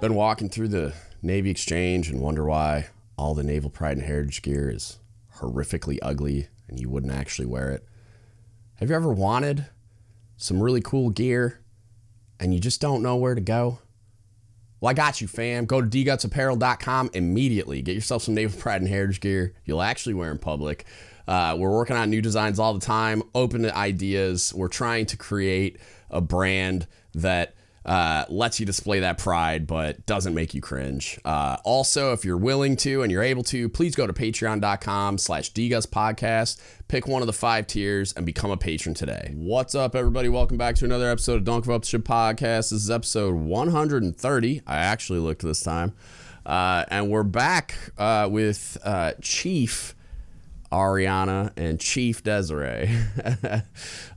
Been walking through the Navy Exchange and wonder why all the naval pride and heritage gear is horrifically ugly and you wouldn't actually wear it. Have you ever wanted some really cool gear and you just don't know where to go? Well, I got you, fam. Go to dgutspodcast.com immediately. Get yourself some naval pride and heritage gear you'll actually wear in public. We're working on new designs all the time, open to ideas. We're trying to create a brand that lets you display that pride, but doesn't make you cringe. Also, if you're willing to and you're able to, please go to patreon.com/dgutspodcast, pick one of the 5 tiers and become a patron today. What's up, everybody? Welcome back to another episode of Don't Give Up the Ship podcast. This is episode 130. I actually looked this time. And we're back with CHIEF Arianna and CHIEF Dezarae.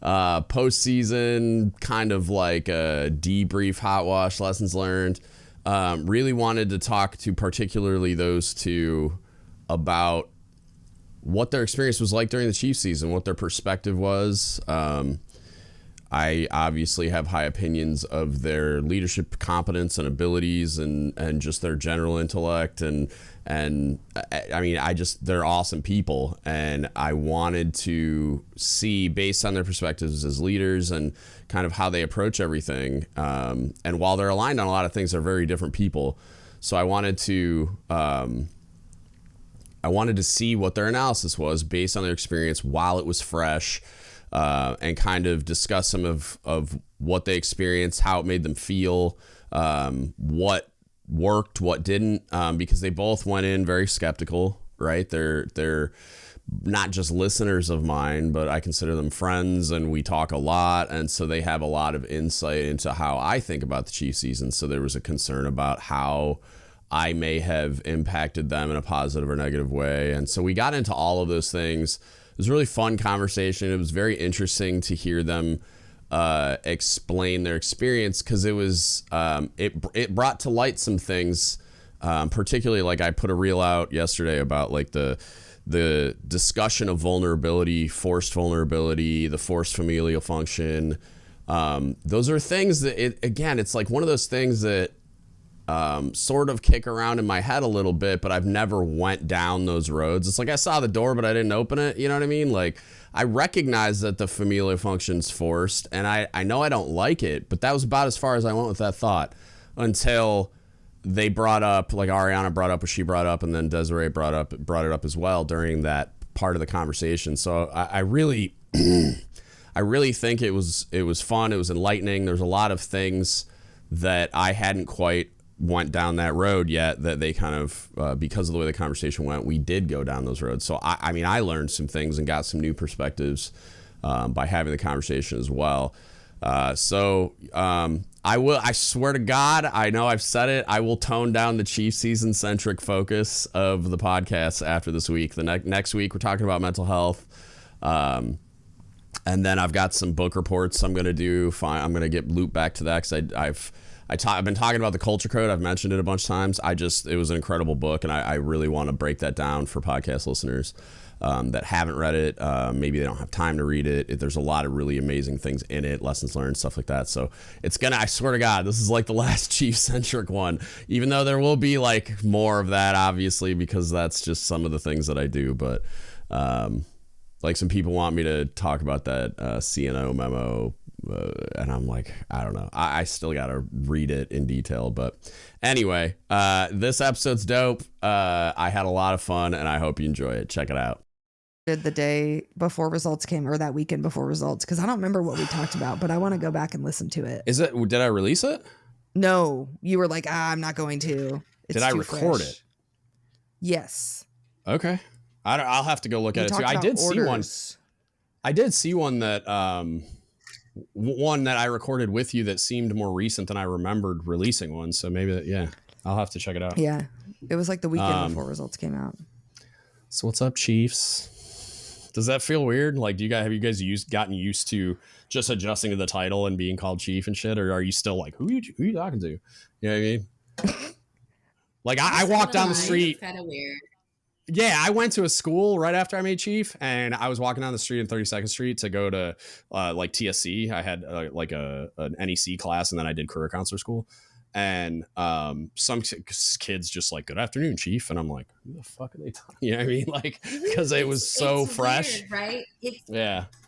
Postseason, kind of like a debrief, hotwash, lessons learned. Really wanted to talk to particularly those two about what their experience was like during the CHIEF season, what their perspective was. I obviously have high opinions of their leadership competence and abilities and just their general intellect. And I mean, they're awesome people. And I wanted to see, based on their perspectives as leaders and kind of how they approach everything. And while they're aligned on a lot of things, they're very different people. So I wanted to see what their analysis was based on their experience while it was fresh. And kind of discuss some of what they experienced, how it made them feel, what worked, what didn't, because they both went in very skeptical, right? They're not just listeners of mine, but I consider them friends and we talk a lot. And so they have a lot of insight into how I think about the CHIEF season. So there was a concern about how I may have impacted them in a positive or negative way. And so we got into all of those things. It was a really fun conversation. It was very interesting to hear them explain their experience because it was it brought to light some things, particularly like I put a reel out yesterday about like the discussion of vulnerability, forced vulnerability, the forced familial function. Those are things that it's like one of those things that sort of kick around in my head a little bit, but I've never went down those roads. It's like I saw the door, but I didn't open it. You know what I mean? Like I recognize that the familial function's forced and I know I don't like it, but that was about as far as I went with that thought until they brought up, like Arianna brought up what she brought up, and then Desiree brought it up as well during that part of the conversation. So I really, I really think it was fun. It was enlightening. There's a lot of things that I hadn't quite went down that road yet that they kind of, because of the way the conversation went, we did go down those roads. So I mean, I learned some things and got some new perspectives by having the conversation as well. I swear to God, I know I've said it, I will tone down the CHIEF season centric focus of the podcast after this week. The next week we're talking about mental health. And then I've got some book reports I'm going to do. I'm going to get looped back to that because I've been talking about the Culture Code. I've mentioned it a bunch of times. It was an incredible book, and I really want to break that down for podcast listeners that haven't read it. Maybe they don't have time to read it. There's a lot of really amazing things in it, lessons learned, stuff like that. So I swear to God, this is like the last CHIEF-centric one, even though there will be like more of that, obviously, because that's just some of the things that I do. But like some people want me to talk about that CNO memo. And I'm like, I don't know. I still got to read it in detail. But anyway, this episode's dope. I had a lot of fun and I hope you enjoy it. Check it out. Did the day before results came, or that weekend before results, because I don't remember what we talked about, but I want to go back and listen to it. Did I release it? No, you were like, I'm not going to. Did I record it? Yes. Okay. I'll have to go look at it too. I did see one. I did see one that I recorded with you that seemed more recent than I remembered releasing one. So maybe I'll have to check it out. Yeah, it was like the weekend before results came out. So what's up, Chiefs? Does that feel weird? Like, have you guys gotten used to just adjusting to the title and being called Chief and shit, or are you still like, who are you talking to? You know what I mean? Like I walked down the street. Kind of weird. Yeah, I went to a school right after I made Chief, and I was walking down the street in 32nd Street to go to like TSC. I had like an NEC class, and then I did career counselor school. And some kids just like, good afternoon, Chief. And I'm like, who the fuck are they talking? You know what I mean? Like, because it was so fresh. Weird, right?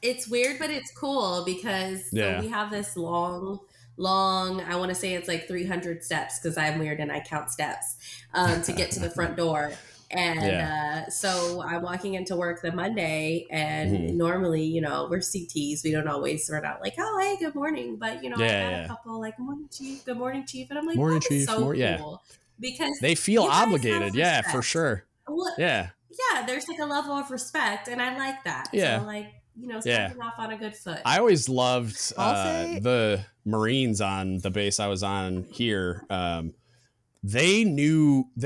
It's weird, but it's cool because so we have this long, I want to say it's like 300 steps because I'm weird and I count steps to get to the front door. And so I'm walking into work the Monday, and normally, you know, we're CTs. We don't always sort out like, oh, hey, good morning. But, you know, I got a couple like, good morning, Chief. And I'm like, morning, that Chief. is so cool. Because they feel obligated. Yeah, for sure. Well, yeah, there's like a level of respect, and I like that. Yeah. So, like, you know, starting off on a good foot. I always loved the Marines on the base I was on here. They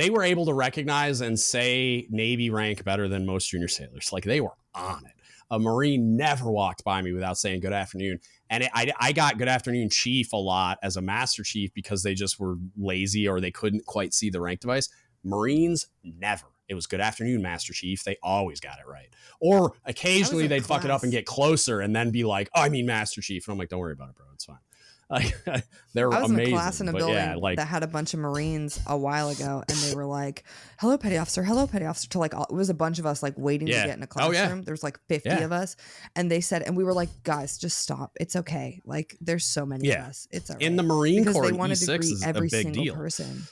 were able to recognize and say Navy rank better than most junior sailors. Like, they were on it. A Marine never walked by me without saying good afternoon. And I got good afternoon, Chief, a lot as a Master Chief because they just were lazy or they couldn't quite see the rank device. Marines, never. It was good afternoon, Master Chief. They always got it right. Or occasionally they'd fuck it up and get closer and then be like, oh, I mean Master Chief. And I'm like, don't worry about it, bro. It's fine. They're amazing. I was in a class in a building that had a bunch of Marines a while ago, and they were like, hello, petty officer, to like, it was a bunch of us like waiting to get in a classroom. There's like 50 of us. And they said, and we were like, guys, just stop. It's okay. Like, there's so many of us. It's all right. In the Marine Corps, they wanted E6 to greet is every a big single deal. person.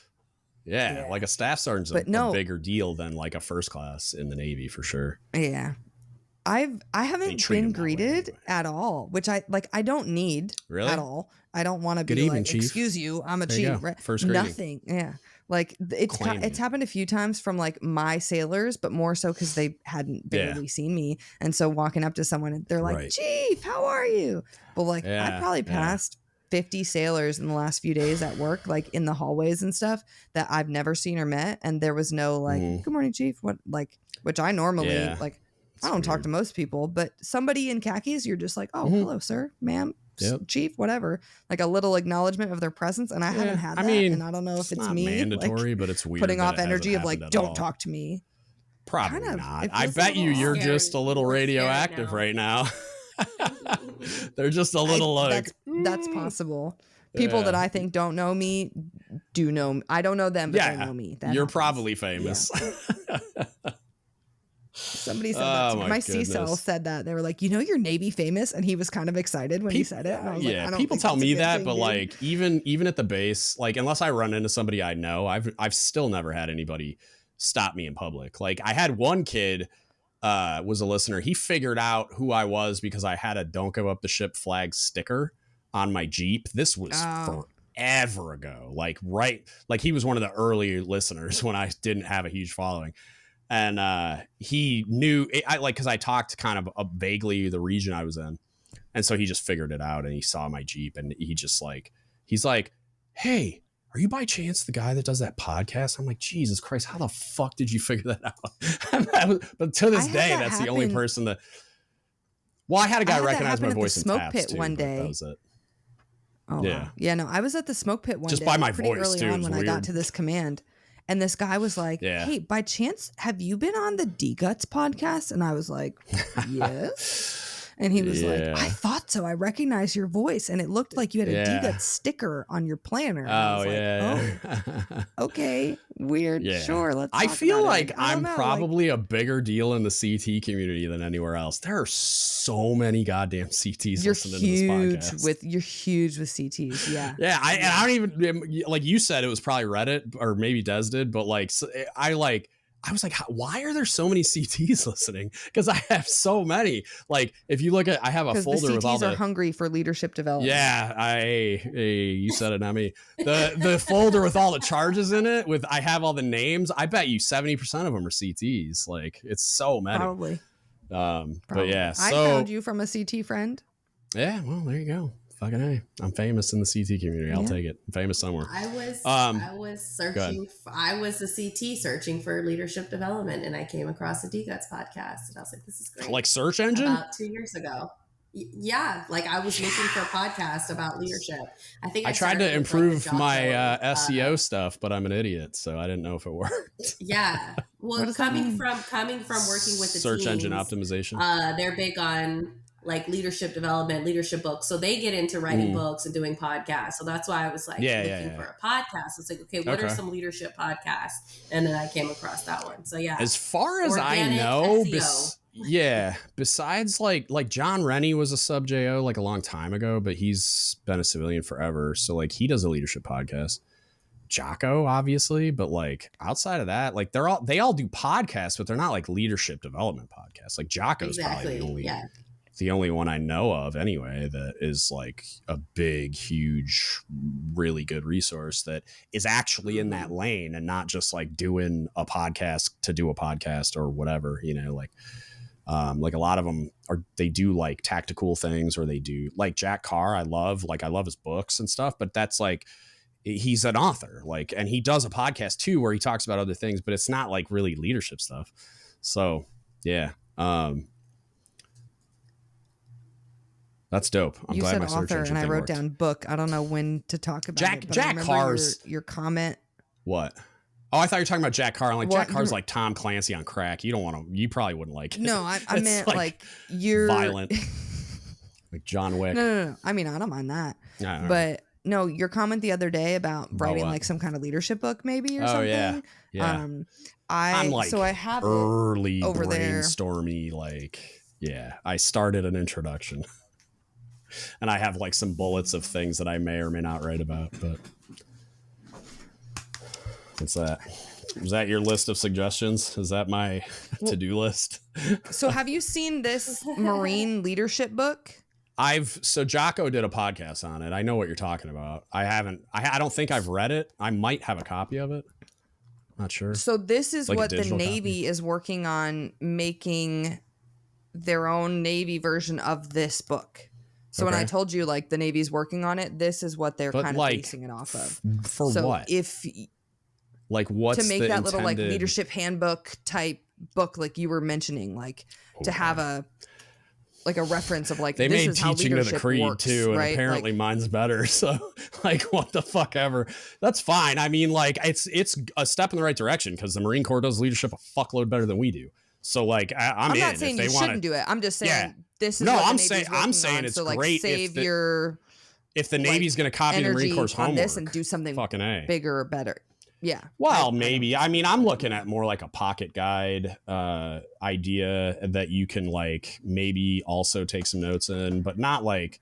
Yeah, like a staff sergeant's a bigger deal than like a first class in the Navy for sure. Yeah. I haven't been greeted at all, which I don't need at all. I don't want to be evening, like, Chief. Excuse you, I'm a Chief. Right? First greeting. Nothing. Yeah. Like it's happened a few times from like my sailors, but more so because they hadn't barely seen me. And so walking up to someone and they're like, Chief, how are you? But like I probably passed 50 sailors in the last few days at work, like in the hallways and stuff that I've never seen or met. And there was no like, good morning, Chief. What, like, which I normally like, I don't talk to most people, but somebody in khakis, you're just like, oh, hello, sir, ma'am, Chief, whatever. Like a little acknowledgement of their presence. And I haven't had that. I mean, and I don't know if it's me mandatory, but it's weird. Putting off energy of like, don't talk to me. Probably not. I bet you're just a little radioactive right now. They're just a little like. That's possible. People that I think don't know me do know. I don't know them, but they know me. You're probably famous. Yeah. Somebody said that to me. My CSEL said that. They were like, you know, you're Navy famous, and he was kind of excited when he said it. And I was like, I don't people tell me that, but dude. Like even at the base, like unless I run into somebody I know, I've still never had anybody stop me in public. Like I had one kid was a listener. He figured out who I was because I had a "Don't Give Up the Ship" flag sticker on my Jeep. This was forever ago. Like he was one of the early listeners when I didn't have a huge following. And he knew because I talked kind of vaguely the region I was in. And so he just figured it out and he saw my Jeep and he's like, hey, are you by chance the guy that does that podcast? I'm like, Jesus Christ, how the fuck did you figure that out? But to this day, that's the only person that. Well, I had a guy recognize my voice in smoke Taps pit too, one day. That was it. Oh, yeah. Yeah, no, I was at the smoke pit one day. Just by my pretty voice early too. on when I got to this command. And this guy was like, hey, by chance, have you been on the DGUTS podcast? And I was like, yes. And he was like, I thought so. I recognize your voice. And it looked like you had a DGUTS sticker on your planner. And I was like, oh, okay, weird. Yeah. Sure, let's talk I feel about like it. I'm probably a bigger deal in the CT community than anywhere else. There are so many goddamn CTs listening to this podcast. You're huge with CTs. Yeah. Yeah. I don't even, like you said, it was probably Reddit or maybe Des did, but like, I was like, why are there so many CTs listening? Because I have so many. Like, if you look at, I have a folder with all the. CTs are hungry for leadership development. Yeah, you said it, not me. The folder with all the charges in it, I have all the names. I bet you 70% of them are CTs. Like, it's so many. Probably. But yeah, I found you from a CT friend. Yeah, well, there you go. Fucking A. I'm famous in the CT community. I'll take it. I'm famous somewhere. I was searching. I was a CT searching for leadership development, and I came across the DGUTS podcast, and I was like, "This is great." Like search engine? About 2 years ago. Yeah, like I was looking for a podcast about leadership. I tried to improve my SEO stuff, but I'm an idiot, so I didn't know if it worked. Yeah, well, coming from working with the search teams, engine optimization, they're big on like leadership development, leadership books. So they get into writing books and doing podcasts. So that's why I was like looking for a podcast. It's like, okay, what are some leadership podcasts? And then I came across that one. So yeah. As far as I know, besides like John Rennie was a sub JO like a long time ago, but he's been a civilian forever. So like he does a leadership podcast. Jocko, obviously, but like outside of that, like they all do podcasts, but they're not like leadership development podcasts. Like Jocko's probably the only one I know of anyway that is like a big, huge, really good resource that is actually in that lane and not just like doing a podcast to do a podcast or whatever, you know, like a lot of them they do like tactical things, or they do like Jack Carr. I love his books and stuff, but that's like, he's an author, like, and he does a podcast too where he talks about other things, but it's not like really leadership stuff. So yeah, that's dope. I'm glad my search engine and I wrote worked. down book. I don't know when to talk about it. Jack Carr's your comment. What? Oh, I thought you were talking about Jack Carr. I'm like, Jack Carr's like Tom Clancy on crack. You probably wouldn't like it. No, I meant like you're violent, like John Wick. No. I mean, I don't mind that, but. No, your comment the other day about writing like some kind of leadership book, maybe, or something. Yeah. I'm like, so I have early over brainstormy, like, I started an introduction, and I have like some bullets of things that I may or may not write about. But what's that? Was that your list of suggestions? Is that my to-do list? So have you seen this Marine leadership book? So Jocko did a podcast on it. I know what you're talking about. I don't think I've read it. I might have a copy of it. Not sure. So this is like what the Navy is working on, making their own Navy version of this book. So when I told you like the Navy's working on it, this is what they're kind of basing it off of. For what? What's to make that little like leadership handbook type book, like you were mentioning, like to have a reference of like, they this made is how teaching to the creed works, too, and right? apparently mine's better. So like, what the fuck ever. That's fine. I mean, like it's a step in the right direction because the Marine Corps does leadership a fuckload better than we do. So like, I'm not saying you shouldn't do it. I'm just saying this is. No, I'm saying it's great. Save if the Navy's going to copy the Marine Corps' homework, this and do something fucking bigger or better. Yeah. Well, maybe. I mean, I'm looking at more like a pocket guide idea that you can like maybe also take some notes in, but not like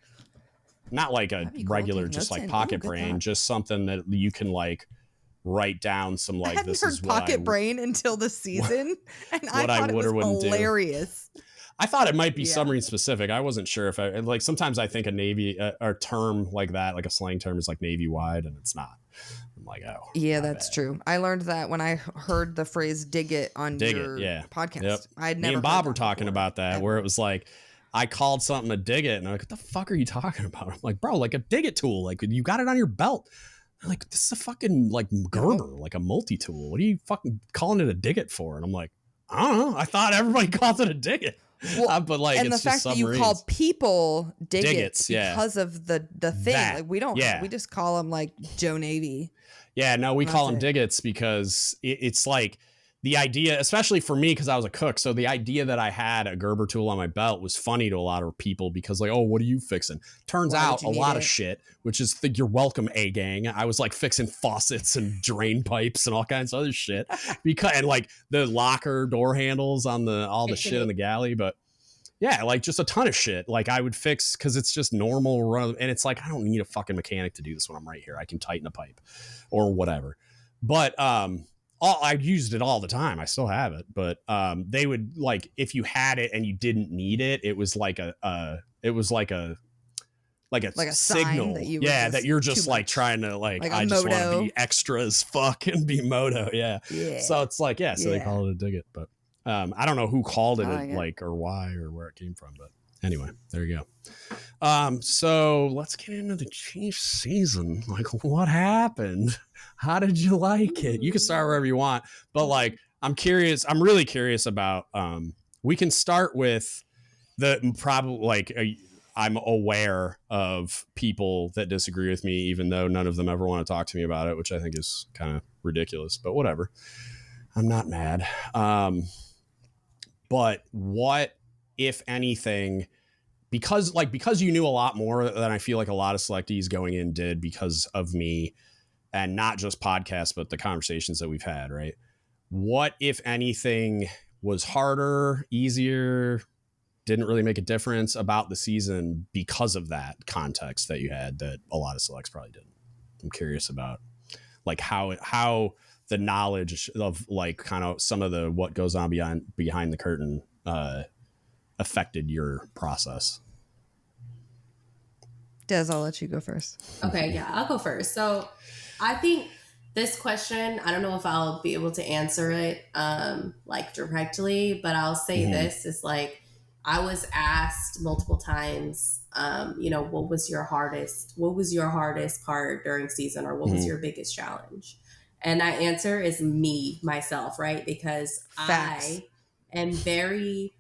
a regular just like pocket brain, just something that you can like write down some like, I hadn't heard pocket brain until the season, and I thought it was hilarious. I thought it might be submarine specific. I wasn't sure if I like. Sometimes I think a Navy or term like that, like a slang term, is like Navy wide, and it's not. I'm like, oh, yeah, that's true. I learned that when I heard the phrase "dig it" on your podcast. Yep. I'd never. Me and Bob were talking about that, where it was like, I called something a dig it, and I'm like, what the fuck are you talking about? I'm like, bro, like a dig it tool, like you got it on your belt. I'm like, this is a fucking like Gerber, like a multi tool. What are you fucking calling it a dig it for? And I'm like, I don't know. I thought everybody calls it a dig it. Well, but like, and it's the fact that you call people diggets because of the thing, that, like we don't, we just call them like Joe Navy. Yeah, no, we call them diggets because it's like the idea, especially for me, because I was a cook. So the idea that I had a Gerber tool on my belt was funny to a lot of people because like, oh, what are you fixing? Turns out a lot of shit, which is you're welcome, A gang. I was like fixing faucets and drain pipes and all kinds of other shit and like the locker door handles on all the shit in the galley. But yeah, like just a ton of shit. Like I would fix because it's just normal run. And it's like, I don't need a fucking mechanic to do this when I'm right here. I can tighten a pipe or whatever. But, I used it all the time. I still have it, but they would like if you had it and you didn't need it, it was like a signal that you're just like trying to like I just want to be extra as fuck and be moto. Yeah. So it's like, so they call it a dig it, but I don't know who called it like or why or where it came from, but anyway, there you go. So let's get into the Chiefs season. Like, what happened? How did you like it? You can start wherever you want, but like, I'm curious. I'm really curious about, we can start with I'm aware of people that disagree with me, even though none of them ever want to talk to me about it, which I think is kind of ridiculous, but whatever. I'm not mad. But what, if anything, because you knew a lot more than I feel like a lot of selectees going in did because of me, and not just podcasts, but the conversations that we've had, right? What, if anything, was harder, easier, didn't really make a difference about the season because of that context that you had that a lot of selects probably didn't? I'm curious about like how the knowledge of like kind of some of the what goes on behind the curtain affected your process. Des, I'll let you go first. Okay, yeah, I'll go first. So I think this question, I don't know if I'll be able to answer it like directly, but I'll say this is like, I was asked multiple times, what was your hardest part during season, or what was your biggest challenge? And that answer is myself, right? Because Facts. I am very,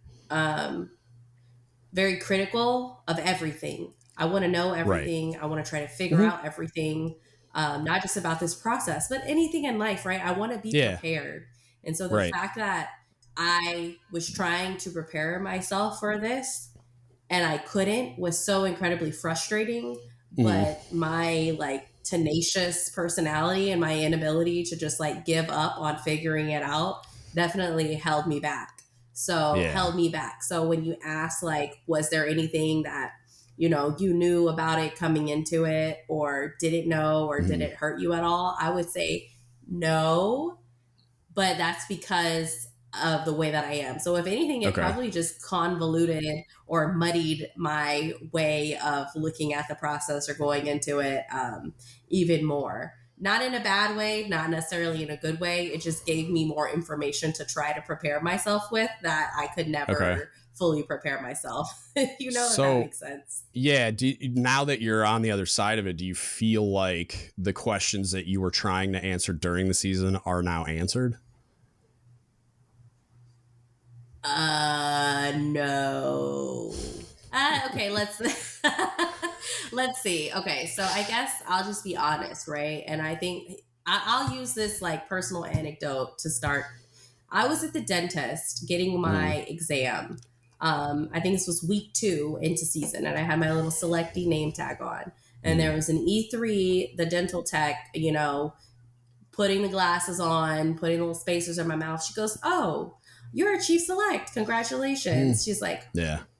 very critical of everything. I want to know everything. Right. I want to try to figure out everything, not just about this process, but anything in life, right? I want to be prepared. And so the fact that I was trying to prepare myself for this and I couldn't was so incredibly frustrating. But my like tenacious personality and my inability to just like give up on figuring it out definitely held me back. So when you ask like, was there anything that, you knew about it coming into it, or didn't know, or did it hurt you at all? I would say no, but that's because of the way that I am. So if anything, it probably just convoluted or muddied my way of looking at the process or going into it even more. Not in a bad way, not necessarily in a good way. It just gave me more information to try to prepare myself with that I could never fully prepare myself. If that makes sense. Yeah. Now that you're on the other side of it, do you feel like the questions that you were trying to answer during the season are now answered? No. Okay, let's see. Okay, so I guess I'll just be honest, right? And I think I'll use this like personal anecdote to start. I was at the dentist getting my exam. I think this was week 2 into season, and I had my little selectee name tag on. And there was an E3, the dental tech, putting the glasses on, putting little spacers in my mouth. She goes, "Oh, you're a Chief Select. Congratulations." She's like,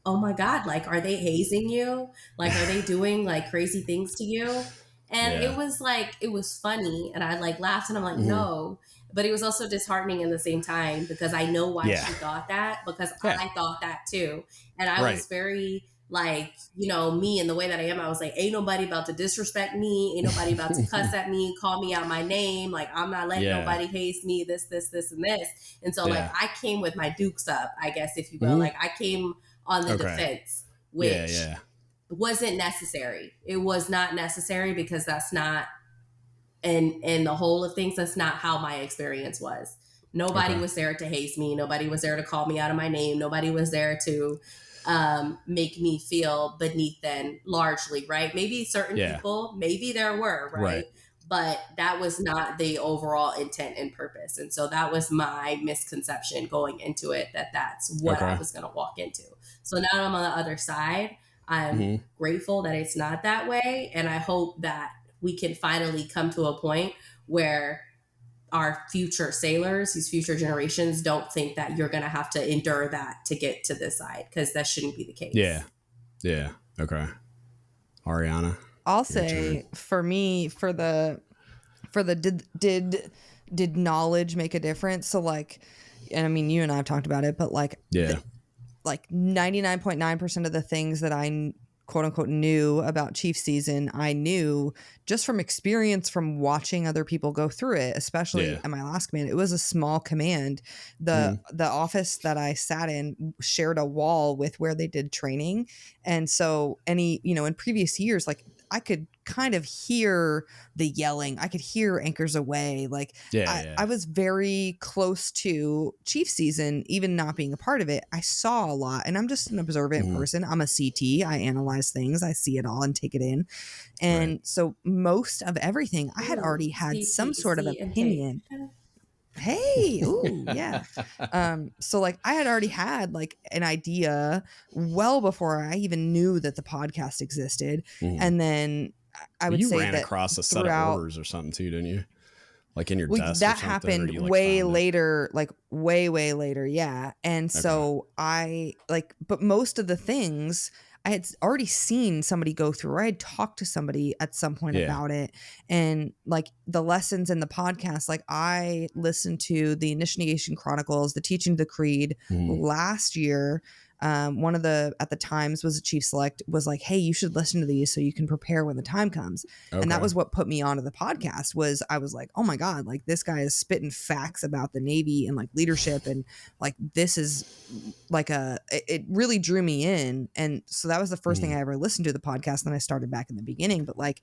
"Oh my God, like, are they hazing you? Like, are they doing like crazy things to you?" And it was like, it was funny. And I like laughed and I'm like, no, but it was also disheartening in the same time because I know why she thought that, because I thought that too. And I was very like, me and the way that I am, I was like, ain't nobody about to disrespect me. Ain't nobody about to cuss at me, call me out my name. Like, I'm not letting nobody haze me, this, and this. And so like, I came with my dukes up, I guess, if you will. Like I came on the defense, which wasn't necessary. It was not necessary because that's not, in the whole of things, that's not how my experience was. Nobody was there to haze me. Nobody was there to call me out of my name. Nobody was there to make me feel beneath them, largely, right? Maybe certain people, maybe there were, right? But that was not the overall intent and purpose. And so that was my misconception going into it, that's what I was going to walk into. So now I'm on the other side. I'm grateful that it's not that way. And I hope that we can finally come to a point where our future sailors, these future generations, don't think that you're going to have to endure that to get to this side, because that shouldn't be the case. Yeah. Okay. Arianna, I'll say for me, for the did knowledge make a difference? So like, and I mean, you and I have talked about it, but like, like 99.9% of the things that I quote unquote knew about Chief season, I knew just from experience from watching other people go through it, especially at my last command. It was a small command. The office that I sat in shared a wall with where they did training. And so in previous years, like I could kind of hear the yelling. I could hear anchors away. Like I was very close to Chief season, even not being a part of it. I saw a lot, and I'm just an observant person. I'm a CT. I analyze things. I see it all and take it in. And so most of everything I had already had some sort of opinion. Hey, ooh, yeah. So like I had already had like an idea well before I even knew that the podcast existed. And then I would say ran that across a set of orders or something too, didn't you? Like in your desk that or something, happened or you, like, way found it? later, like way later. Yeah. And so I like, but most of the things I had already seen somebody go through, or I had talked to somebody at some point about it. And like the lessons in the podcast, like I listened to the Initiation Chronicles, the Teaching the Creed last year. One of the, at the times was a Chief Select was like, hey, you should listen to these so you can prepare when the time comes. And that was what put me onto the podcast. Was I was like, oh my God, like this guy is spitting facts about the Navy and like leadership. And like, this is like it really drew me in. And so that was the first thing I ever listened to the podcast. And I started back in the beginning, but like,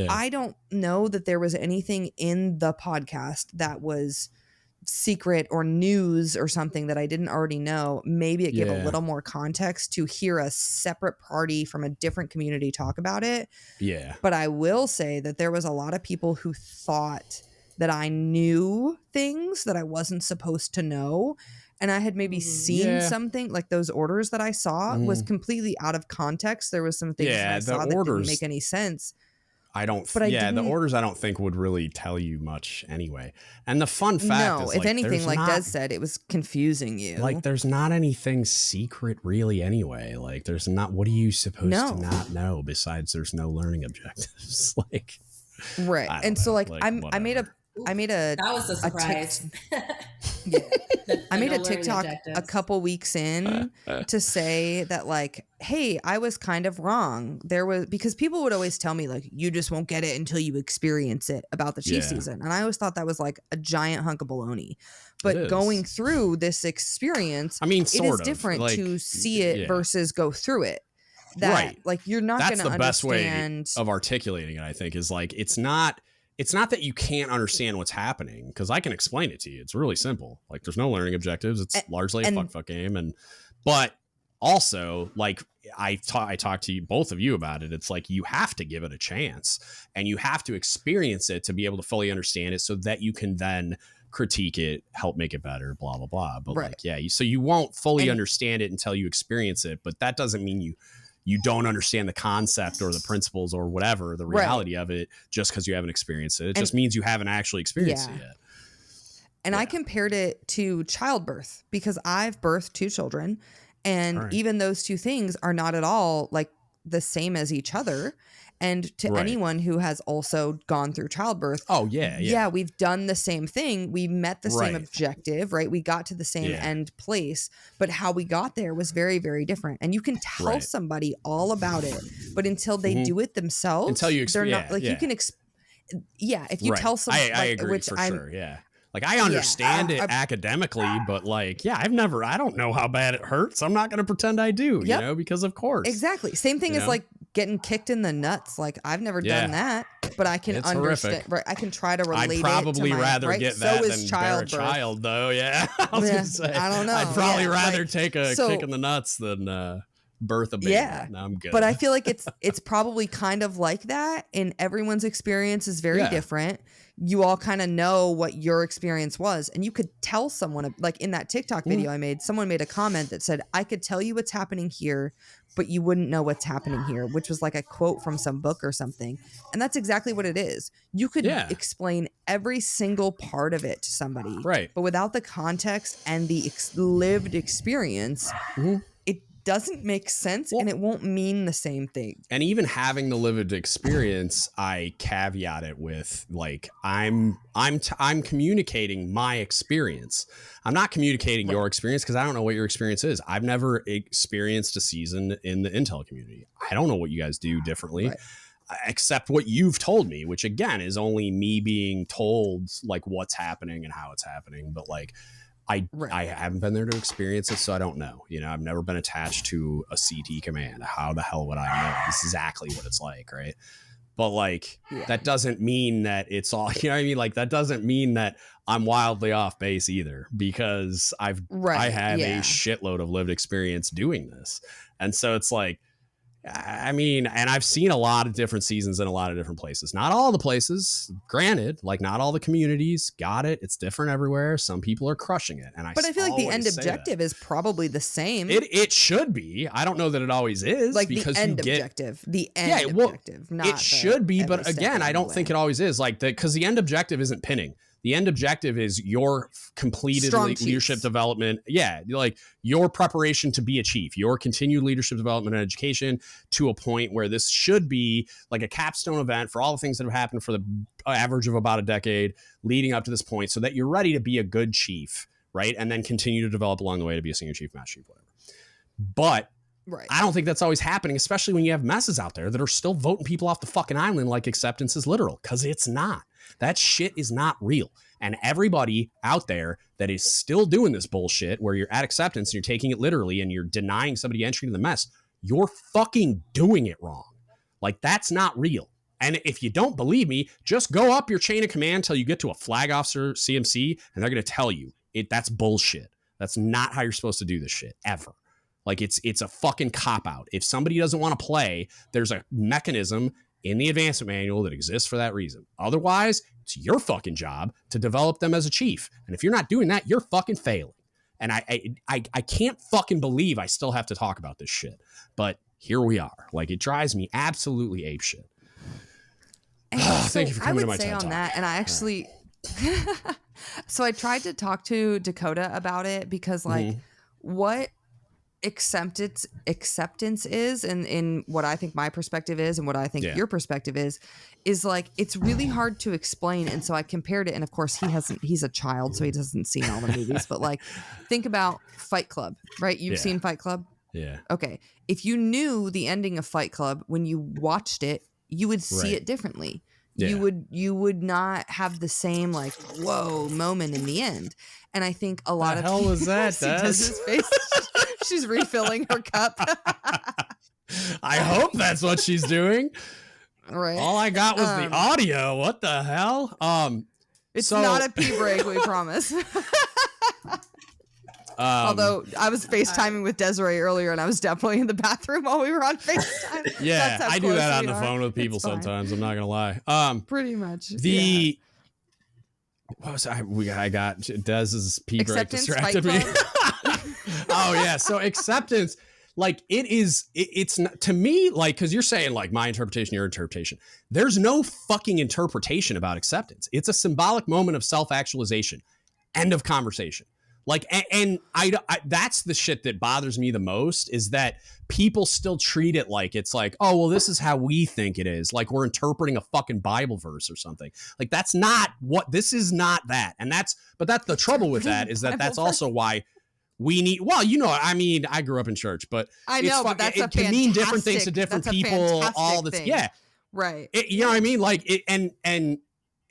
I don't know that there was anything in the podcast that was secret or news or something that I didn't already know. Maybe it gave a little more context to hear a separate party from a different community talk about it. Yeah. But I will say that there was a lot of people who thought that I knew things that I wasn't supposed to know. And I had maybe seen something like those orders that I saw was completely out of context. There was some things that I saw that didn't make any sense. I don't. The orders I don't think would really tell you much anyway. And the fun fact is, if anything, like Des said, it was confusing you. Like, there's not anything secret really anyway. Like, there's not. What are you supposed to not know besides there's no learning objectives? Like, right. And so like I made a that was a surprise. I made a TikTok a couple weeks in to say that like, hey, I was kind of wrong. There was, because people would always tell me like, you just won't get it until you experience it about the Chief season. And I always thought that was like a giant hunk of baloney. But going through this experience, I mean, it is different like, to see it versus go through it. That like, you're not going to understand. That's the best way of articulating it, I think, is like, it's not that you can't understand what's happening, because I can explain it to you. It's really simple. Like, there's no learning objectives. It's largely a fuck game. But also, like, I talked to you, both of you, about it. It's like, you have to give it a chance and you have to experience it to be able to fully understand it, so that you can then critique it, help make it better, blah, blah, blah. But like, so you won't fully understand it until you experience it. But that doesn't mean you don't understand the concept or the principles or whatever, the reality of it, just because you haven't experienced it. It just means you haven't actually experienced it yet. And I compared it to childbirth, because I've birthed 2 children, and even those 2 things are not at all like the same as each other. And to anyone who has also gone through childbirth, we've done the same thing. We met the same objective, right? We got to the same end place, but how we got there was very, very different. And you can tell somebody all about it, but until they do it themselves, until you they're not like you can. If you tell somebody, I agree for sure. Yeah. Like, I understand it academically, but like, I don't know how bad it hurts. I'm not going to pretend I do, you know, because of course. Exactly. Same thing as like getting kicked in the nuts. Like, I've never done that, but I can understand. Right, I can try to relate. I'd probably rather get that than bear a child, though. Yeah. I was gonna say, I don't know. I'd probably rather take a kick in the nuts than birth a baby. Yeah. No, I'm good. But I feel like it's probably kind of like that, and everyone's experience is very different. You all kind of know what your experience was, and you could tell someone, like in that TikTok video I made, someone made a comment that said, I could tell you what's happening here, but you wouldn't know what's happening here, which was like a quote from some book or something. And that's exactly what it is. You could explain every single part of it to somebody, but without the context and the lived experience, it doesn't make sense, and it won't mean the same thing. And even having the lived experience, I caveat it with like, I'm communicating my experience. I'm not communicating your experience, because I don't know what your experience is. I've never experienced a season in the intel community. I don't know what you guys do differently, except what you've told me, which again is only me being told like what's happening and how it's happening. But like, I haven't been there to experience it, so I don't know. You know, I've never been attached to a CT command. How the hell would I know exactly what it's like, right? But like, that doesn't mean that it's all, you know what I mean? Like, that doesn't mean that I'm wildly off base either, because I have a shitload of lived experience doing this. And so it's like, I mean, and I've seen a lot of different seasons in a lot of different places. Not all the places, granted, like not all the communities got it. It's different everywhere. Some people are crushing it. But I feel like the end objective is probably the same. It should be. I don't know that it always is. Like because the end objective. The end objective. Not it should be, but again, I don't think it always is. Like because the end objective isn't pinning. The end objective is your completed leadership development. Yeah, like your preparation to be a chief, your continued leadership development and education to a point where this should be like a capstone event for all the things that have happened for the average of about a decade leading up to this point so that you're ready to be a good chief, right? And then continue to develop along the way to be a senior chief, master chief, whatever. But I don't think that's always happening, especially when you have messes out there that are still voting people off the fucking island like acceptance is literal, because it's not. That shit is not real. And everybody out there that is still doing this bullshit where you're at acceptance and you're taking it literally and you're denying somebody entry to the mess, you're fucking doing it wrong. Like, that's not real. And if you don't believe me, just go up your chain of command till you get to a flag officer CMC and they're going to tell you that's bullshit. That's not how you're supposed to do this shit ever. Like, it's a fucking cop-out. If somebody doesn't want to play, there's a mechanism in the advancement manual that exists for that reason. Otherwise, it's your fucking job to develop them as a chief. And if you're not doing that, you're fucking failing. And I can't fucking believe I still have to talk about this shit. But here we are. Like, it drives me absolutely apeshit. Thank you for coming to my TED Talk. That, and I actually... So I tried to talk to Dakota about it because, like, what acceptance is and in what I think my perspective is and what I think your perspective is like, it's really hard to explain. And so I compared it, and of course he's a child, so he doesn't see all the movies, but like, think about Fight Club, right? You've seen Fight Club? Yeah. Okay. If you knew the ending of Fight Club when you watched it, you would see it differently. Yeah. You would not have the same like whoa moment in the end. And I think a lot of hell people, was that? His face. She's refilling her cup. I hope that's what she's doing. Right. All I got was the audio. What the hell? It's not a pee break, we promise. Although I was FaceTiming with Desiree earlier, and I was definitely in the bathroom while we were on FaceTime. Yeah, I do that on the phone with people sometimes. I'm not gonna lie. Pretty much. What was I got Dez's pee break distracted me. Oh yeah, so acceptance, like it's not, to me, like, because you're saying like my interpretation, your interpretation. There's no fucking interpretation about acceptance. It's a symbolic moment of self-actualization. End of conversation. Like, and I that's the shit that bothers me the most, is that people still treat it like it's like, oh, well, this is how we think it is. Like, we're interpreting a fucking Bible verse or something. Like, that's not what, this is not that. And that's the trouble with that is that that's also why we need, well, you know, I mean, I grew up in church, but I know, but that's it can mean different things to different people. All this, yeah, right. You know what I mean? Like, and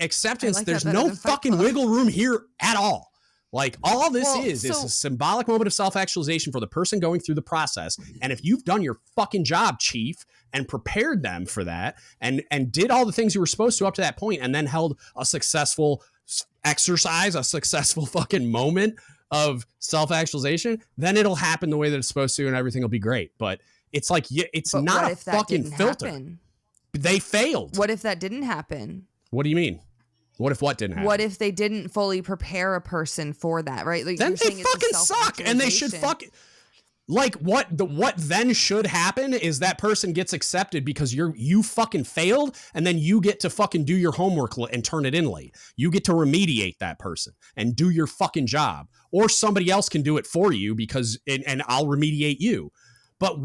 acceptance, like there's no fucking wiggle room here at all. Like, all this is a symbolic moment of self-actualization for the person going through the process. And if you've done your fucking job, chief, and prepared them for that, and did all the things you were supposed to up to that point, and then held a successful exercise, a successful fucking moment of self-actualization, then it'll happen the way that it's supposed to, and everything will be great. But it's like, it's not a fucking filter. They failed. What if that didn't happen? What do you mean? What if what didn't happen? What if they didn't fully prepare a person for that, right? Like, then they fucking suck, and they should fucking... Like, what then should happen is that person gets accepted because you fucking failed, and then you get to fucking do your homework and turn it in late. You get to remediate that person and do your fucking job. Or somebody else can do it for you because and I'll remediate you. But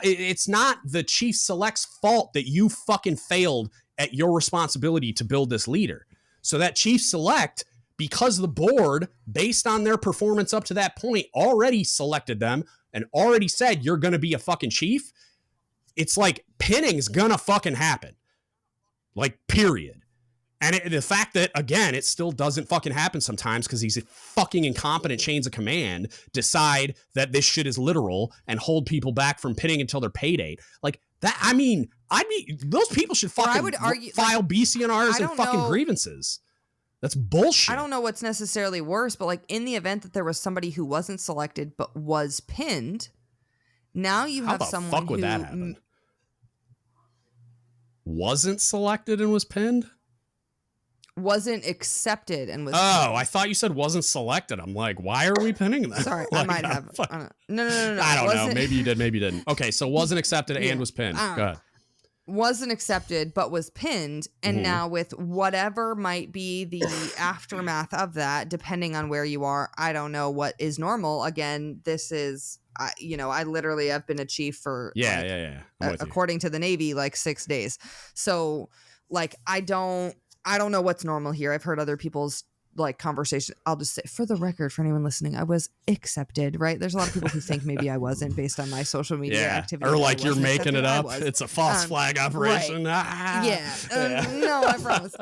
it's not the chief select's fault that you fucking failed at your responsibility to build this leader. So that chief select, because the board, based on their performance up to that point, already selected them and already said you're going to be a fucking chief, it's like pinning's going to fucking happen. Like, period. And the fact that, again, it still doesn't fucking happen sometimes because these fucking incompetent chains of command decide that this shit is literal and hold people back from pinning until their pay date. Like, that, I mean, those people should fucking file BCNRs and fucking grievances. That's bullshit. I don't know what's necessarily worse, but like, in the event that there was somebody who wasn't selected but was pinned, now you have someone who... How the fuck would that happen? wasn't selected and was pinned? Wasn't accepted and was pinned. I thought you said wasn't selected. I'm like, why are we pinning them? Sorry, like, I might have. No. I don't know. Maybe you did, maybe you didn't. Okay, so wasn't accepted and was pinned. Go ahead. Wasn't accepted but was pinned, and now with whatever might be the aftermath of that, depending on where you are, I don't know what is normal. Again, this is I literally have been a chief for according to the Navy, like 6 days. So like I don't know what's normal here. I've heard other people's like conversation. I'll just say, for the record, for anyone listening, I was accepted, right? There's a lot of people who think maybe I wasn't based on my social media activity. Or like you're making it up. It's a false flag operation. Right. No, I promise.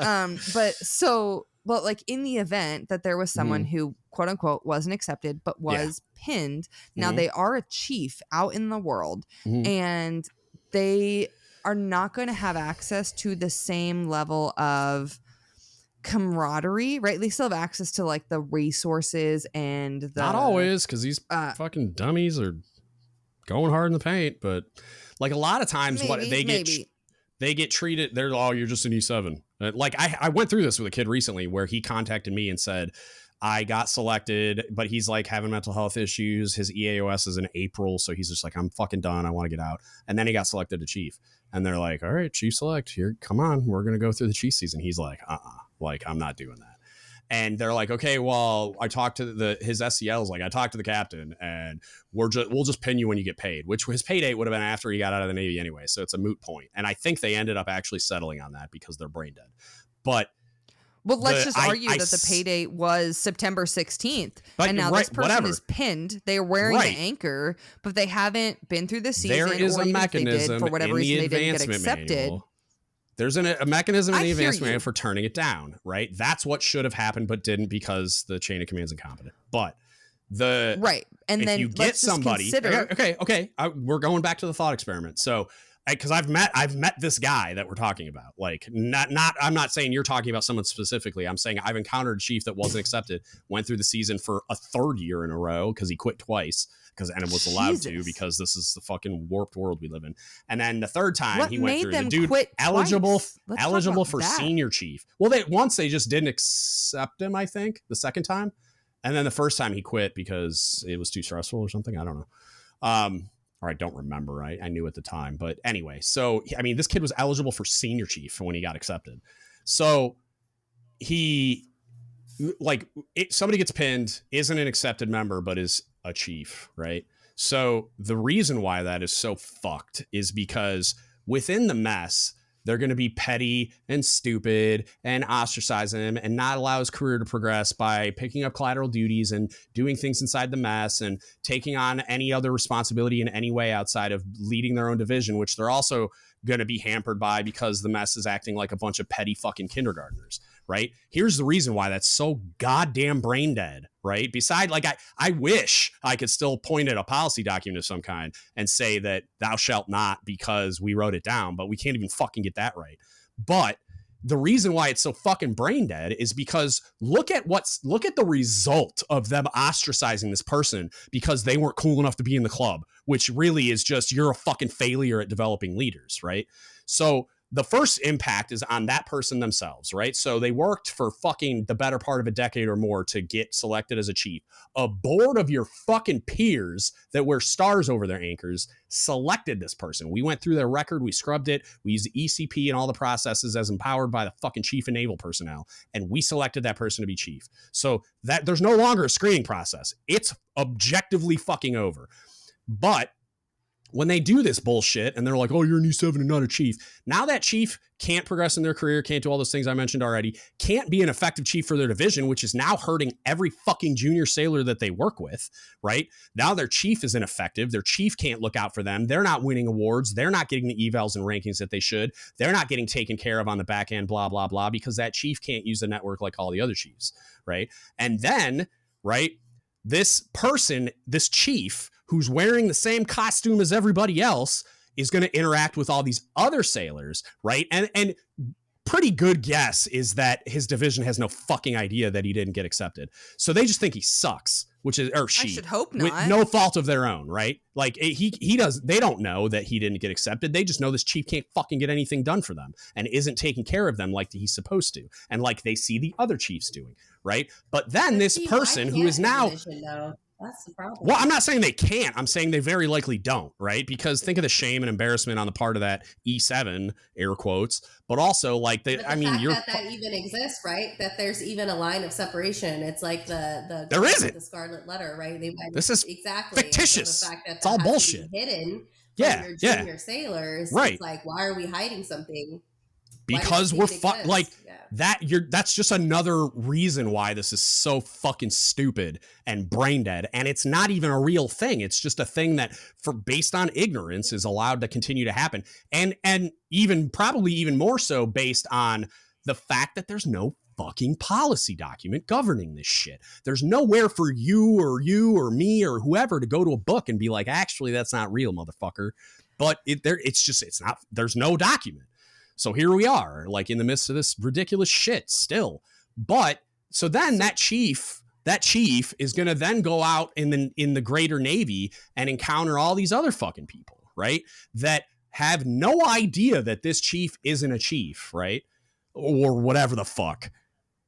But like in the event that there was someone who quote unquote wasn't accepted, but was pinned. Now they are a chief out in the world and they are not going to have access to the same level of camaraderie, right? They still have access to like the resources and the not always, because these fucking dummies are going hard in the paint, but like a lot of times they get treated, they're you're just an E7. Like I went through this with a kid recently where he contacted me and said I got selected, but he's like having mental health issues. His EAOS is in April, so he's just like, I'm fucking done, I want to get out. And then he got selected to chief, and they're like, all right, chief select, here, come on, we're gonna go through the chief season. He's like, like, I'm not doing that. And they're like, okay, well, I talked to his SCL's like, I talked to the captain and we'll just pin you when you get paid, which his pay date would have been after he got out of the Navy anyway. So it's a moot point. And I think they ended up actually settling on that because they're brain dead. But well, let's just argue that the pay date was September 16th. And now this person is pinned. They're wearing the anchor, but they haven't been through the season. There is a mechanism for whatever reason they didn't get accepted. Manual. There's a mechanism in the advanced manual for turning it down, right? That's what should have happened, but didn't because the chain of command is incompetent. But and if then you get somebody, okay, we're going back to the thought experiment. So, because I've met this guy that we're talking about. Like, I'm not saying you're talking about someone specifically. I'm saying I've encountered a chief that wasn't accepted, went through the season for a third year in a row because he quit twice. And was allowed to because this is the fucking warped world we live in. And then the third time he went through, the dude eligible for senior chief. Well, they just didn't accept him, I think, the second time. And then the first time he quit because it was too stressful or something. I don't know. Or I don't remember. I knew at the time. But anyway, so, I mean, this kid was eligible for senior chief when he got accepted. So somebody gets pinned, isn't an accepted member, but is a chief, right? So the reason why that is so fucked is because within the mess, they're going to be petty and stupid and ostracize him and not allow his career to progress by picking up collateral duties and doing things inside the mess and taking on any other responsibility in any way outside of leading their own division, which they're also going to be hampered by because the mess is acting like a bunch of petty fucking kindergartners, right? Here's the reason why that's so goddamn brain dead, right? Beside, like, I wish I could still point at a policy document of some kind and say that thou shalt not because we wrote it down, but we can't even fucking get that right. But the reason why it's so fucking brain dead is because look at the result of them ostracizing this person because they weren't cool enough to be in the club, which really is just, you're a fucking failure at developing leaders, right? So the first impact is on that person themselves, right? So they worked for fucking the better part of a decade or more to get selected as a chief. A board of your fucking peers that wear stars over their anchors selected this person. We went through their record, we scrubbed it, we used the ECP and all the processes as empowered by the fucking chief and naval personnel, and we selected that person to be chief. So that there's no longer a screening process. It's objectively fucking over. But when they do this bullshit and they're like, oh, you're an E7 and not a chief. Now that chief can't progress in their career, can't do all those things I mentioned already, can't be an effective chief for their division, which is now hurting every fucking junior sailor that they work with, right? Now their chief is ineffective. Their chief can't look out for them. They're not winning awards. They're not getting the evals and rankings that they should. They're not getting taken care of on the back end, blah, blah, blah, because that chief can't use the network like all the other chiefs, right? And then, right, this person, this chief, who's wearing the same costume as everybody else is going to interact with all these other sailors, right? And pretty good guess is that his division has no fucking idea that he didn't get accepted. So they just think he sucks, which is, or she, I should hope with not. no fault of their own, right? Like they don't know that he didn't get accepted. They just know this chief can't fucking get anything done for them and isn't taking care of them like he's supposed to. And like they see the other chiefs doing, right? But then this person who is now, that's the problem. Well, I'm not saying they can't. I'm saying they very likely don't, right? Because think of the shame and embarrassment on the part of that E7, air quotes, but also like that even exists, right? That there's even a line of separation. It's like the there isn't the Scarlet Letter, right? This is exactly fictitious. So the fact that it's all bullshit. Hidden from your junior sailors, right? It's like, why are we hiding something? Because we're that's just another reason why this is so fucking stupid and brain dead. And it's not even a real thing. It's just a thing that based on ignorance is allowed to continue to happen. And even probably even more so based on the fact that there's no fucking policy document governing this shit. There's nowhere for you or me or whoever to go to a book and be like, actually, that's not real, motherfucker. But it's not, there's no document. So here we are, like in the midst of this ridiculous shit still. But so then that chief is going to then go out in the greater Navy and encounter all these other fucking people, right? That have no idea that this chief isn't a chief, right? Or whatever the fuck.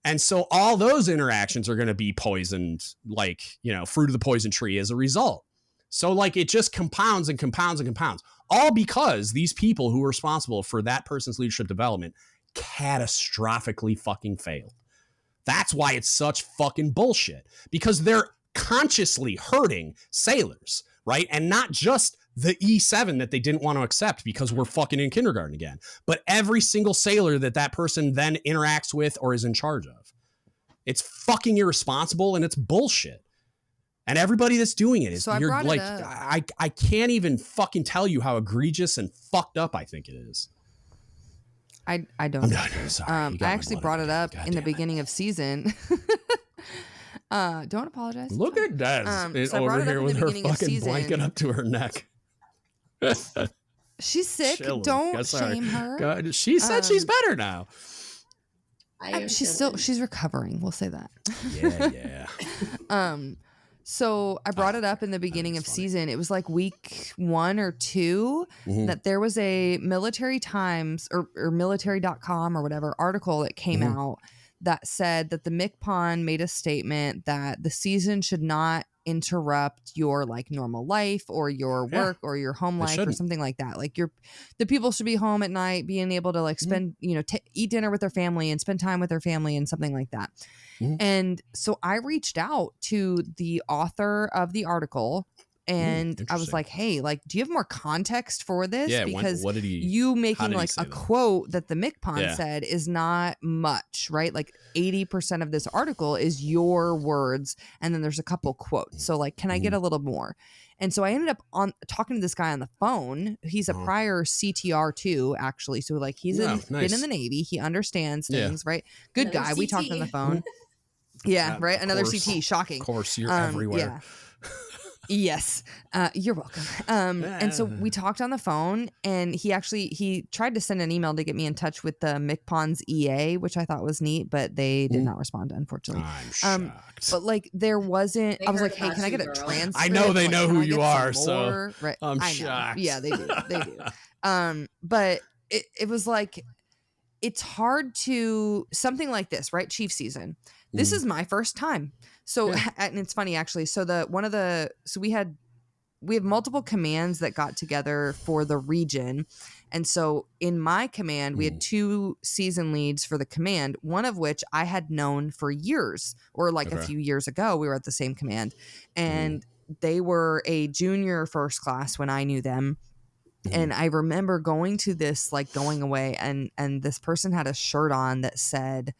And so all those interactions are going to be poisoned, like, fruit of the poison tree as a result. So like it just compounds and compounds and compounds, all because these people who are responsible for that person's leadership development catastrophically fucking failed. That's why it's such fucking bullshit, because they're consciously hurting sailors, right? And not just the E7 that they didn't want to accept because we're fucking in kindergarten again, but every single sailor that person then interacts with or is in charge of. It's fucking irresponsible and it's bullshit. And everybody that's doing it is, so you're like, I can't even fucking tell you how egregious and fucked up I think it is. I don't. I'm done. Sorry. I actually brought it up in the beginning of season. Don't apologize. Look at Des so over here with her fucking blanket up to her neck. She's sick. Chilling. Don't shame her. God, she said she's better now. She's recovering. We'll say that. Yeah. So I brought it up in the beginning of season. It was like week 1 or 2 that there was a Military Times or military.com or whatever article that came out that said that the MCPON made a statement that the season should not interrupt your like normal life or your work or your home life or something like that. Like the people should be home at night, being able to like spend, eat dinner with their family and spend time with their family and something like that. And so I reached out to the author of the article and I was like, hey, like, do you have more context for this? Yeah, because what did you making like a quote that the MCPON said is not much, right? Like 80% of this article is your words. And then there's a couple quotes. So like, can I get a little more? And so I ended up talking to this guy on the phone. He's a prior CTR too, actually. So like he's been in the Navy. He understands things, right? Good guy. CT. We talked on the phone. Right. Another CT. Shocking. Of course, you're everywhere. Yeah. Yes. You're welcome. And so we talked on the phone and he tried to send an email to get me in touch with the MCPON's EA, which I thought was neat, but they did not respond, unfortunately. I'm shocked. But like there wasn't, I was like, hey, can I get a transcript? I know they know who you are, so right. I'm shocked. Yeah, they do. But it was like, it's hard to something like this, right? Chief season. This is my first time. So, and it's funny actually. So we have multiple commands that got together for the region. And so in my command, we had 2 season leads for the command, one of which I had known for years or like a few years ago, we were at the same command and they were a junior first class when I knew them. And I remember going to this, like going away and this person had a shirt on that said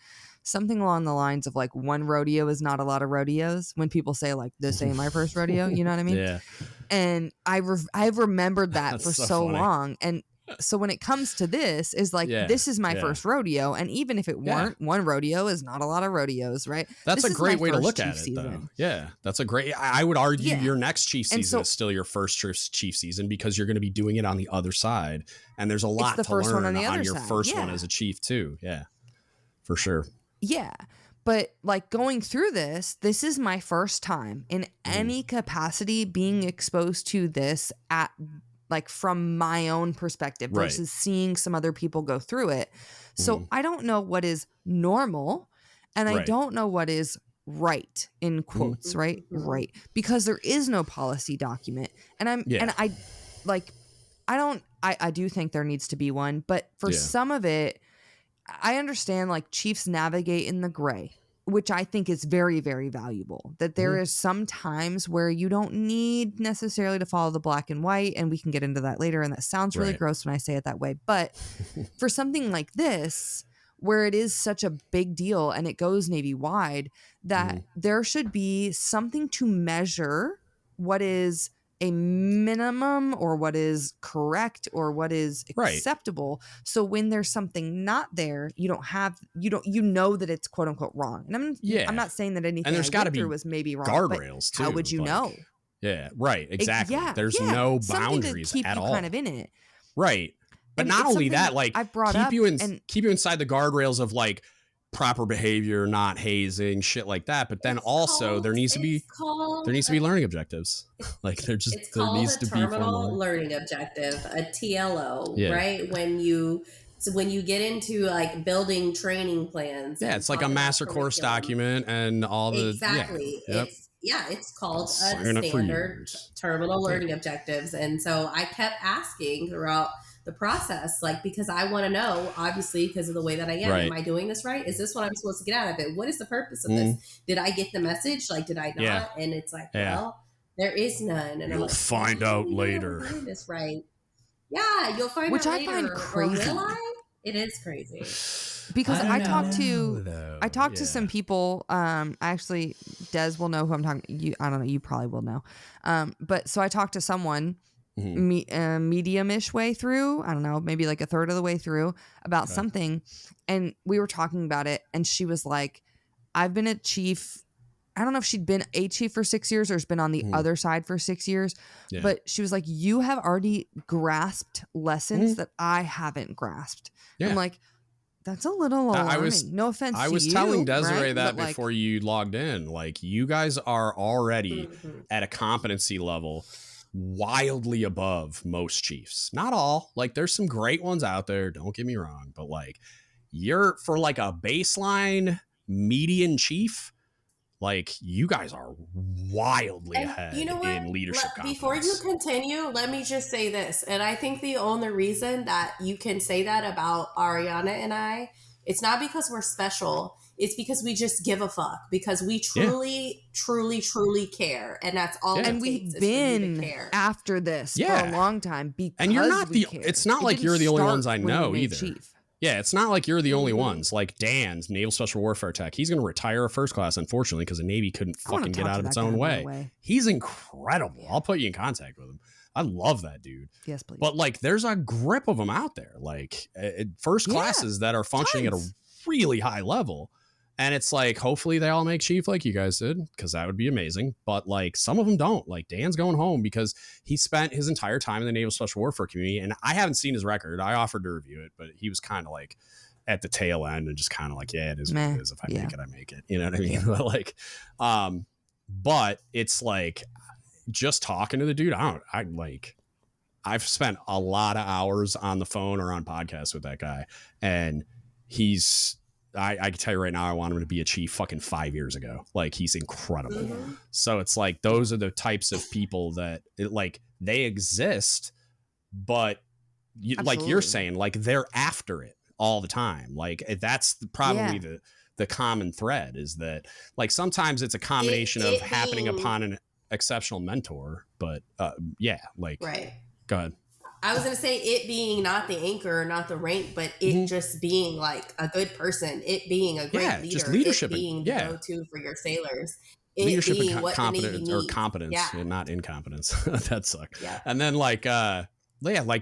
something along the lines of like, one rodeo is not a lot of rodeos. When people say like, this ain't my first rodeo, you know what I mean? Yeah. And I've remembered that for so long. And so when it comes to this is like, this is my first rodeo. And even if it weren't, one rodeo is not a lot of rodeos, right? That's a great way to look at it though. Yeah. That's a great, I would argue your next chief season is still your first chief season because you're going to be doing it on the other side. And there's a lot to learn on your first one as a chief too. Yeah, for sure. Yeah. But like going through this is my first time in any capacity being exposed to this at like from my own perspective versus seeing some other people go through it. So I don't know what is normal and I don't know what is right in quotes, right? Because there is no policy document. And I do think there needs to be one, but for some of it, I understand like chiefs navigate in the gray, which I think is very, very valuable. That there is some times where you don't need necessarily to follow the black and white, and we can get into that later. And that sounds really gross when I say it that way. But for something like this, where it is such a big deal and it goes Navy wide, that there should be something to measure what is a minimum or what is correct or what is acceptable. So when there's something not there, you know that it's quote unquote wrong. And I'm not saying that anything I went through was maybe wrong. Guardrails too. How would you know? Yeah, right. Exactly. There's no boundaries to keep at you all. kind of in it. Right. But not only that, like keep you inside the guardrails of like proper behavior, not hazing, shit like that. But then also there needs to be learning objectives. Like there needs to be terminal learning objective, a TLO, right? When you get into like building training plans. Yeah, it's like a master course document and all the exactly. It's called a standard terminal learning objectives. And so I kept asking throughout the process, like, because I want to know, obviously, because of the way that I am I doing this right? Is this what I'm supposed to get out of it? What is the purpose of this? Did I get the message? Like, did I not? Yeah. And it's like, well, there is none. And you'll find out later. This right? Yeah, you'll find out later. Which I find crazy. Or will I? It is crazy. Because I talked to some people. Actually, Des will know who I'm talking. I don't know. You probably will know. But so I talked to someone medium-ish way through. I don't know, maybe like a third of the way through about something, and we were talking about it. And she was like, "I've been a chief." I don't know if she'd been a chief for 6 years or has been on the other side for 6 years, but she was like, "You have already grasped lessons that I haven't grasped." I'm like, that's a little alarming. No offense to you. I was telling Desiree that before you logged in. Like, you guys are already at a competency level wildly above most chiefs. Not all. Like, there's some great ones out there. Don't get me wrong. But, like, you're for, like, a baseline median chief, like, you guys are wildly ahead in leadership competence. Before you continue, let me just say this. And I think the only reason that you can say that about Arianna and I, it's not because we're special. It's because we just give a fuck. Because we truly, truly, truly care. And that's all it takes. And we've been after this for a long time because and you're not it's not like you're the only ones I know either. Chief. Yeah, it's not like you're the only ones. Like Dan's Naval Special Warfare Tech. He's going to retire a first class, unfortunately, because the Navy couldn't fucking get out of its own way. He's incredible. I'll put you in contact with him. I love that dude. Yes, please. But like, there's a grip of them out there, like first classes that are functioning at a really high level. And it's like, hopefully they all make chief like you guys did, because that would be amazing. But like, some of them don't. Like, Dan's going home because he spent his entire time in the Naval Special Warfare community. And I haven't seen his record. I offered to review it, but he was kind of like at the tail end and just kind of like, yeah, it is what it is. If I make it, I make it. You know what I mean? But like, but it's like, just talking to the dude, I've spent a lot of hours on the phone or on podcasts with that guy. And I can tell you right now, I want him to be a chief fucking 5 years ago. Like, he's incredible. So it's like, those are the types of people that they exist, but like you're saying, like, they're after it all the time. Like, that's probably the common thread, is that like, sometimes it's a combination of happening upon an exceptional mentor, but go ahead. I was going to say, it being not the anchor, not the rank, but it just being like a good person, it being a great leader, just leadership, it being the go-to for your sailors, leadership and competence, or competence, and not incompetence. That sucks. And then like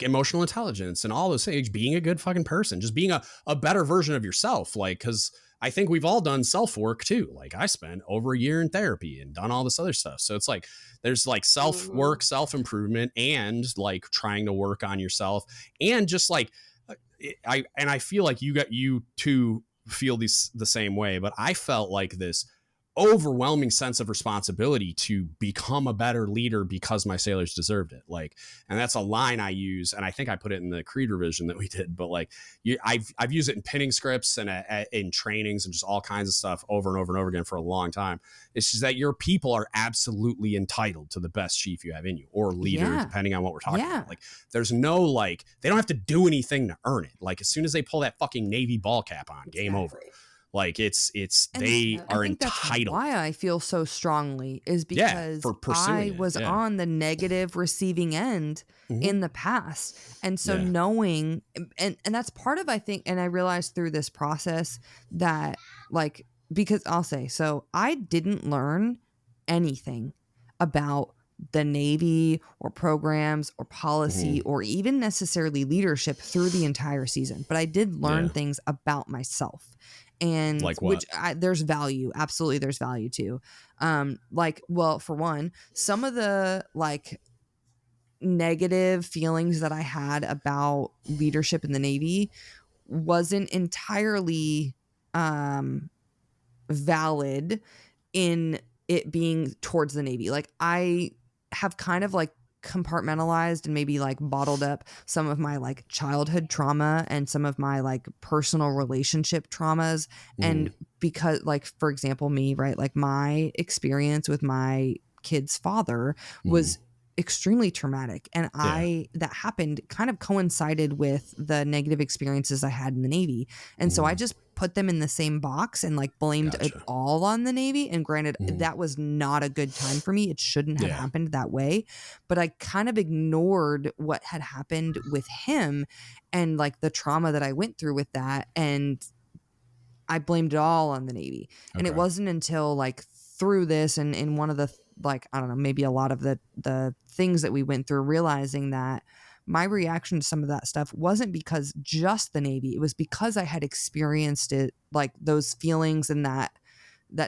emotional intelligence and all those things, being a good fucking person, just being a better version of yourself. Like, because I think we've all done self-work too. Like, I spent over a year in therapy and done all this other stuff. So it's like, there's like self-work, self-improvement, and like trying to work on yourself. And just like, I feel like you two feel the same way, but I felt like this overwhelming sense of responsibility to become a better leader because my sailors deserved it. Like, and that's a line I use, and I think I put it in the creed revision that we did, but like I've used it in pinning scripts and in trainings and just all kinds of stuff over and over and over again for a long time. It's just that your people are absolutely entitled to the best chief you have in you, or leader, depending on what we're talking about. Like, there's no, like, they don't have to do anything to earn it. Like, as soon as they pull that fucking Navy ball cap on, game over. Like, they are entitled. That's why I feel so strongly is because I was on the negative receiving end in the past. And so knowing, and that's part of, I think, and I realized through this process that, like, because I'll say, so I didn't learn anything about the Navy or programs or policy or even necessarily leadership through the entire season, but I did learn things about myself. And like what? There's value. Absolutely. There's value too. Like, well, for one, some of the like negative feelings that I had about leadership in the Navy wasn't entirely, valid in it being towards the Navy. Like, I have kind of like compartmentalized and maybe like bottled up some of my like childhood trauma and some of my like personal relationship traumas. And because, like, for example, me, right, like my experience with my kid's father was extremely traumatic, and that happened kind of coincided with the negative experiences I had in the Navy. And so I just put them in the same box and like blamed it all on the Navy. And granted, that was not a good time for me. It shouldn't have happened that way, but I kind of ignored what had happened with him and like the trauma that I went through with that, and I blamed it all on the Navy. And it wasn't until like through this and in one of the, like, I don't know, maybe a lot of the things that we went through, realizing that my reaction to some of that stuff wasn't because just the Navy. It was because I had experienced it, like those feelings and that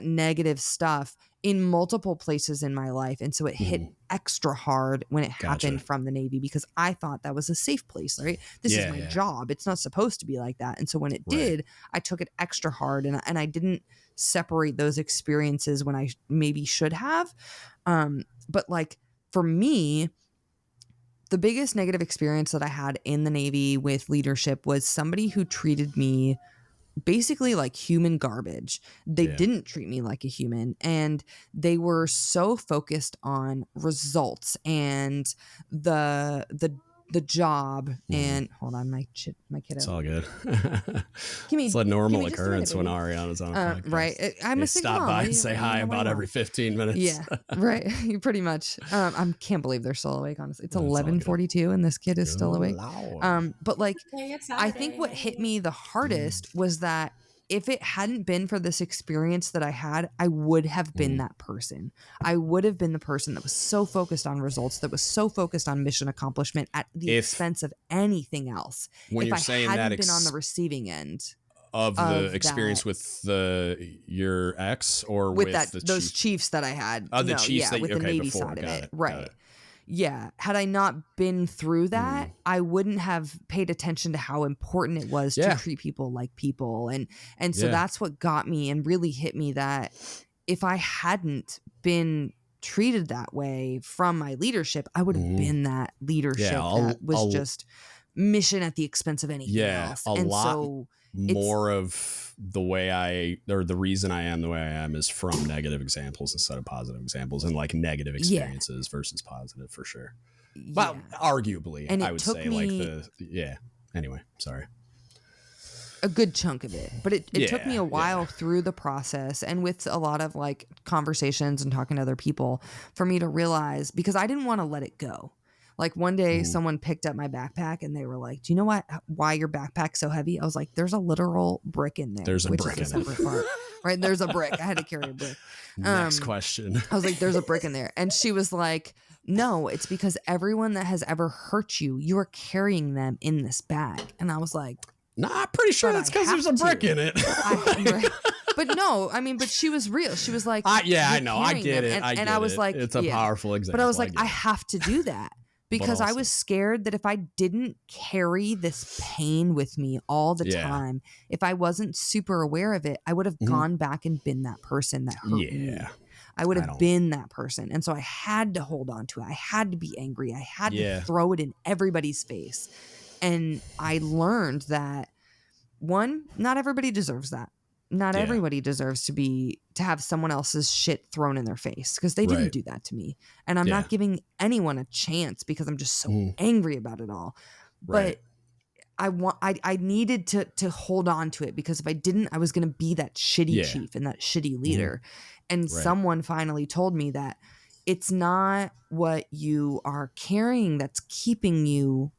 negative stuff in multiple places in my life. And so it hit extra hard when it happened from the Navy, because I thought that was a safe place, right? This is my job. It's not supposed to be like that. And so when it did, I took it extra hard, and I didn't separate those experiences when I maybe should have. But like for me, the biggest negative experience that I had in the Navy with leadership was somebody who treated me basically like human garbage. They didn't treat me like a human, and they were so focused on results and the job. And hold on, my kiddo. It's all good. It's a normal occurrence when Ariana's on a podcast. Right. I'm a single stop mom. by and say hi about every 15 minutes. Yeah, right. Pretty much. I can't believe they're still awake, honestly. It's 11:42 and this kid is still awake. But like, I think what hit me the hardest was that if it hadn't been for this experience that I had, I would have been that person. I would have been the person that was so focused on results, that was so focused on mission accomplishment at the expense of anything else. When if you're I saying hadn't that been on the receiving end of the experience with your ex, or with those chiefs that I had. The chiefs that with the Navy side of it. Right. Yeah. Had I not been through that, I wouldn't have paid attention to how important it was to treat people like people. And so that's what got me and really hit me, that if I hadn't been treated that way from my leadership, I would have been that leadership that was just mission at the expense of anything else. More of the way the reason I am the way I am is from negative examples instead of positive examples, and like negative experiences versus positive, for sure. Well, arguably, and I would say anyway, sorry. A good chunk of it, but it took me a while through the process and with a lot of like conversations and talking to other people for me to realize, because I didn't want to let it go. Like one day someone picked up my backpack and they were like, do you know why your backpack's so heavy? I was like, there's a literal brick in there. There's a brick in it. Right? There's a brick. I had to carry a brick. Next question. I was like, there's a brick in there. And she was like, no, it's because everyone that has ever hurt you, you are carrying them in this bag. And I was like, nah, I'm pretty sure that's because there's a brick in it. But no, I mean, but she was real. She was like, I know. I get it. And I was like, it's a powerful example. But I was like, I have to do that because I was scared that if I didn't carry this pain with me all the time, if I wasn't super aware of it, I would have gone back and been that person that hurt me. I would have been that person. And so I had to hold on to it. I had to be angry. I had to throw it in everybody's face. And I learned that, one, not everybody deserves that. Not everybody deserves to have someone else's shit thrown in their face, because they didn't do that to me. And I'm not giving anyone a chance because I'm just so angry about it all. But I needed to hold on to it, because if I didn't, I was going to be that shitty chief and that shitty leader. And someone finally told me that it's not what you are carrying that's keeping you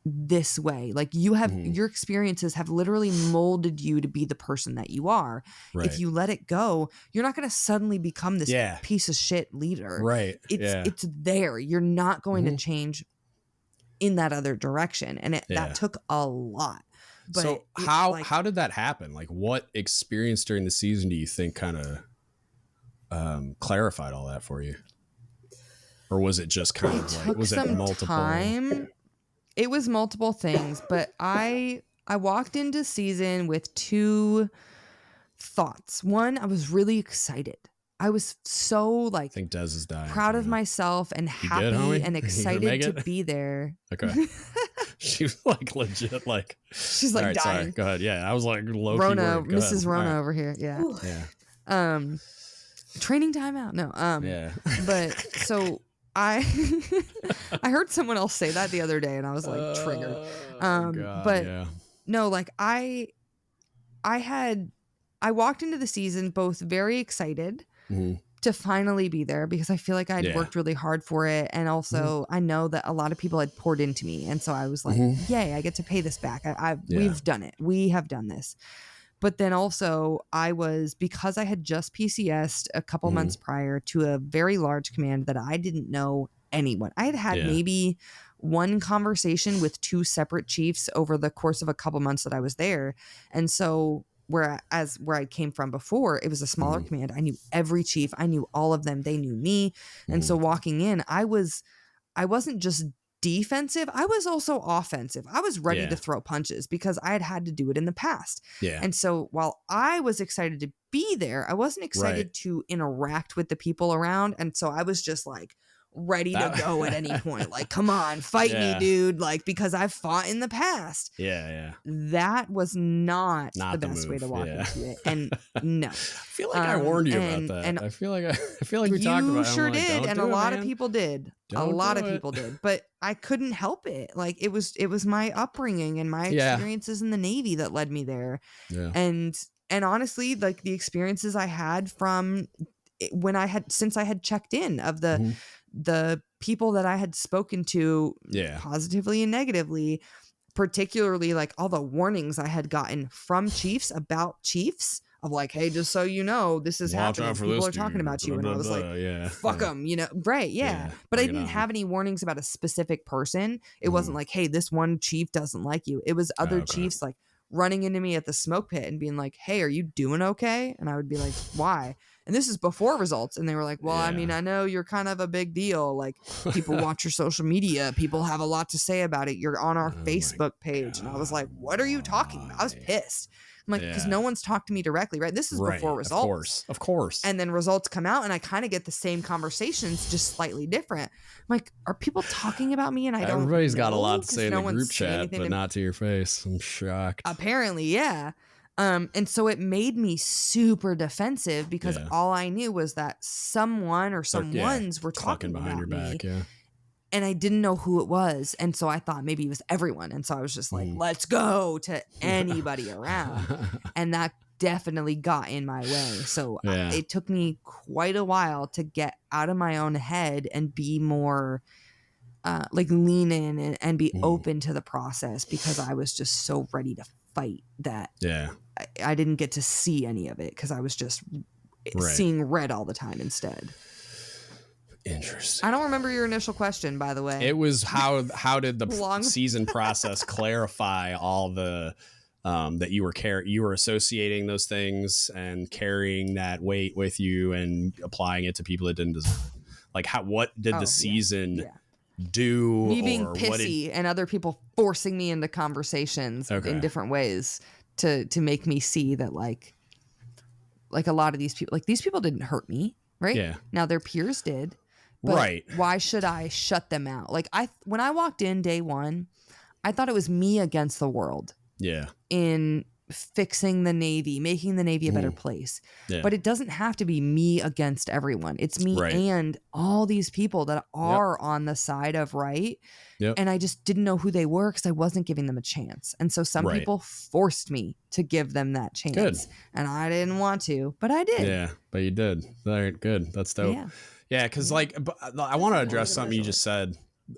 this way. Like, you have your experiences have literally molded you to be the person that you are. If you let it go, you're not going to suddenly become this piece of shit leader. It's there. You're not going to change in that other direction. And that took a lot. But so how did that happen? Like, what experience during the season do you think kind of clarified all that for you? Or was it just kind of like, was it multiple time? It was multiple things, but I walked into season with two thoughts. One, I was really excited. I was so I think Des is dying. Proud of myself and happy and excited to be there. Okay. She was like legit, like she's like dying. Sorry. Go ahead. Yeah, I was like low Rona, key Mrs. Rona over here. Yeah. Yeah. Training time out. No. Yeah. But so I heard someone else say that the other day, and I was like triggered. No, like I walked into the season both very excited to finally be there, because I feel like I had worked really hard for it, and also I know that a lot of people had poured into me, and so I was like, yay, I get to pay this back. We've done it. We have done this. But then also because I had just PCS'd a couple months prior to a very large command that I didn't know anyone. I had maybe one conversation with two separate chiefs over the course of a couple months that I was there. And so where I came from before, it was a smaller command. I knew every chief. I knew all of them. They knew me. And so walking in, I wasn't just defensive, I was also offensive. I was ready to throw punches because I had to do it in the past. And so while I was excited to be there, I wasn't excited to interact with the people around. And so I was just like ready to go at any point. Like, come on, fight me, dude. Like, because I've fought in the past. That was not the best way to walk into it. And no. I feel like I warned you about that. And I feel like we talked about it. You sure did. And a lot of people did. A lot of people did. But I couldn't help it. Like, it was my upbringing and my experiences in the Navy that led me there. And honestly, like, the experiences I had from since I had checked in, of the people that I had spoken to positively and negatively, particularly like all the warnings I had gotten from chiefs about chiefs of like, hey, just so you know, this is happening. People are talking about you. And I was like, fuck them, you know? Right. Yeah. But I didn't have any warnings about a specific person. It wasn't like, hey, this one chief doesn't like you. It was other chiefs like running into me at the smoke pit and being like, hey, are you doing okay? And I would be like, why? And this is before results. And they were like, well, I mean, I know you're kind of a big deal. Like, people watch your social media. People have a lot to say about it. You're on our Facebook page. And I was like, what are you talking about? I was pissed. I'm like, because no one's talked to me directly, right? This is before results. Of course. And then results come out and I kind of get the same conversations, just slightly different. I'm like, are people talking about me? And I don't Everybody's got a lot to say in the group chat, but not to your face. I'm shocked. Apparently, yeah. And so it made me super defensive because all I knew was that someone or someones were talking behind your back. Me, and I didn't know who it was. And so I thought maybe it was everyone. And so I was just like, let's go to anybody around. And that definitely got in my way. So it took me quite a while to get out of my own head and be more like lean in and be open to the process, because I was just so ready to fight that I didn't get to see any of it because I was just seeing red all the time instead. Interesting. I don't remember your initial question, by the way. It was how did the season process clarify all the that you were associating those things and carrying that weight with you and applying it to people that didn't deserve it. Like, what did the season do me being or pissy and other people forcing me into conversations in different ways to make me see that like a lot of these people didn't hurt me, right? Yeah. Now their peers did, but right. why should I shut them out? Like when I walked in day one, I thought it was me against the world. Yeah. In fixing the Navy, making the Navy a better place. Yeah. But it doesn't have to be me against everyone. It's me and all these people that are on the side of right. Yep. And I just didn't know who they were because I wasn't giving them a chance. And so some people forced me to give them that chance. Good. And I didn't want to, but I did. Yeah, but you did. All right, good. That's dope. Yeah, because like I want to address something you just said.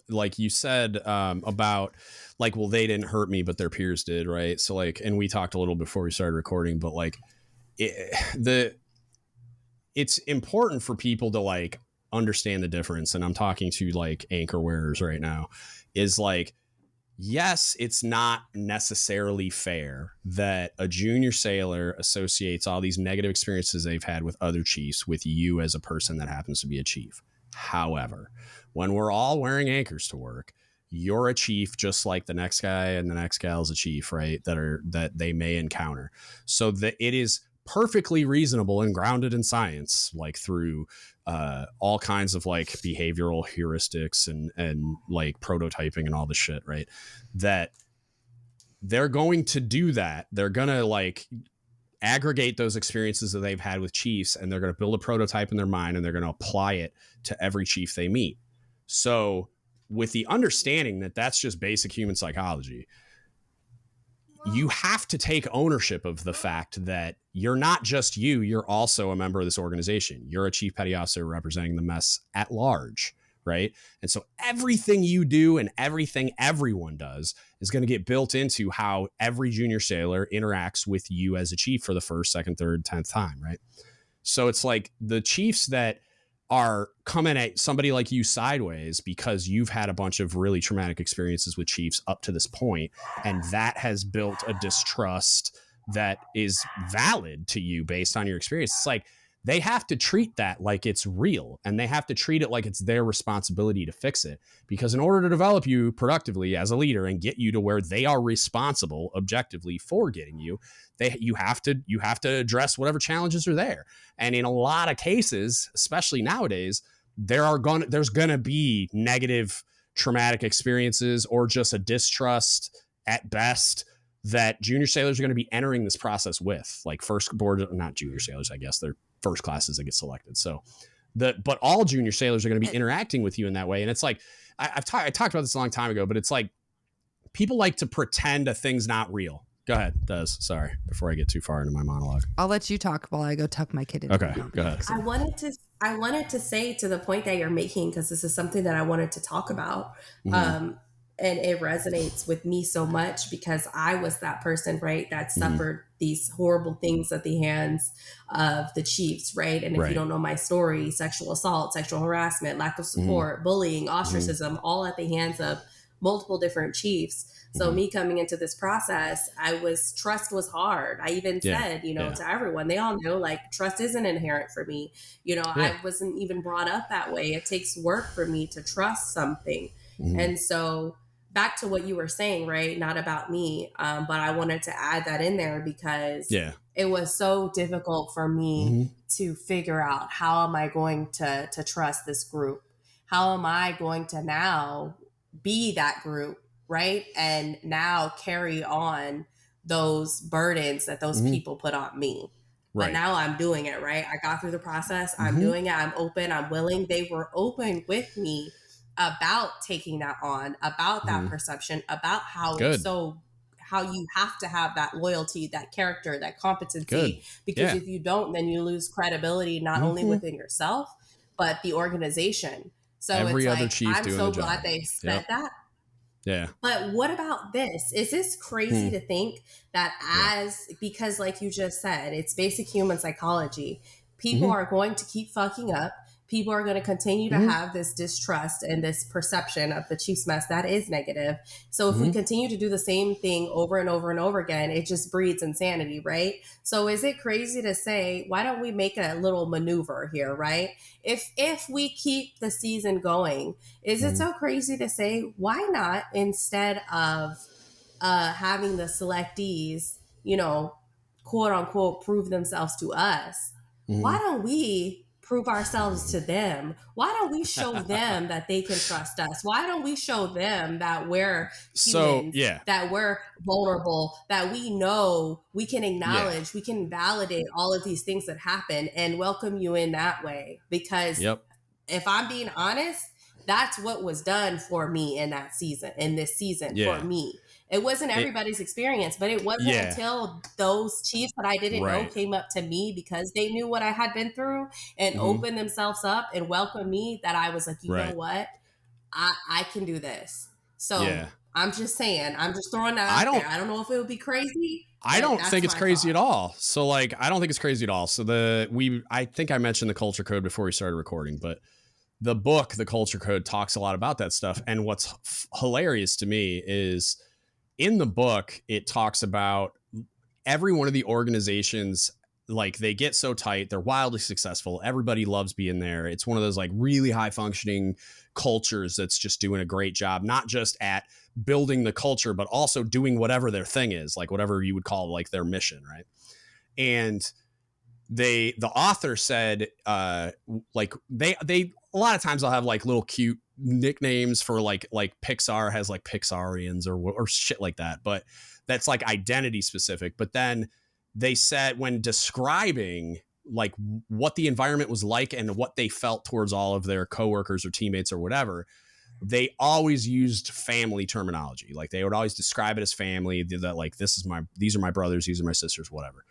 Like you said about like, well, they didn't hurt me, but their peers did, right? So like, and we talked a little before we started recording, but like it's important for people to like understand the difference. And I'm talking to like anchor wearers right now, is like, yes, it's not necessarily fair that a junior sailor associates all these negative experiences they've had with other chiefs with you as a person that happens to be a chief. However, when we're all wearing anchors to work, you're a chief just like the next guy and the next gal is a chief, right? That they may encounter. So that it is perfectly reasonable and grounded in science, like through all kinds of like behavioral heuristics and like prototyping and all the shit, right? That they're going to do that. They're going to like aggregate those experiences that they've had with chiefs, and they're going to build a prototype in their mind, and they're going to apply it to every chief they meet. So with the understanding that that's just basic human psychology, you have to take ownership of the fact that you're not just you're also a member of this organization. You're a chief petty officer representing the mess at large, right? And so everything you do and everything everyone does is going to get built into how every junior sailor interacts with you as a chief for the first, second, third, 10th time, right? So it's like the chiefs that are coming at somebody like you sideways because you've had a bunch of really traumatic experiences with chiefs up to this point, and that has built a distrust that is valid to you based on your experience. It's like they have to treat that like it's real, and they have to treat it like it's their responsibility to fix it, because in order to develop you productively as a leader and get you to where they are responsible objectively for getting you, you have to address whatever challenges are there. And in a lot of cases, especially nowadays, there's gonna be negative traumatic experiences or just a distrust at best that junior sailors are going to be entering this process with, like first board, not junior sailors, I guess they're first classes that get selected. So but all junior sailors are going to be interacting with you in that way. And it's like, I talked about this a long time ago, but it's like people like to pretend a thing's not real. Go ahead, Des. Sorry, before I get too far into my monologue. I'll let you talk while I go tuck my kid in. Okay, go ahead. I wanted to say to the point that you're making, because this is something that I wanted to talk about. Mm-hmm. And it resonates with me so much because I was that person, right, that suffered these horrible things at the hands of the chiefs, right? And if you don't know my story, sexual assault, sexual harassment, lack of support, bullying, ostracism, all at the hands of multiple different chiefs. So me coming into this process, trust was hard. I even said, to everyone, they all know, like, trust isn't inherent for me. I wasn't even brought up that way. It takes work for me to trust something. And so back to what you were saying, right? Not about me. But I wanted to add that in there because it was so difficult for me to figure out, how am I going to trust this group? How am I going to now be that group, right? And now carry on those burdens that those people put on me. Right. But now I'm doing it, right? I got through the process. I'm doing it. I'm open. I'm willing. They were open with me about taking that on, about that perception, about how how you have to have that loyalty, that character, that competency. Because if you don't, then you lose credibility, not only within yourself, but the organization. So every it's other like, chief I'm doing so the job. glad they said that. Yeah. But what about this? Is this crazy to think that because like you just said, it's basic human psychology. People are going to keep fucking up. people are going to continue to have this distrust and this perception of the Chiefs mess that is negative. So if we continue to do the same thing over and over and over again, it just breeds insanity, right? So is it crazy to say, why don't we make a little maneuver here, right? If we keep the season going, is it so crazy to say, why not, instead of having the selectees, you know, quote unquote, prove themselves to us, why don't we prove ourselves to them? Why don't we show them that they can trust us? Why don't we show them that we're humans, that we're vulnerable, that we know we can acknowledge, we can validate all of these things that happen and welcome you in that way? Because if I'm being honest, that's what was done for me in that season, in this season for me. It wasn't everybody's experience, but it wasn't until those Chiefs that I didn't know came up to me because they knew what I had been through and opened themselves up and welcomed me that I was like, you know what? I can do this. So I'm just saying, I'm just throwing that out there. I don't know if it would be crazy. I don't think it's crazy at all. So like, I don't think it's crazy at all. So I think I mentioned the culture code before we started recording, but the book, The Culture Code, talks a lot about that stuff. And what's hilarious to me is, in the book, it talks about every one of the organizations, like they get so tight, they're wildly successful. Everybody loves being there. It's one of those like really high functioning cultures that's just doing a great job, not just at building the culture, but also doing whatever their thing is, like whatever you would call like their mission. Right. And the author said, like they a lot of times I'll have like little cute nicknames for like Pixar has like Pixarians or shit like that, but that's like identity specific. But then they said, when describing like what the environment was like and what they felt towards all of their coworkers or teammates or whatever, they always used family terminology. Like they would always describe it as family, that like, these are my brothers, these are my sisters, whatever.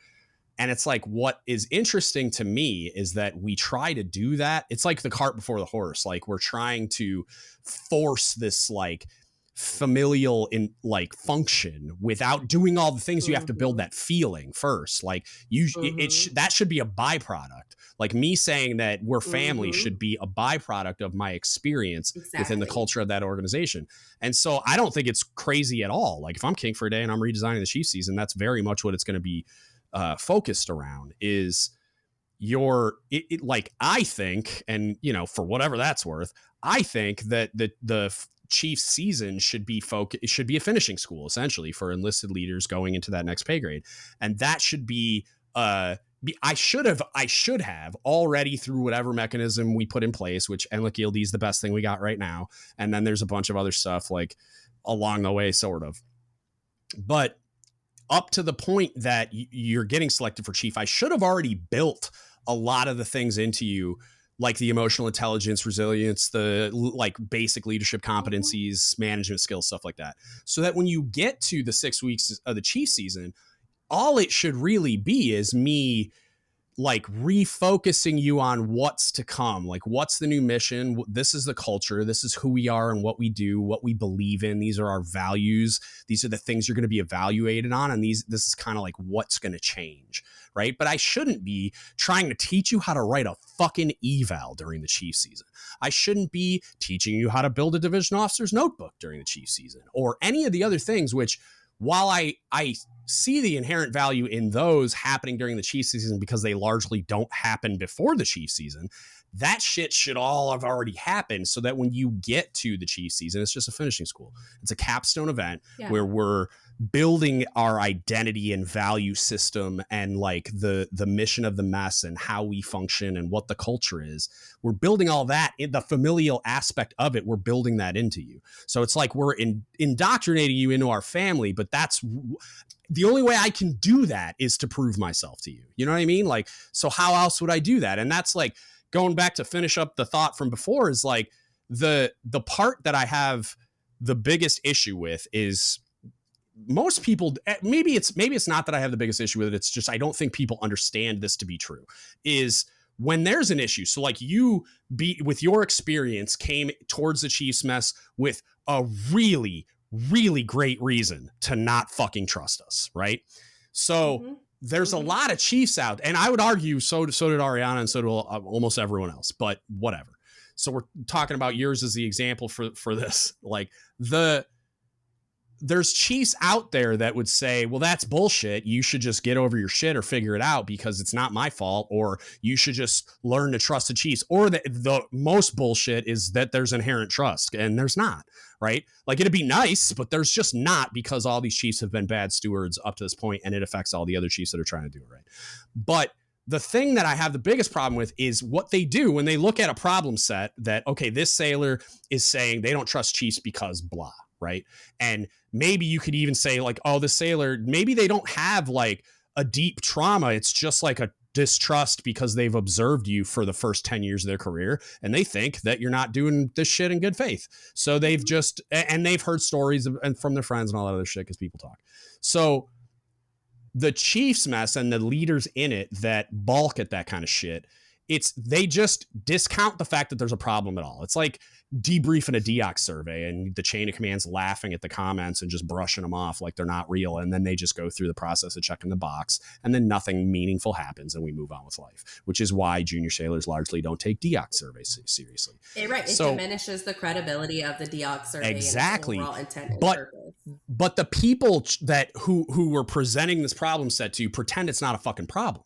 And it's like, what is interesting to me is that we try to do that. It's like the cart before the horse. Like we're trying to force this like familial in like function without doing all the things. You have to build that feeling first. Like that should be a byproduct. Like me saying that we're family should be a byproduct of my experience within the culture of that organization. And so I don't think it's crazy at all. Like if I'm king for a day and I'm redesigning the Chiefs season, that's very much what it's going to be focused around. Is like, I think, and you know, for whatever that's worth, I think that the Chiefs season should be a finishing school essentially for enlisted leaders going into that next pay grade. And that should be I should have already, through whatever mechanism we put in place, which Enlil is the best thing we got right now. And then there's a bunch of other stuff like along the way, sort of. But up to the point that you're getting selected for chief, I should have already built a lot of the things into you, like the emotional intelligence, resilience, the like basic leadership competencies, management skills, stuff like that. So that when you get to the 6 weeks of the chief season, all it should really be is me like refocusing you on what's to come. Like, what's the new mission? This is the culture. This is who we are and what we do, what we believe in. These are our values. These are the things you're going to be evaluated on. And this is kind of like what's going to change. Right. But I shouldn't be trying to teach you how to write a fucking eval during the chief season. I shouldn't be teaching you how to build a division officer's notebook during the chief season or any of the other things, which, while I see the inherent value in those happening during the chief season because they largely don't happen before the chief season, that shit should all have already happened so that when you get to the chief season, it's just a finishing school. It's a capstone event where we're building our identity and value system and like the mission of the mess and how we function and what the culture is. We're building all that in the familial aspect of it. We're building that into you. So it's like we're indoctrinating you into our family, but that's the only way I can do that is to prove myself to you. You know what I mean? Like, so how else would I do that? And that's like going back to finish up the thought from before is like the part that I have the biggest issue with is most people, maybe it's not that I have the biggest issue with it. It's just, I don't think people understand this to be true, is when there's an issue. So like you with your experience came towards the Chiefs mess with a really, really great reason to not fucking trust us. Right. So there's a lot of chiefs out, and I would argue so did Arianna, and so did almost everyone else, but whatever. So we're talking about yours as the example for this. Like, there's chiefs out there that would say, well, that's bullshit. You should just get over your shit or figure it out because it's not my fault. Or you should just learn to trust the chiefs. Or the most bullshit is that there's inherent trust, and there's not, right? Like, it'd be nice, but there's just not, because all these chiefs have been bad stewards up to this point, and it affects all the other chiefs that are trying to do it right. But the thing that I have the biggest problem with is what they do when they look at a problem set that, okay, this sailor is saying they don't trust chiefs because blah, right? And maybe you could even say, like, oh, the sailor, maybe they don't have like a deep trauma. It's just like a distrust because they've observed you for the first 10 years of their career, and they think that you're not doing this shit in good faith. So they've just, and they've heard stories from their friends and all that other shit because people talk. So the chiefs mess and the leaders in it that balk at that kind of shit, they just discount the fact that there's a problem at all. It's like debriefing a DGUTS survey and the chain of command's laughing at the comments and just brushing them off like they're not real. And then they just go through the process of checking the box, and then nothing meaningful happens and we move on with life, which is why junior sailors largely don't take DGUTS surveys seriously. Right. It diminishes the credibility of the DGUTS survey. Exactly. And its overall intent and purpose. But the people that who were presenting this problem set to you pretend it's not a fucking problem.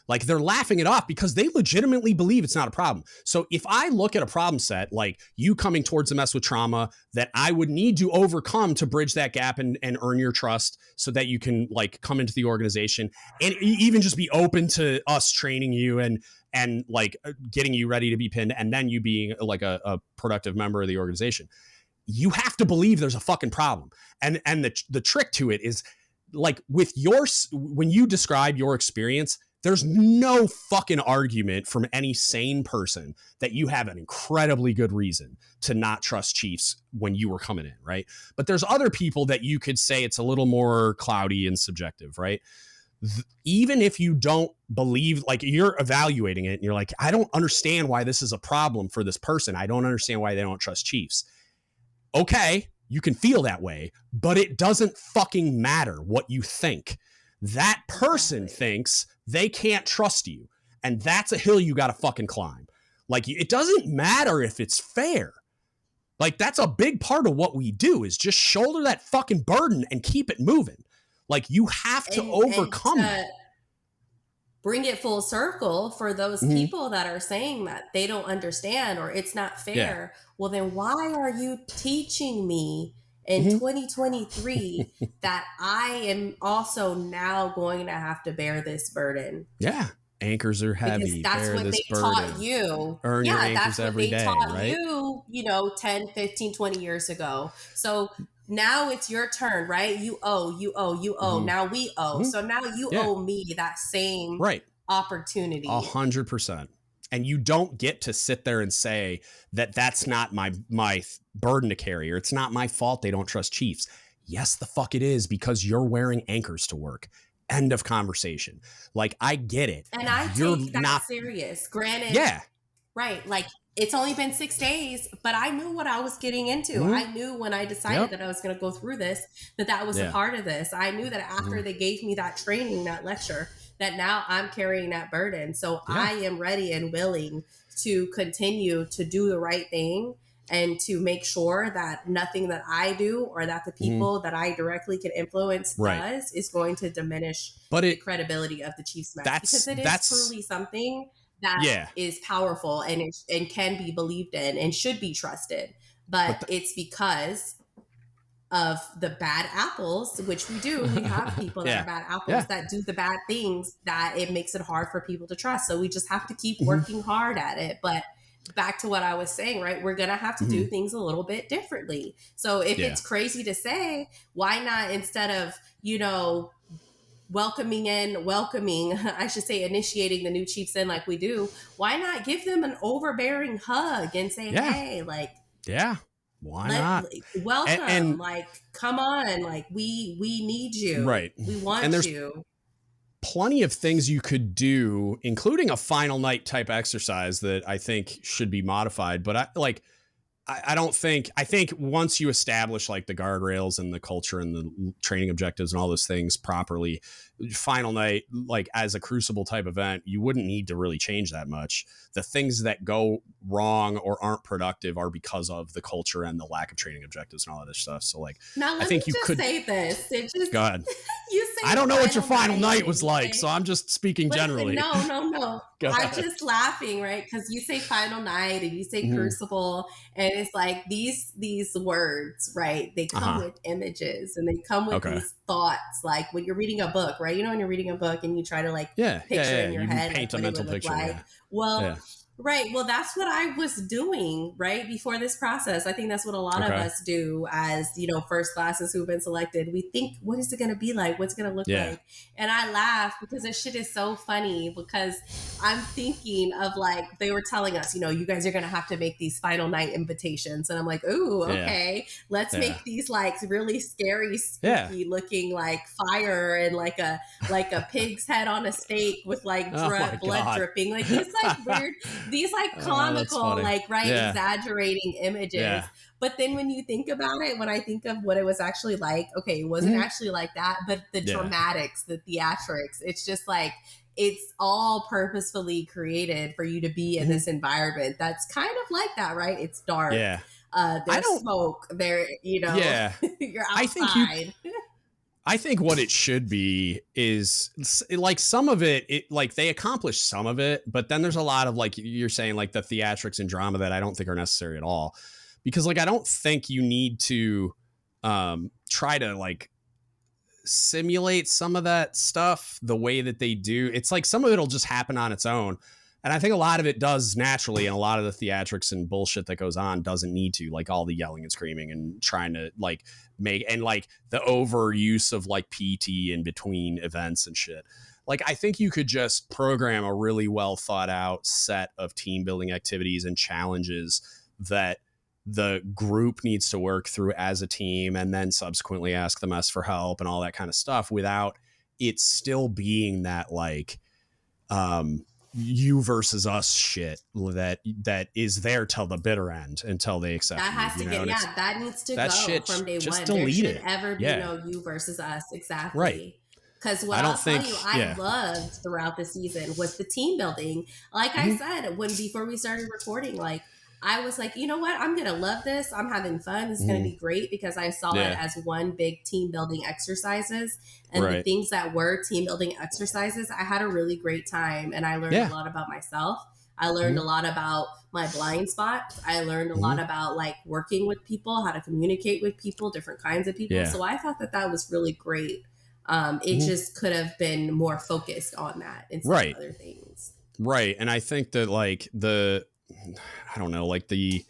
Like, they're laughing it off because they legitimately believe it's not a problem. So if I look at a problem set, like you coming towards a mess with trauma that I would need to overcome to bridge that gap and earn your trust so that you can like come into the organization and even just be open to us training you and like getting you ready to be pinned, and then you being like a productive member of the organization, you have to believe there's a fucking problem. And the trick to it is, like, when you describe your experience, there's no fucking argument from any sane person that you have an incredibly good reason to not trust chiefs when you were coming in, right? But there's other people that you could say it's a little more cloudy and subjective, right? Even if you don't believe, like, you're evaluating it and you're like, I don't understand why this is a problem for this person. I don't understand why they don't trust chiefs. Okay, you can feel that way, but it doesn't fucking matter what you think. That person thinks they can't trust you, and that's a hill you got to fucking climb. Like, it doesn't matter if it's fair. Like, that's a big part of what we do, is just shoulder that fucking burden and keep it moving. Like, you have to overcome it. Bring it full circle for those people that are saying that they don't understand or it's not fair. Yeah. Well, then why are you teaching me in 2023 that I am also now going to have to bear this burden? Yeah. Anchors are heavy. Because that's what they taught you. Earn your anchors every day, right? That's what they taught you, 10, 15, 20 years ago. So now it's your turn, right? You owe. Now we owe. So now you owe me that same opportunity. 100%. And you don't get to sit there and say that that's not my burden to carry, or it's not my fault they don't trust chiefs. Yes, the fuck it is, because you're wearing anchors to work. End of conversation. Like, I get it. And I take that serious. Granted. Yeah. Right. Like, it's only been 6 days, but I knew what I was getting into. I knew when I decided that I was going to go through this, that was a part of this. I knew that after they gave me that training, that lecture, that now I'm carrying that burden. So I am ready and willing to continue to do the right thing and to make sure that nothing that I do or that the people that I directly can influence does is going to diminish the credibility of the Chiefs match. Because it is truly something that is powerful and can be believed in and should be trusted. But it's because of the bad apples, which we do. We have people that are bad apples that do the bad things, that it makes it hard for people to trust. So we just have to keep working hard at it. But back to what I was saying, right? We're going to have to do things a little bit differently. So if it's crazy to say, why not, instead of, initiating the new chiefs in like we do, why not give them an overbearing hug and say, hey, like, why not? Welcome. And come on. Like, we need you. Right. We want you. Plenty of things you could do, including a final night type exercise that I think should be modified. But I think once you establish like the guardrails and the culture and the training objectives and all those things properly, final night, like as a crucible type event, you wouldn't need to really change that much. The things that go wrong or aren't productive are because of the culture and the lack of training objectives and all of this stuff. So like, now, I think you could say this. It just, go ahead. You say I don't know what your final night was like, so I'm just speaking generally. No. I'm just laughing, right? Because you say final night and you say crucible, and it's like these words, right? They come with images and they come with these thoughts. Like when you're reading a book, right? You know, when you're reading a book and you try to like picture in your head, paint like, a mental picture. Like. Well. Right. Well, that's what I was doing right before this process. I think that's what a lot of us do as, you know, first classes who've been selected. We think, what is it going to be like? What's it going to look like? And I laugh because this shit is so funny because I'm thinking of like, they were telling us, you know, you guys are going to have to make these final night invitations. And I'm like, ooh, okay, let's make these like really scary, spooky looking like fire and like a pig's head on a stake with like blood dripping. Like these like weird, these like comical, like exaggerating images. But then when you think about it, when I think of what it was actually like, okay, it wasn't actually like that, but the dramatics, the theatrics, it's just like, it's all purposefully created for you to be in this environment that's kind of like that, right? It's dark. There's smoke there, you know, you're outside. I think what it should be is like some of it, like they accomplish some of it, but then there's a lot of like you're saying like the theatrics and drama that I don't think are necessary at all, because like I don't think you need to try to like simulate some of that stuff the way that they do. It's like some of it'll just happen on its own. And I think a lot of it does naturally, and a lot of the theatrics and bullshit that goes on doesn't need to, like all the yelling and screaming and trying to like make, and like the overuse of like PT in between events and shit. Like, I think you could just program a really well thought out set of team building activities and challenges that the group needs to work through as a team, and then subsequently ask the mess for help and all that kind of stuff, without it still being that like, you versus us shit that is there till the bitter end until they accept that has to get that needs to go from day one. There shouldn't ever be no you versus us. Exactly. Right. Because what I'll tell you, I loved throughout the season was the team building. Like I said, before we started recording, like I was like, you know what? I'm going to love this. I'm having fun. This is going to be great because I saw it as one big team building exercises. And the things that were team building exercises, I had a really great time. And I learned a lot about myself. I learned a lot about my blind spots. I learned a lot about like working with people, how to communicate with people, different kinds of people. So I thought that was really great. It just could have been more focused on that instead of other things. Right. And I think that like I don't know, like the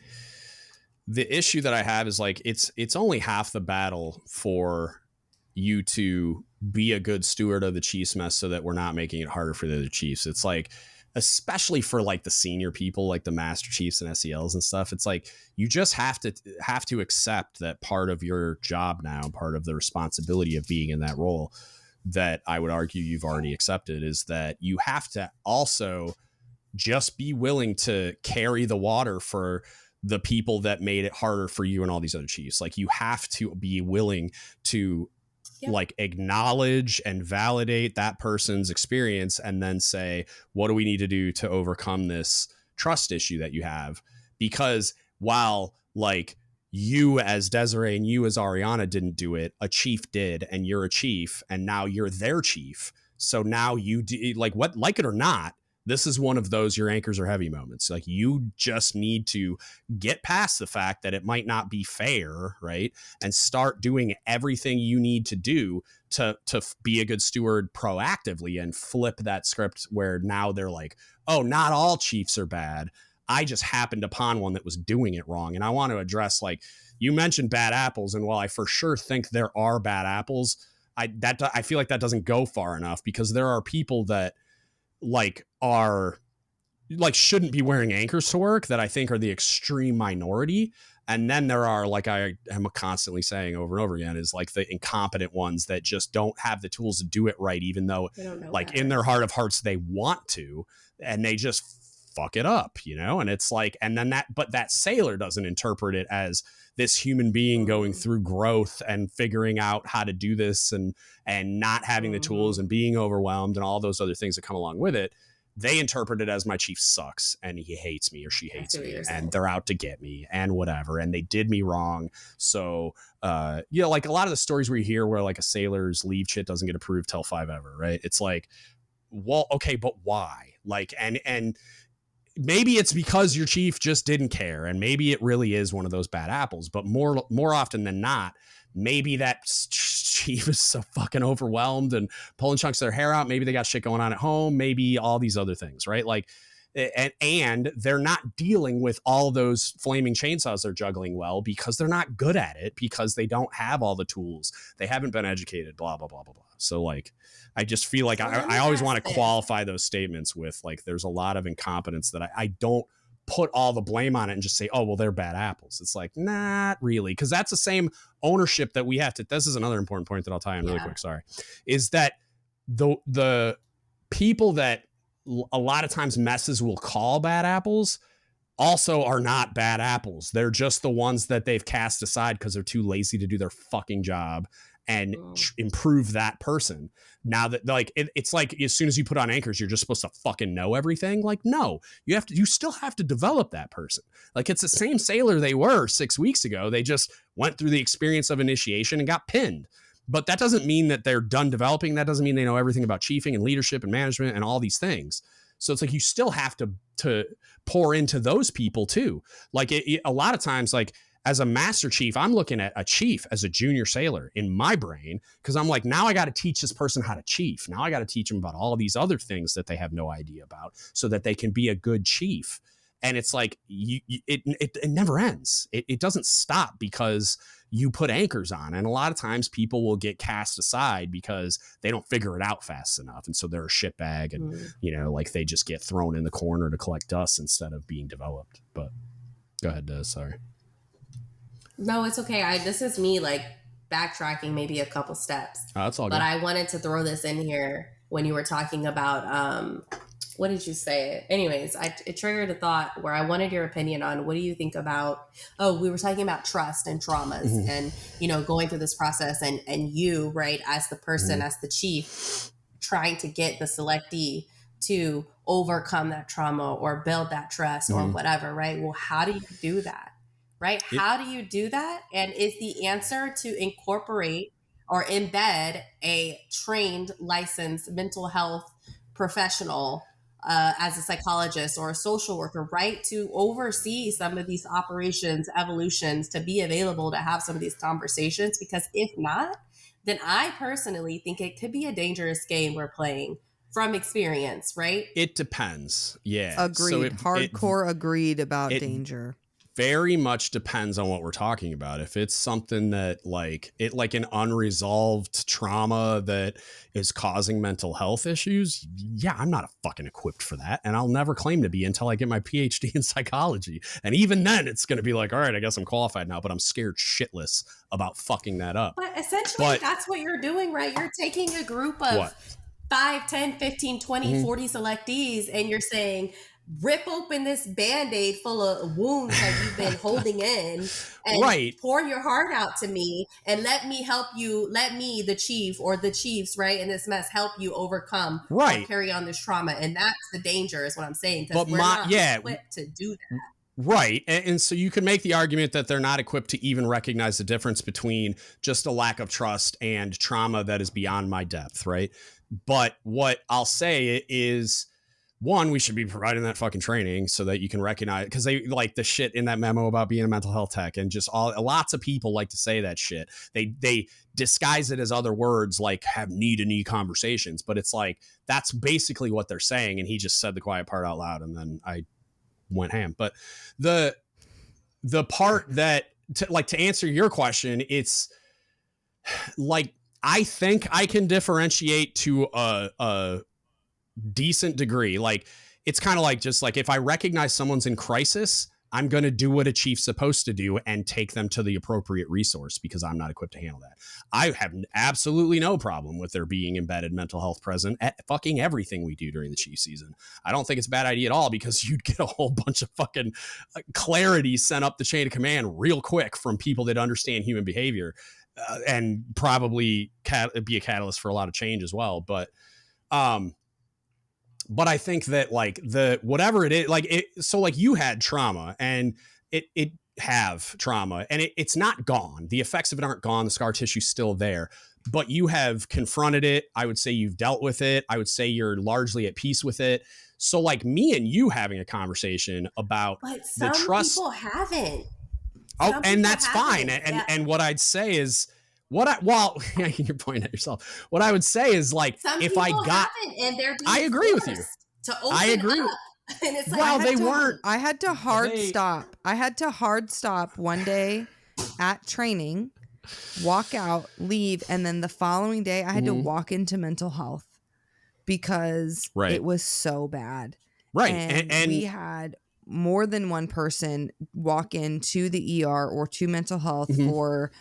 issue that I have is like, it's only half the battle for you to be a good steward of the Chiefs mess so that we're not making it harder for the other Chiefs. It's like, especially for like the senior people, like the Master Chiefs and SELs and stuff. It's like, you just have to accept that part of your job now, part of the responsibility of being in that role that I would argue you've already accepted, is that you have to also just be willing to carry the water for the people that made it harder for you and all these other Chiefs. Like, you have to be willing to like acknowledge and validate that person's experience, and then say, what do we need to do to overcome this trust issue that you have? Because while like you as Desiree and you as Arianna didn't do it, a chief did, and you're a chief, and now you're their chief. So now you do, like it or not, this is one of those your anchors are heavy moments. Like, you just need to get past the fact that it might not be fair, right? And start doing everything you need to do to be a good steward proactively, and flip that script where now they're like, oh, not all chiefs are bad. I just happened upon one that was doing it wrong. And I want to address, like, you mentioned bad apples. And while I for sure think there are bad apples, I feel like that doesn't go far enough, because there are people that shouldn't be wearing anchors to work that I think are the extreme minority. And then there are, like I am constantly saying over and over again, is like the incompetent ones that just don't have the tools to do it right, even though like in their heart of hearts they want to, and they just fuck it up, you know? And it's like, and then but that sailor doesn't interpret it as this human being going through growth and figuring out how to do this and not having the tools and being overwhelmed and all those other things that come along with it. They interpret it as my chief sucks and he hates me or she hates me and they're out to get me and whatever. And they did me wrong. So, you know, like a lot of the stories we hear where like a sailor's leave shit doesn't get approved till 5 ever. Right. It's like, well, okay, but why? Like, and maybe it's because your chief just didn't care. And maybe it really is one of those bad apples, but more often than not, maybe that chief is so fucking overwhelmed and pulling chunks of their hair out. Maybe they got shit going on at home. Maybe all these other things, right? Like, and they're not dealing with all those flaming chainsaws they're juggling well because they're not good at it, because they don't have all the tools. They haven't been educated, blah, blah, blah, blah, blah. So like, I just feel like I always want to qualify those statements with like, there's a lot of incompetence that I don't put all the blame on it and just say, oh, well, they're bad apples. It's like, not really. Cause that's the same ownership that we have to, this is another important point that I'll tie in really quick. Sorry. Is that the people that a lot of times messes will call bad apples also are not bad apples. They're just the ones that they've cast aside because they're too lazy to do their fucking job and improve that person. Now that like, it's like, as soon as you put on anchors, you're just supposed to fucking know everything. Like, no, you still have to develop that person. Like it's the same sailor they were 6 weeks ago. They just went through the experience of initiation and got pinned. But that doesn't mean that they're done developing. That doesn't mean they know everything about chiefing and leadership and management and all these things. So it's like, you still have to pour into those people too. Like a lot of times, like, as a master chief, I'm looking at a chief as a junior sailor in my brain, because I'm like, now I got to teach this person how to chief. Now I got to teach them about all these other things that they have no idea about so that they can be a good chief. And it's like, it never ends. It doesn't stop because you put anchors on. And a lot of times people will get cast aside because they don't figure it out fast enough. And so they're a shitbag and, you know, like they just get thrown in the corner to collect dust instead of being developed. But go ahead, Des, sorry. No, it's okay. This is me like backtracking maybe a couple steps. Oh, that's all good. But I wanted to throw this in here when you were talking about, what did you say? Anyways, it triggered a thought where I wanted your opinion on what do you think about, we were talking about trust and traumas and, you know, going through this process and you, right, as the person, as the chief, trying to get the selectee to overcome that trauma or build that trust or whatever, right? Well, how do you do that? Right? How do you do that? And is the answer to incorporate or embed a trained, licensed mental health professional as a psychologist or a social worker, right? To oversee some of these operations, evolutions, to be available to have some of these conversations? Because if not, then I personally think it could be a dangerous game we're playing from experience, right? It depends. Yeah. Agreed. Hardcore agreed about danger. Very much depends on what we're talking about. If it's something that like an unresolved trauma that is causing mental health issues, yeah, I'm not fucking equipped for that. And I'll never claim to be until I get my PhD in psychology. And even then it's going to be like, all right, I guess I'm qualified now, but I'm scared shitless about fucking that up. But essentially that's what you're doing, right? You're taking a group of 5, 10, 15, 20, 40 selectees and you're saying, rip open this Band-Aid full of wounds that you've been holding in and pour your heart out to me and let me help you, let me, the chief or the chiefs, right, in this mess, help you overcome or carry on this trauma. And that's the danger is what I'm saying, because we're not equipped to do that. Right. And so you can make the argument that they're not equipped to even recognize the difference between just a lack of trust and trauma that is beyond my depth, right? But what I'll say is, one, we should be providing that fucking training so that you can recognize, because they like the shit in that memo about being a mental health tech and just lots of people like to say that shit. They disguise it as other words like have knee-to-knee conversations, but it's like, that's basically what they're saying. And he just said the quiet part out loud and then I went ham. But the part that to answer your question, it's like, I think I can differentiate to a decent degree. Like it's kind of like, just like if I recognize someone's in crisis, I'm going to do what a chief's supposed to do and take them to the appropriate resource because I'm not equipped to handle that. I have absolutely no problem with there being embedded mental health present at fucking everything we do during the chief season. I don't think it's a bad idea at all because you'd get a whole bunch of fucking clarity sent up the chain of command real quick from people that understand human behavior and probably be a catalyst for a lot of change as well. But I think that like whatever it is, like so like you had trauma and it have trauma and it's not gone. The effects of it aren't gone. The scar tissue's still there, but you have confronted it. I would say you've dealt with it. I would say you're largely at peace with it. So like me and you having a conversation about the trust. People haven't. And that's fine. And what I'd say is you're pointing at yourself. What I would say is like, if I got, and I agree with you. I agree. Up. And it's like, well, they weren't. I had to hard stop. I had to hard stop one day at training, walk out, leave, and then the following day I had to walk into mental health because it was so bad. Right, and we had more than one person walk into the ER or to mental health for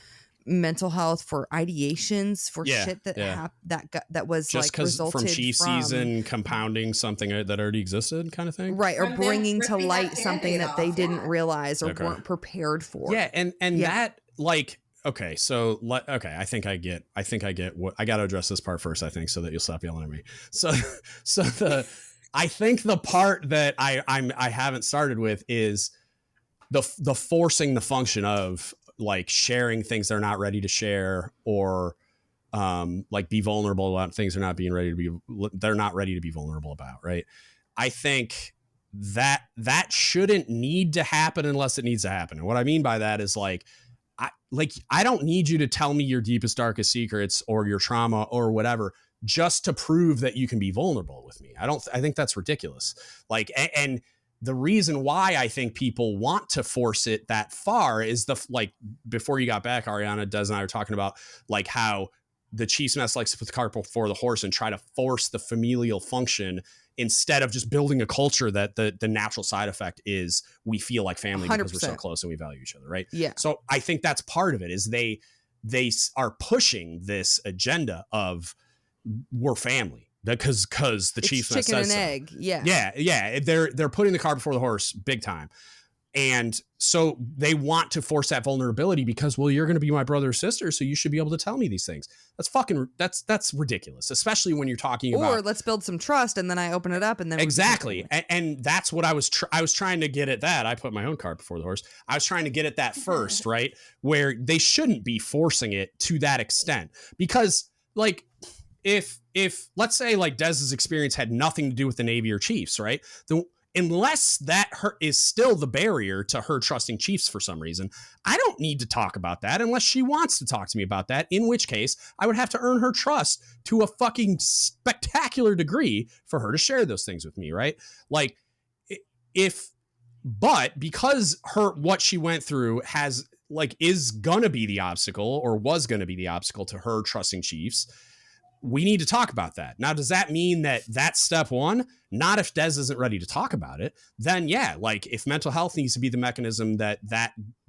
mental health, for ideations, for shit that was just like resulted from chief season compounding something that already existed, kind of thing, right? Or bringing to light something that they didn't realize or weren't prepared for. Yeah, and that like okay, so I think I get what I got to address this part first. I think so that you'll stop yelling at me. So I think the part that I haven't started with is the forcing the function of like sharing things they're not ready to share or like be vulnerable about things they're not ready to be vulnerable about. Right. I think that shouldn't need to happen unless it needs to happen. And what I mean by that is like, I don't need you to tell me your deepest, darkest secrets or your trauma or whatever, just to prove that you can be vulnerable with me. I think that's ridiculous. Like, and the reason why I think people want to force it that far is before you got back, Arianna, Des and I were talking about like how the chief's mess likes to put the cart before the horse and try to force the familial function instead of just building a culture that the natural side effect is we feel like family 100%. Because we're so close and we value each other. Right. Yeah. So I think that's part of it is they are pushing this agenda of we're family. Because the chief says chicken and so. Egg, yeah. They're putting the cart before the horse, big time, and so they want to force that vulnerability because you're going to be my brother or sister, so you should be able to tell me these things. That's ridiculous, especially when you're talking about. Or let's build some trust, and then I open it up, and then exactly, and that's what I was trying to get at. That I put my own cart before the horse. I was trying to get at that first, right? Where they shouldn't be forcing it to that extent because, like. If let's say like Dez's experience had nothing to do with the Navy or Chiefs, right? Unless that is still the barrier to her trusting Chiefs for some reason, I don't need to talk about that unless she wants to talk to me about that, in which case I would have to earn her trust to a fucking spectacular degree for her to share those things with me, right? Like but because what she went through is gonna be the obstacle or was gonna be the obstacle to her trusting Chiefs, we need to talk about that. Now, does that mean that that's step one? Not if Des isn't ready to talk about it. Then yeah, like if mental health needs to be the mechanism that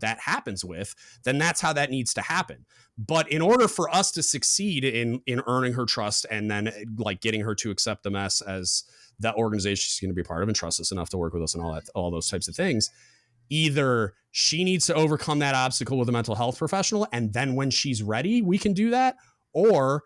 happens with, then that's how that needs to happen. But in order for us to succeed in earning her trust and then like getting her to accept the mess as the organization she's going to be a part of and trust us enough to work with us and all those types of things, either she needs to overcome that obstacle with a mental health professional, and then when she's ready, we can do that, or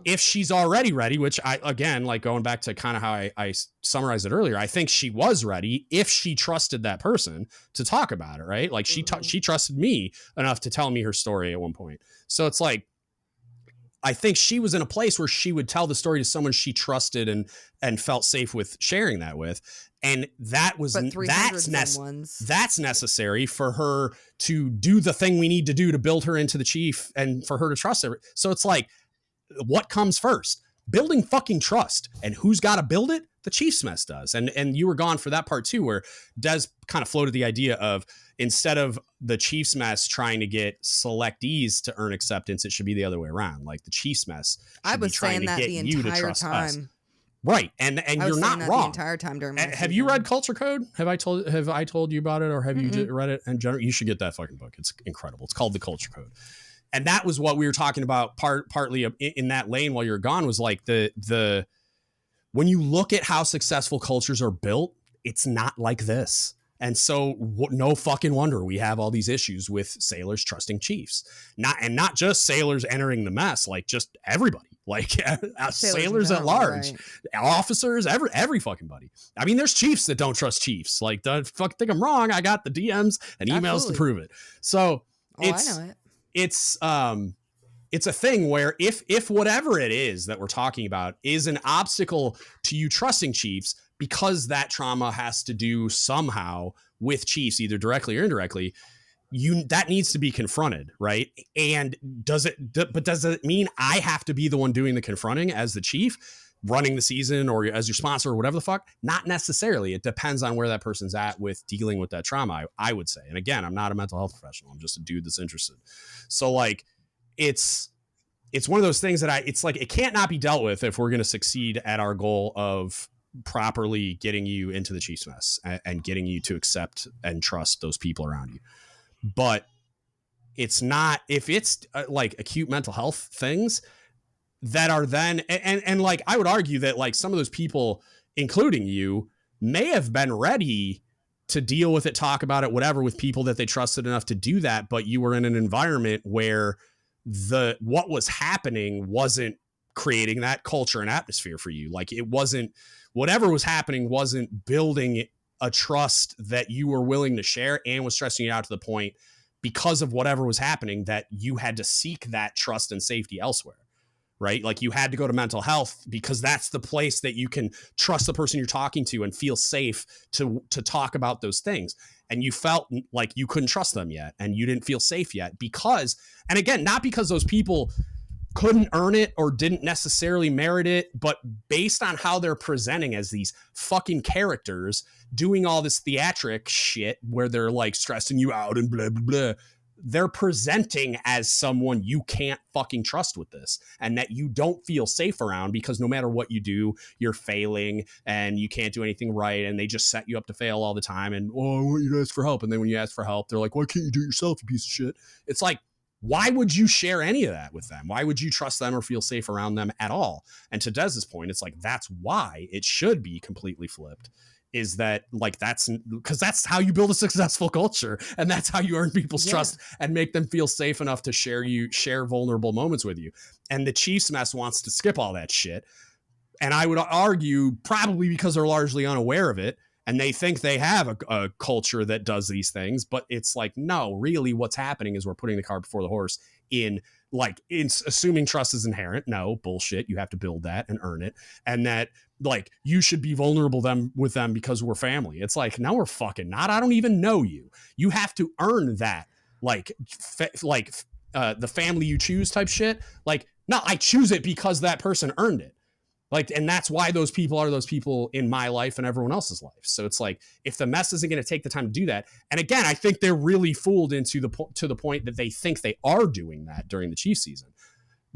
if she's already ready, which I, again, like going back to kind of how I summarized it earlier, I think she was ready if she trusted that person to talk about it, right? Like she trusted me enough to tell me her story at one point. So it's like, I think she was in a place where she would tell the story to someone she trusted and felt safe with sharing that with. And that's necessary for her to do the thing we need to do to build her into the chief and for her to trust her. So it's like, what comes first? Building fucking trust. And who's got to build it? The Chiefs mess does. And you were gone for that part too, where Des kind of floated the idea of instead of the Chiefs mess trying to get selectees to earn acceptance, it should be the other way around. Like the Chiefs mess. I was saying that the entire time. Right. And you're not wrong the entire time during my Have you read Culture Code? Have I told you about it, or have you read it in general? You should get that fucking book. It's incredible. It's called The Culture Code. And that was what we were talking about partly in that lane while you were gone, was like the when you look at how successful cultures are built, it's not like this. And so no fucking wonder we have all these issues with sailors trusting chiefs, not just sailors entering the mess, like just everybody, like sailors at large, officers, every fucking buddy. I mean, there's chiefs that don't trust chiefs. Like, don't fuck think I'm wrong. I got the DMs and emails to prove it. So I know it. It's a thing where if whatever it is that we're talking about is an obstacle to you trusting chiefs, because that trauma has to do somehow with chiefs, either directly or indirectly, that needs to be confronted, right? And does it mean I have to be the one doing the confronting as the chief, running the season, or as your sponsor, or whatever the fuck? Not necessarily. It depends on where that person's at with dealing with that trauma, I would say. And again, I'm not a mental health professional. I'm just a dude that's interested. So like, it's one of those things that it's like, it can't not be dealt with if we're going to succeed at our goal of properly getting you into the chief's mess and getting you to accept and trust those people around you. But it's not, if it's like acute mental health things that are then, and like, I would argue that like some of those people, including you, may have been ready to deal with it, talk about it, whatever, with people that they trusted enough to do that. But you were in an environment where what was happening wasn't creating that culture and atmosphere for you. Like, it wasn't, whatever was happening wasn't building a trust that you were willing to share, and was stressing you out to the point, because of whatever was happening, that you had to seek that trust and safety elsewhere, right? Like, you had to go to mental health because that's the place that you can trust the person you're talking to and feel safe to talk about those things. And you felt like you couldn't trust them yet, and you didn't feel safe yet because, and again, not because those people couldn't earn it or didn't necessarily merit it, but based on how they're presenting as these fucking characters doing all this theatric shit where they're like stressing you out and blah, blah, blah. They're presenting as someone you can't fucking trust with this, and that you don't feel safe around, because no matter what you do, you're failing and you can't do anything right. And they just set you up to fail all the time. And, oh, I want you to ask for help. And then when you ask for help, they're like, why can't you do it yourself, you piece of shit? It's like, why would you share any of that with them? Why would you trust them or feel safe around them at all? And to Dez's point, it's like, that's why it should be completely flipped. Is that like, because that's how you build a successful culture, and that's how you earn people's trust and make them feel safe enough to share vulnerable moments with you. And the Chiefs mess wants to skip all that shit. And I would argue probably because they're largely unaware of it, and they think they have a culture that does these things. But it's like, no, really what's happening is we're putting the cart before the horse in assuming trust is inherent. No, bullshit. You have to build that and earn it. And that, like, you should be vulnerable with them because we're family. It's like, no, we're fucking not. I don't even know you. You have to earn that, the family you choose type shit. Like, no, I choose it because that person earned it. Like, and that's why those people are those people in my life and everyone else's life. So it's like, if the mess isn't going to take the time to do that. And again, I think they're really fooled to the point that they think they are doing that during the Chiefs season,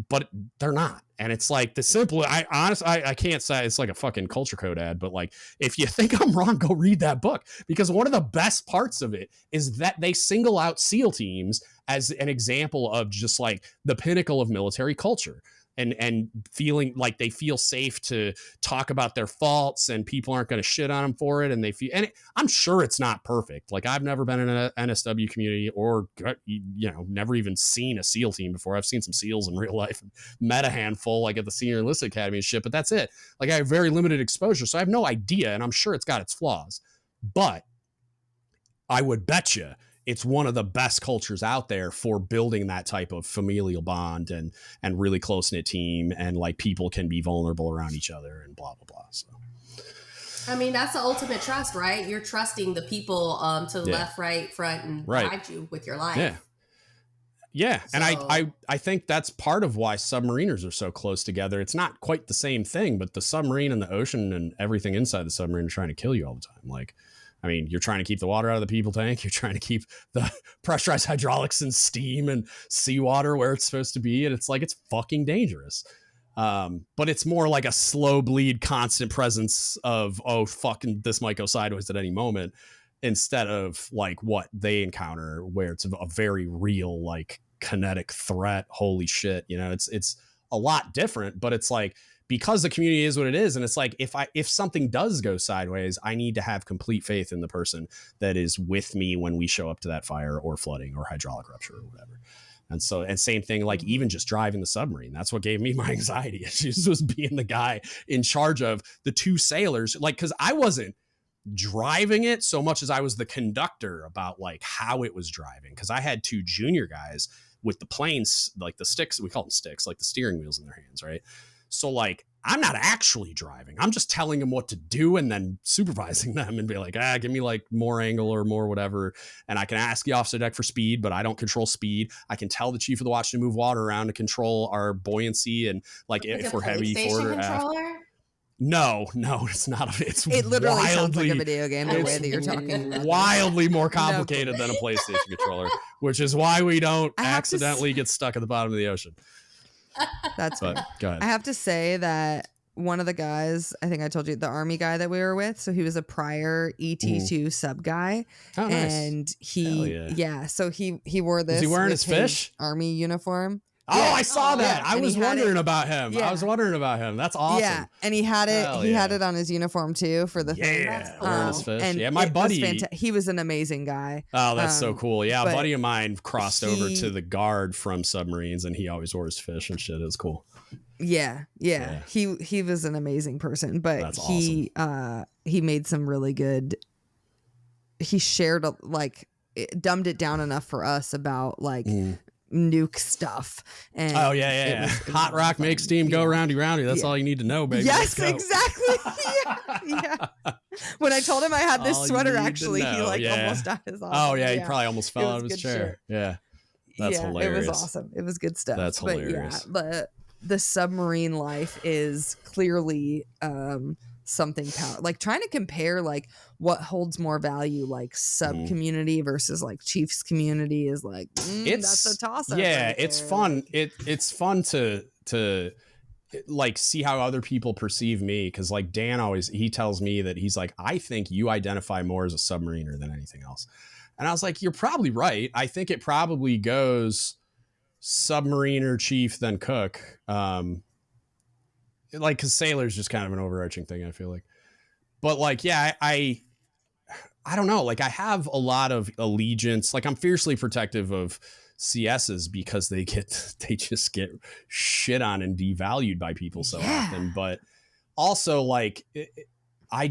but they're not. And it's like I can't say it's like a fucking Culture Code ad, but like, if you think I'm wrong, go read that book, because one of the best parts of it is that they single out SEAL teams as an example of just like the pinnacle of military culture. And feeling like they feel safe to talk about their faults, and people aren't going to shit on them for it. And I'm sure it's not perfect. Like, I've never been in an NSW community, or, never even seen a SEAL team before. I've seen some SEALs in real life, met a handful, like at the Senior Enlisted Academy and shit, but that's it. Like, I have very limited exposure, so I have no idea. And I'm sure it's got its flaws, but I would bet you it's one of the best cultures out there for building that type of familial bond and really close-knit team, and like, people can be vulnerable around each other and blah, blah, blah. So, I mean, that's the ultimate trust, right? You're trusting the people to the left, right, front, and behind you with your life. Yeah. Yeah. So, and I think that's part of why submariners are so close together. It's not quite the same thing, but the submarine and the ocean and everything inside the submarine are trying to kill you all the time. Like, I mean, you're trying to keep the water out of the people tank. You're trying to keep the pressurized hydraulics and steam and seawater where it's supposed to be. And it's like, it's fucking dangerous. But it's more like a slow bleed, constant presence of, oh, fucking this might go sideways at any moment, instead of like what they encounter where it's a very real, like kinetic threat. Holy shit. You know, it's a lot different, but it's like, because the community is what it is. And it's like, if something does go sideways, I need to have complete faith in the person that is with me when we show up to that fire or flooding or hydraulic rupture or whatever. And so, and same thing, like even just driving the submarine, that's what gave me my anxiety. It just was being the guy in charge of the two sailors, like, cause I wasn't driving it so much as I was the conductor about like how it was driving. Cause I had two junior guys with the planes, like the sticks, we call them sticks, like the steering wheels in their hands. Right. So like, I'm not actually driving. I'm just telling them what to do and then supervising them and be like, give me like more angle or more whatever. And I can ask the officer deck for speed, but I don't control speed. I can tell the chief of the watch to move water around to control our buoyancy and like if we're heavy forward or aft. No, it's not. It literally sounds like a video game the way that you're talking about. Wildly more complicated than a PlayStation controller, which is why we don't accidentally get stuck at the bottom of the ocean. That's but go ahead. I have to say that one of the guys, I think I told you, the Army guy that we were with, so he was a prior ET2 sub guy. Oh, nice. And so he wore this. Was he wearing his fish Army uniform? Oh, yeah. I saw that. I was wondering about him. Yeah. I was wondering about him. That's awesome. Yeah, and he had it. Had it on his uniform too for the thing. His fish. And my buddy, he was an amazing guy. Oh, that's so cool. Yeah, a buddy of mine crossed over to the guard from submarines, and he always wore his fish and shit. It was cool. Yeah. He was an amazing person, but that's awesome. He made some really good. He shared dumbed it down enough for us about like. Nuke stuff and hot rock makes steam go roundy that's all you need to know, baby. Yes, exactly. yeah. When I told him I had this sweater, actually he almost died his he probably almost fell out of his chair. That's hilarious. It was awesome. It was good stuff. That's hilarious. But the submarine life is clearly something like trying to compare like what holds more value, like sub community versus like chiefs community is like that's a toss up. It's fun. It's fun to like see how other people perceive me, because like Dan he tells me that he's like, I think you identify more as a submariner than anything else, and I was like, you're probably right. I think it probably goes submariner, chief, then cook. Like, cause sailor's just kind of an overarching thing, I feel like. But like, I don't know. Like I have a lot of allegiance. Like I'm fiercely protective of CSs because they just get shit on and devalued by people so often. But also like, I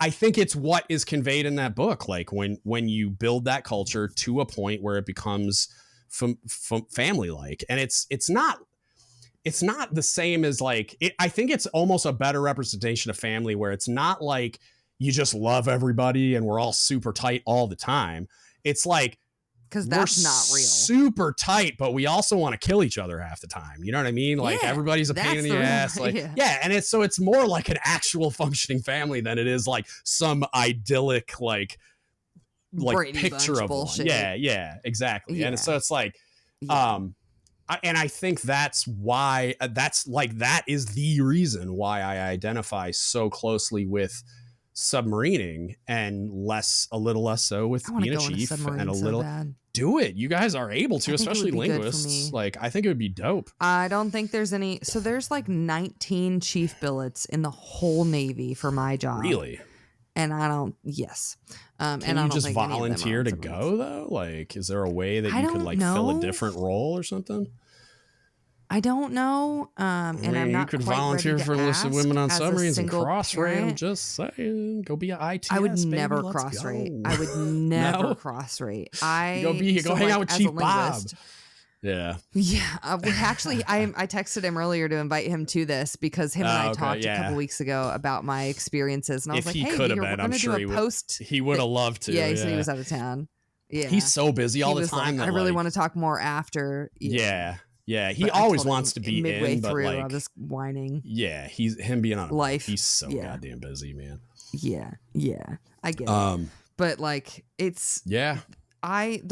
think it's what is conveyed in that book. Like when you build that culture to a point where it becomes family-like, and it's not the same as like, I think it's almost a better representation of family where it's not like you just love everybody and we're all super tight all the time. It's like, because that's not real. Super tight, but we also want to kill each other half the time. You know what I mean? Like everybody's a pain in the ass. Like, and it's more like an actual functioning family than it is like some idyllic like Brady picture Bunch of bullshit. One. Yeah, exactly. And so it's like, and I think that's why that is the reason why I identify so closely with submarining and a little less so with being a chief, and a little do it. You guys are able to, especially linguists. Like, I think it would be dope. I don't think there's any. So there's like 19 chief billets in the whole Navy for my job. Really? And I don't. Yes. Can you just volunteer to go though? Like, is there a way that you could like fill a different role or something? I don't know. And I'm not. You could volunteer for enlisted women on submarines and cross rate. I'm just saying, go be an ITS. I would never cross rate. I would never cross rate. Go hang out with Chief Bob. Yeah. Actually, I texted him earlier to invite him to this because him and I talked a couple weeks ago about my experiences, and I was like, "Hey, we're going to do a post." He would have loved to. Yeah, he said he was out of town. Yeah, he's so busy all the time. I really want to talk more after. Yeah, he always wants to be midway in, but through, like, I was whining. Yeah, him being on life. He's so goddamn busy, man. Yeah, I get it. But like, it's the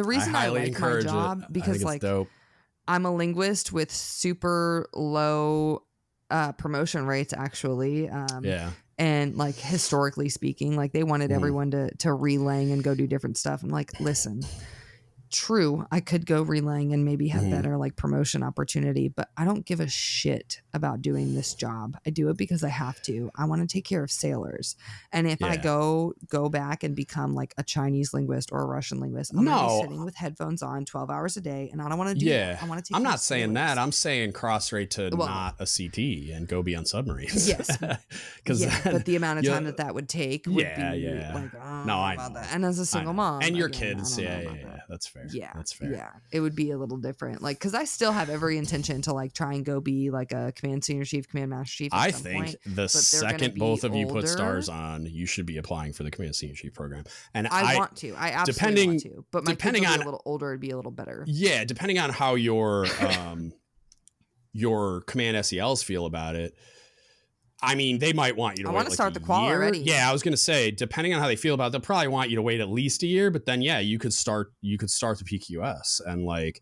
reason I like my job because like, dope. I'm a linguist with super low promotion rates, actually. And like historically speaking, like they wanted everyone to relaying and go do different stuff. I'm like, listen, true, I could go relaying and maybe have better like promotion opportunity, but I don't give a shit about doing this job. I do it because I have to. I want to take care of sailors. And if I go back and become like a Chinese linguist or a Russian linguist, I'm gonna be sitting with headphones on 12 hours a day, and I don't want to do that. I want to take I'm care not of saying sailors. that. I'm saying cross rate to not a CT and go be on submarines. Yes. But the amount of time that would take would be like, no, I know. that. And as a single mom. And your again, kids. That's fair. Yeah. That's fair. Yeah. It would be a little different. Like, cause I still have every intention to like try and go be like a command senior chief, command master chief. I think the second both of you put stars on, you should be applying for the command senior chief program. And I want to. I absolutely want to. But my kids will be a little older, it'd be a little better. Yeah, depending on how your command SELs feel about it. I mean, they might want you to wait like start a the qual year. already. Yeah, I was gonna say, depending on how they feel about it, they'll probably want you to wait at least a year. But then, you could start the PQS and like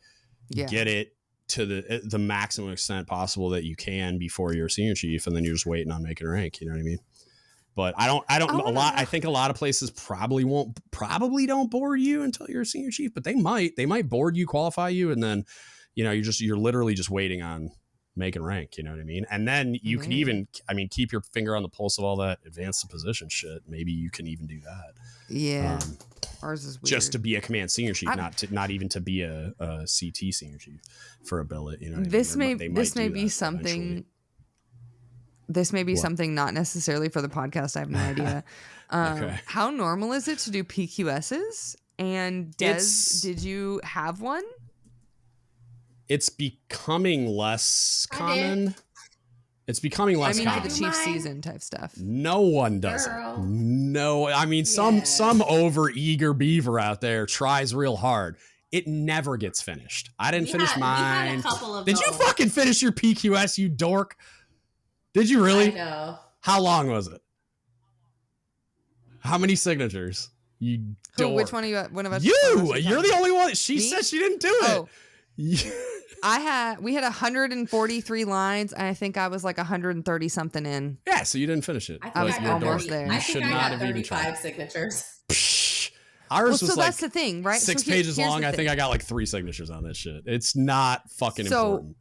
get it to the maximum extent possible that you can before you're senior chief, and then you're just waiting on making rank. You know what I mean? But I don't know a lot. I think a lot of places probably don't board you until you're a senior chief, but they might board you, qualify you, and then you're literally just waiting on making rank, you know what I mean? And then you can even, keep your finger on the pulse of all that advanced position shit. Maybe you can even do that. Yeah. Ours is weird. Just to be a command senior chief, not even to be a CT senior chief for a billet. You know, this may be something. This may be something not necessarily for the podcast. I have no idea. How normal is it to do PQSs? And did you have one? It's becoming less common. It's becoming less common. The chief season type stuff. No one does it. No, some over eager beaver out there tries real hard. It never gets finished. I didn't finish mine. Did you fucking finish your PQS, you dork? Did you really? I know. How long was it? How many signatures? You dork. Which one of you? One of us? You're the only one. She said she didn't do it. We had 143 lines, and I think I was like 130 something in. Yeah, so you didn't finish it. I was almost there. I think I got 35 signatures. Ours was like that's the thing, right? 6 pages long. I think I got like 3 signatures on this shit. It's not fucking important.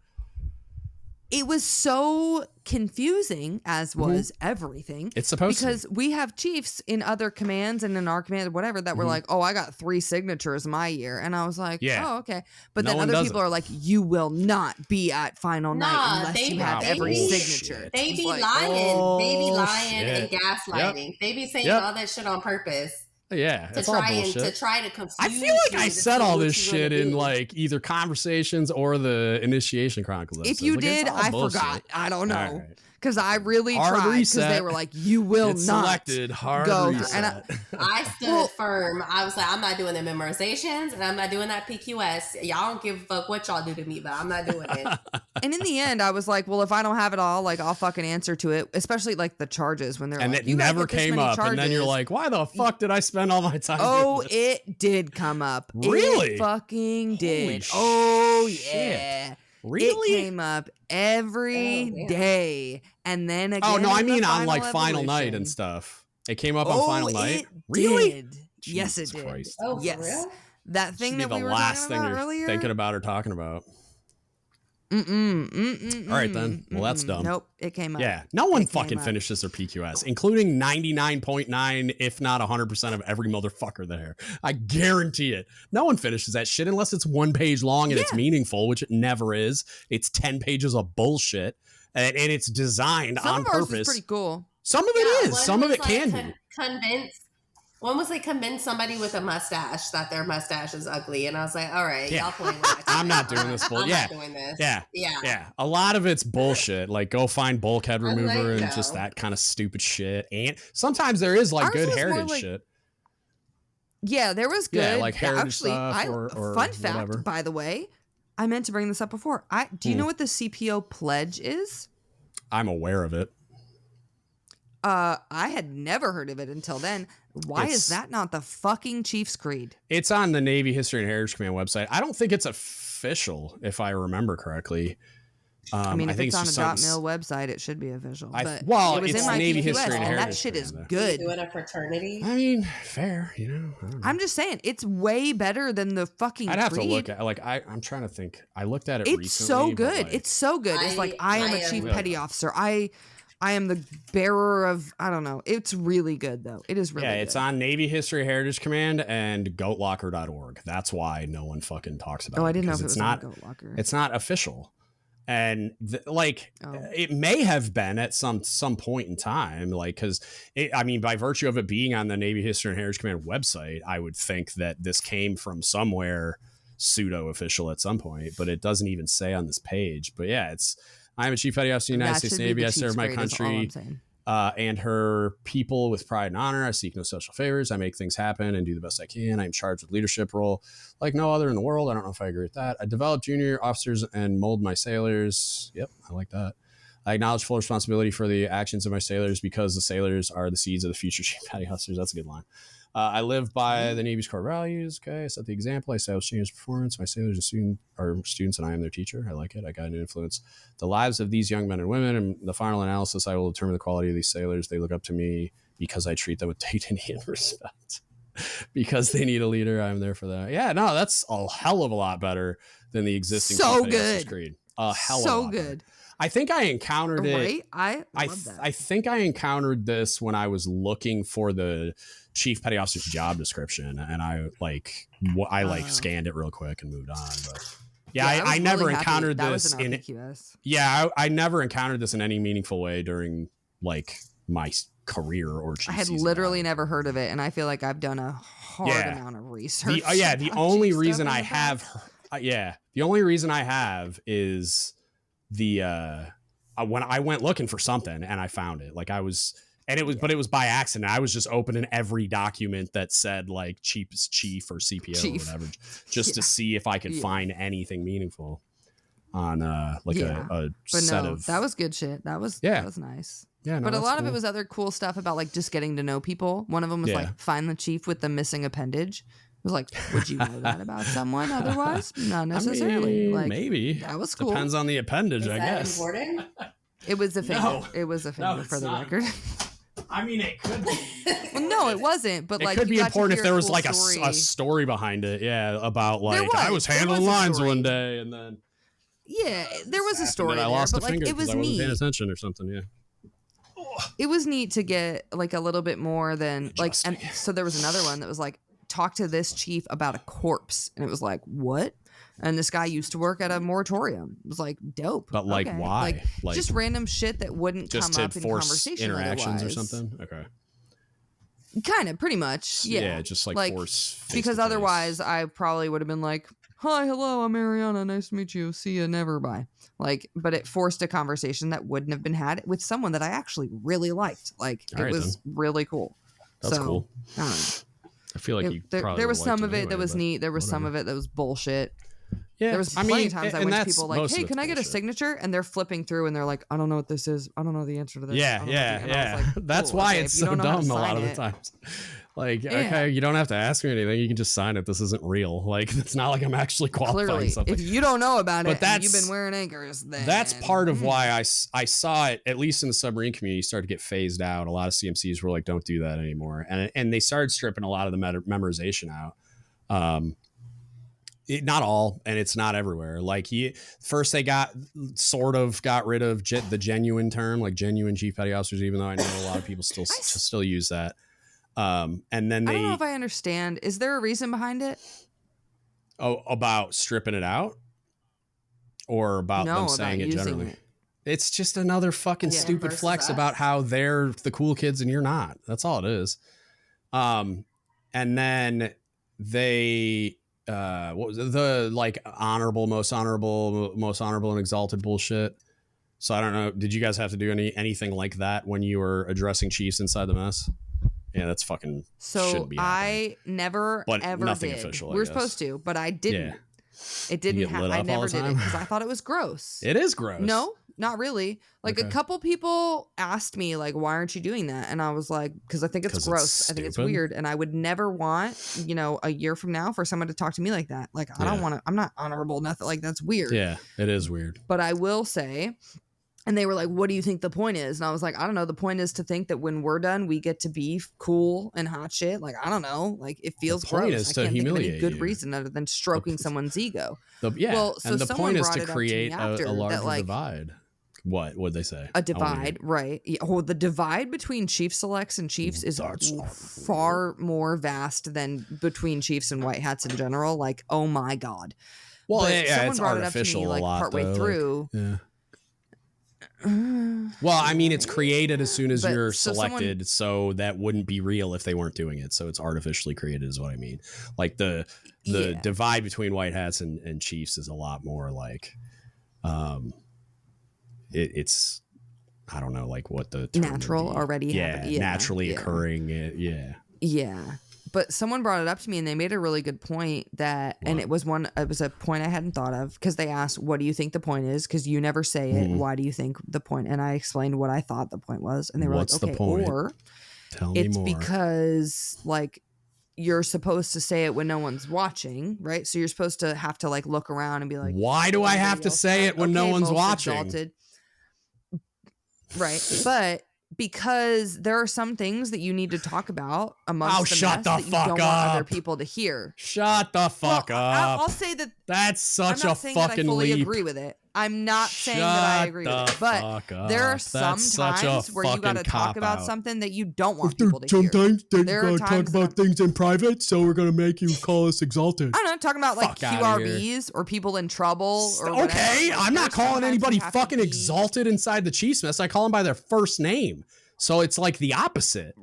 It was so confusing, as was everything. It's supposed to be. Because we have chiefs in other commands and in our command or whatever that were like, oh, I got 3 signatures my year. And I was like, oh, okay. But then other people are like, you will not be at final night unless you have every signature. They be lying. They be lying and gaslighting. Yep. They be saying all that shit on purpose. Yeah, it's all bullshit. To try to confuse. I feel like I said all this shit in like either conversations or the initiation chronicles episodes. If you did, I forgot. I don't know. Because I really tried. Because they were like, you will not go. And I stood firm. I was like, I'm not doing the memorizations and I'm not doing that PQS. Y'all don't give a fuck what y'all do to me, but I'm not doing it. And in the end, I was like, well, if I don't have it all, like I'll fucking answer to it. Especially like the charges when they're and like, it never came up. Charges. And then you're like, why the fuck did I spend all my time doing this? It did come up. Really? It fucking did. Yeah. Really? It came up every day. And then again. Oh, no, I mean on like final night and stuff. It came up on final night? Really? Yes, it did. Christ. Oh, yes. For real? That thing that we were talking about earlier? Thinking about or talking about. All right, then. Well, that's dumb. Nope, it came up. Yeah, no one fucking finishes their PQS, including 99.9, if not 100% of every motherfucker there. I guarantee it. No one finishes that shit unless it's 1 page long and it's meaningful, which it never is. It's 10 pages of bullshit, and it's designed on purpose. Some of ours is pretty cool. Some of it is. Some of it can be. One was like convince somebody with a mustache that their mustache is ugly, and I was like, "All right, y'all playing that. I'm not doing this bullshit. Not doing this. Yeah. A lot of it's bullshit. Like go find bulkhead remover and just that kind of stupid shit. And sometimes there is like good heritage shit. Yeah, there was good. Yeah, like heritage stuff or fun fact, whatever. by the way, I meant to bring this up before. Do you know what the CPO pledge is? I'm aware of it. I had never heard of it until then. Why is that not the fucking Chief's Creed? It's on the Navy History and Heritage Command website. I don't think it's official, if I remember correctly. I mean, if it's on a .mil website, it should be official. It was in my Navy History and that shit is good. You doing a fraternity? I mean, fair, you know. I'm just saying, it's way better than the fucking I'd have creed. to look at, like, I'm trying to think. I looked at it recently. It's so good. It's so good. It's like, I am a chief petty officer. I am the bearer of, I don't know. It's really good, though. It is really good. Yeah, it's on Navy History Heritage Command and goatlocker.org. That's why no one fucking talks about it. Oh, I didn't know if it was on Goatlocker. It's not official. And it may have been at some point in time, like, because I mean, by virtue of it being on the Navy History and Heritage Command website, I would think that this came from somewhere pseudo official at some point, but it doesn't even say on this page. But yeah, I'm a Chief Petty Officer of the United States Navy. I serve my country and her people with pride and honor. I seek no special favors. I make things happen and do the best I can. I'm charged with leadership role like no other in the world. I don't know if I agree with that. I develop junior officers and mold my sailors. Yep, I like that. I acknowledge full responsibility for the actions of my sailors because the sailors are the seeds of the future Chief Petty Officers. That's a good line. I live by the Navy's core values. Okay, I set the example. I establish change performance. My sailors are students, and I am their teacher. I like it. I got to influence the lives of these young men and women. And the final analysis, I will determine the quality of these sailors. They look up to me because I treat them with dignity and respect. Because they need a leader, I'm there for that. Yeah, no, that's a hell of a lot better than the existing so good creed. A hell of a lot good. Better. I think I encountered it. Right? I love that. I think I encountered this when I was looking for the Chief Petty Officer's job description, and I scanned it real quick and moved on. But I never encountered this in PQS. Yeah, I never encountered this in any meaningful way during like my career or I had literally never heard of it, and I feel like I've done a hard amount of research. The only reason I have is the when I went looking for something and I found it, like but it was by accident. I was just opening every document that said like chief or CPO or whatever, just to see if I could find anything meaningful on a set of. That was good shit. That was nice. Yeah, no, but a lot of it was other cool stuff about like just getting to know people. One of them was like find the chief with the missing appendage. It was like, would you know that about someone otherwise? Not necessarily. Like maybe that was cool. Depends on the appendage, I guess. Important? It was a finger. No. It was a finger for the record. I mean, it could be. Well, no, it wasn't. But like, it could be important if there was like a story behind it. Yeah, about like I was handling lines one day, and then there was a story. I lost a finger it was I wasn't neat. paying attention or something. Yeah. It was neat to get like a little bit more than like, and so there was another one that was like, talk to this chief about a corpse, and it was like, what? And this guy used to work at a moratorium. It was like dope. But like, why? Like just random shit that wouldn't come up in conversation interactions otherwise. Or something. Okay. Kind of, pretty much. Yeah, just like force. Because otherwise, I probably would have been like, "Hi, hello, I'm Arianna. Nice to meet you. See you. Never. Bye." Like, but it forced a conversation that wouldn't have been had with someone that I actually really liked. Like, it was really cool. That's cool. I don't know. I feel like there was some of it that was neat. There was some of it that was bullshit. Yeah, there was plenty of times I went to people like, "Hey, can I get a signature?" And they're flipping through and they're like, "I don't know what this is. I don't know the answer to this." Yeah. Like, that's why it's so dumb a lot of the times. Like, okay, you don't have to ask me anything. You can just sign it. This isn't real. Like, it's not like I'm actually qualifying something. If you don't know about it and you've been wearing anchors, then that's part of why I saw it, at least in the submarine community, start to get phased out. A lot of CMCs were like, don't do that anymore. And they started stripping a lot of the memorization out. Not all, and it's not everywhere. Like first they got rid of the genuine term, like genuine chief petty officers, even though I know a lot of people still use that. And then I don't know if I understand. Is there a reason behind it? Oh, about stripping it out, or about them saying it generally? It's just another fucking stupid flex about how they're the cool kids and you're not. That's all it is. And then they. What was it? The like most honorable and exalted bullshit. So I don't know. Did you guys have to do anything like that when you were addressing chiefs inside the mess? Yeah, that's fucking. So I never ever nothing did. Official. We were supposed to, but I didn't. Yeah. It didn't happen. I never did it because I thought it was gross. It is gross. No, not really. Like a couple people asked me like, why aren't you doing that? And I was like, because I think it's gross. I think it's weird. And I would never want, you know, a year from now for someone to talk to me like that. Like, I don't want to, I'm not honorable, nothing like that's weird. Yeah, it is weird. But I will say, and they were like, what do you think the point is? And I was like, I don't know. The point is to think that when we're done, we get to be cool and hot shit. Like, I don't know. Like, it feels gross. I can't think of any good reason other than stroking someone's ego. Well, so and the point is to create a larger divide. What would they say? A divide, right? Well, the divide between chief selects and chiefs is far more vast than between chiefs and white hats in general. Like, oh my God. Well, someone brought it up to me like partway through. Well, I mean, it's created as soon as you're selected, so that wouldn't be real if they weren't doing it. So it's artificially created is what I mean. Like the divide between white hats and chiefs is a lot more like, it's, I don't know, like what the term natural already. Naturally occurring. Yeah. But someone brought it up to me and they made a really good point that, and it was a point I hadn't thought of because they asked, what do you think the point is? Because you never say it. Why do you think the point? And I explained what I thought the point was. And they were What's like, okay, the point? or tell me more. Because like you're supposed to say it when no one's watching, right? So you're supposed to have to like look around and be like, why do I have to say it when no one's watching? Exalted. Right. But because there are some things that you need to talk about amongst the mess that you don't want other people to hear. Shut the fuck up. I'll say that that's such a fucking leap. I fully agree with it. I'm not saying that I agree with it, but there are some times where you got to talk about something that you don't want people to hear. Sometimes they got to talk about things in private, so we're going to make you call us exalted. I don't know, talking about like QRBs or people in trouble or whatever. Okay, like, I'm not calling anybody fucking exalted inside the Chiefs mess. I call them by their first name. So it's like the opposite.